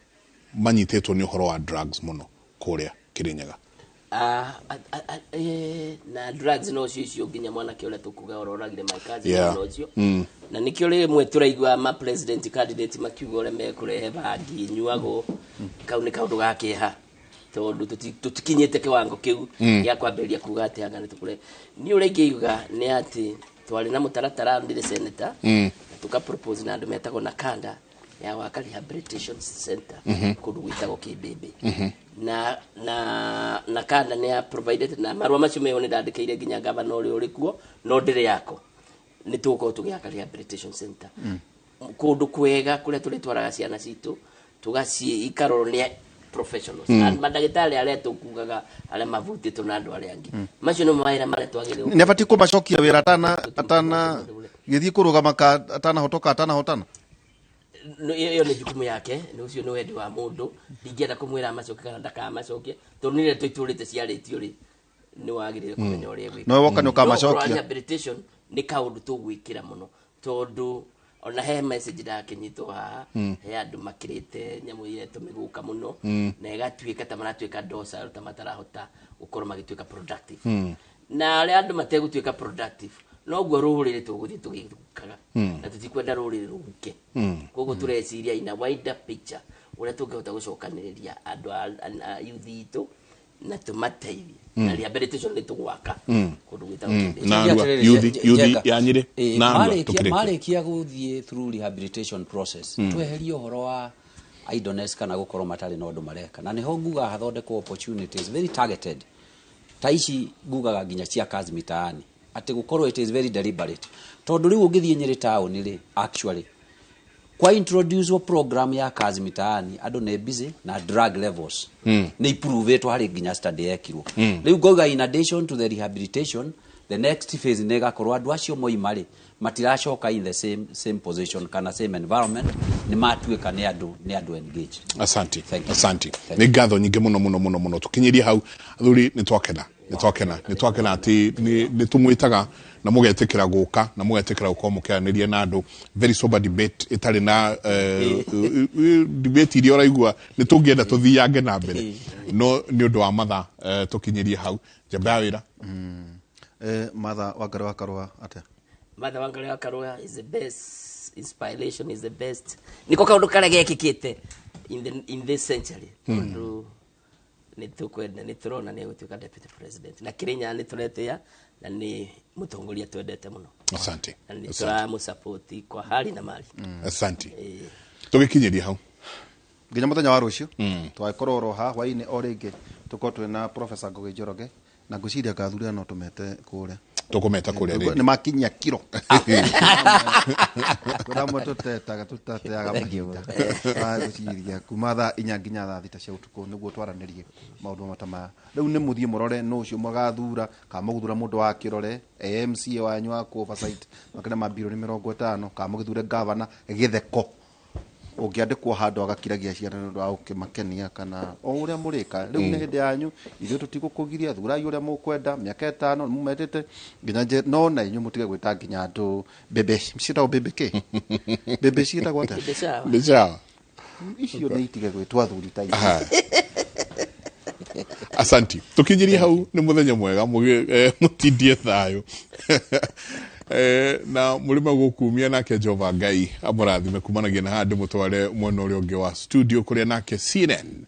manyitetwo ni uhoro wa drugs muno kuria Kirinyaga na drugs no cio nginya mwana kiole tukuga ororagire maikazi no cio na nikio rimwe turaigwa ma president candidate makiuga ore mekurehe bangi nyuago kau ni kaundu gakiha tondu tutikinyite kiwango kiu ya kwamberia kuga ati anga ni tukure ni uri ngiuga ni ati twari na mutaratara ndire senator tuka propose na andu metagwo na kanda ya waka rehabilitation center kundu gwitagwo Kibebe na kanda ni ya provided na marwa macio meyo ni ndandikire nginya gavana uri kuo no ndire yako ni tuko tugiaka rehabilitation center kundu kwega kuria tuli twaraga ciana citu tugaci ikaroro ni professionals and madagitari aria tukugaga aria mavutitwo na andu aria angi macio no maira maria twagirwo ni abati kumacokia wira atana githii kurugama atana hotana iyo ni jukumu yake ni ucio ni wendi wa mundu ndingienda kumwira amacoke kana ndaka amacoke tondu nire tuiturite ciaritio ri ni wagirire kumenya uria gwika no woka nuka amacokia rehabilitation ni kaundu tugwikira muno tondu ona he message da kinyito ha he andu makirite nyamu yetu miguka muno na igatuika ta maratuika dosa ta matarahota gukorwo magituika productive na ale andu mategutuika productive no gwo rurire tuguthi tugikaga na tutikwenda rurire ruke koguo tureciria ina wider picture uria tungehota gucokaniriria andu a youth itu na tumateithie na rehabilitation ni tugwaka kundu gwita youth ya Nyeri na marikia guthie through rehabilitation process tweherie uhoro wa idleness kana gukorwo matari na undu mareka na niho nguga hathondekwo opportunities very targeted taici ngugaga nginya cia kazi mitaani ati gukorwo it is very deliberate tondu riu ungithie Nyeri town ri actually kwa introduce program ya kazi mitaani andu ne busy na drug levels ni improve to hari nginya study ekirwo riu ngoga in addition to the rehabilitation the next phase ne gakorwo andu acio moimari matiracoka in the same position kana same environment ni matuika ni andu engaged. Asante ni ngatho nyingi muno tukinyirie hau athuri ni twakena ati ni tumwitaga na mugetikira guka na mugetikira uko mukianirie na andu very sober debate itari na debate iri oraigua ni tungienda tuthiange na mbere no ni undu wa matha tukinyirie hau jamba wira matha wakarwa ate Mother Wangari wa Karua is the best inspiration, is the best. Niko kaundu kare gekikite in this century. Kundu nitukwenda niturona ni gutuika deputy president. Na Kenya ni tuletea na ni mutongoria twendete muno. Asante. Na ni turamu support kwa hali na mali. Asante. Tugikinyiria hau. Nginya muthenya wa rucio twakorwo ha hwaine oringi tuko twina professor Ngugi Njoroge na nguciria gathuri no tumete kuria tukumeta kuria ni makinya kiro turamo tutetaga tutateaga mahinda guciria kuma thaa 4 nginya thaa 6 cia utuku niguo twaranirie maundu matama riu ni muthie murore no ucio magathura ka muguthura mundu wa kirore AMC wanyu wa oversight makene mabiro ni 50 ka mugithure governor githeko ugiandikwo handu agakiragia ciana ndu wa ukimakenia kana o uria murika riu ni hindi yanyu ithu tutigukugiria thurai uria mukwenda miaka 5 mumetete nginya no na inyu mutige gwita nginya andu bebe cita bebe ke bebe cita gwata becha icio ni itige gwitwa thuri tai Asanti tukinyiria hau ni muthenya mwega mutindie thayo na mulima gukumia nake Jehova Ngai amurathime kumanagia na handu mutware mwena uria ungi wa studio kuria nake CNN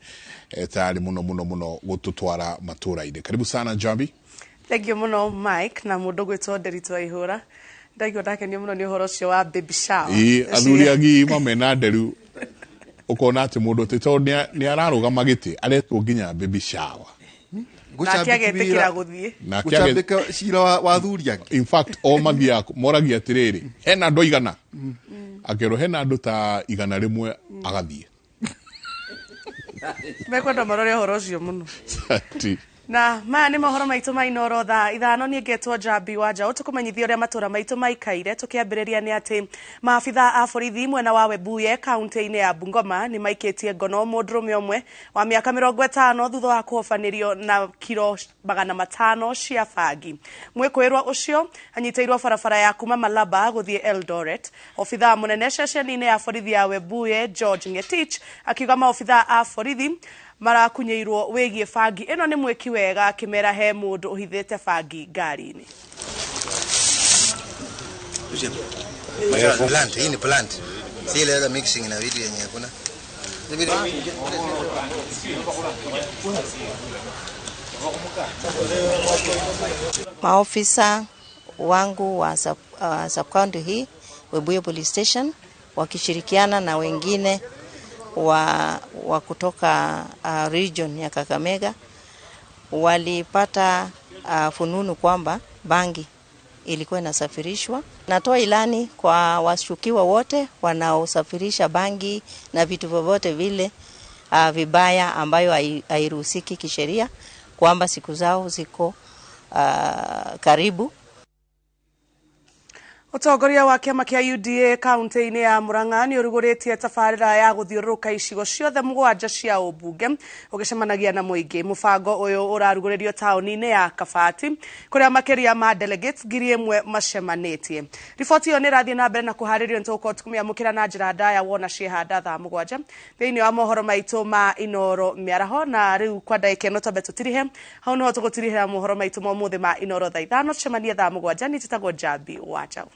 tayari muno gututwara matura-ini. Karibu sana Jambi. Thank you muno Mike na mundu gwitwo Nderitu Ihura ndagio ndake ni muno ni uhoro cio wa baby shower athuri agi mamena nderu ukona ati mundu tito ni ararugama giti aretwo nginya baby shower na kiagetekira guthie na gucambika cira wa thuri agi in fact o mathia moragia atiriri hena ndo igana akero hena ndo ta igana rimwe agathie mekwenda marore uhoro cio muno ati na maya ni mohoro maitu mainoro thaa ithano ni ngetwo Jambi wanja utukumenyithia uria matura maitu maikaire tukiambiriria ni ati maafitha a borithi mwena wa Webuye kaunti-ini ya Bungoma ni maikitie ngono mundurume umwe wa miaka 50 thutha wa kuhofanirio na kilo 500 cia bangi. Mwikwirwa ucio anyiteirwo barabara ya kuma Malaba guthie Eldoret. Ofitha munene ceceni-ini ya borithi ya Webuye George Ngetich akiuga maofitha a borithi marakunyeirwo wegie bangi ino ni mweki wega kimera he mundu uhithite bangi ngari-ini. Plant, hii ni plant. Si ile ya mixing na vitu yenye kuna. Maofisa wangu wa sub-county hii Webuye Police Station wakishirikiana na wengine wa kutoka region ya Kakamega walipata fununu kwamba bangi ilikuwa inasafirishwa. Natoa ilani kwa washukiwa wote wanaosafirisha bangi na vitu vyovyote vile vibaya ambayo hairuhusiki kisheria kwamba siku zao ziko karibu. Utongoria wa kiama kia UDA kaunti-ini ya Murang'a ni uruguritie tabarira ya guthiururuka icigo ciothe mugwanja cia ubunge ugicemanagia na muingi. Mubango uyu uraruguririo tauni-ini ya Kabati kuria makiria ma delegates 1,000 macemanitie. Riboti iyo ni rathie na mbere na kuharirio ntuko tukumia mukira na njira ndaya wona ciehanda thaa mugwanja thiini wa mohoro maitu ma Inoro miaraho na riu kwa ndagika ino tambe tutirihe hau no tugutirihira mohoro maitu mo muthi ma Inoro thaa 5 tucemanie thaa mugwanja ni titagwo Jambi wachao.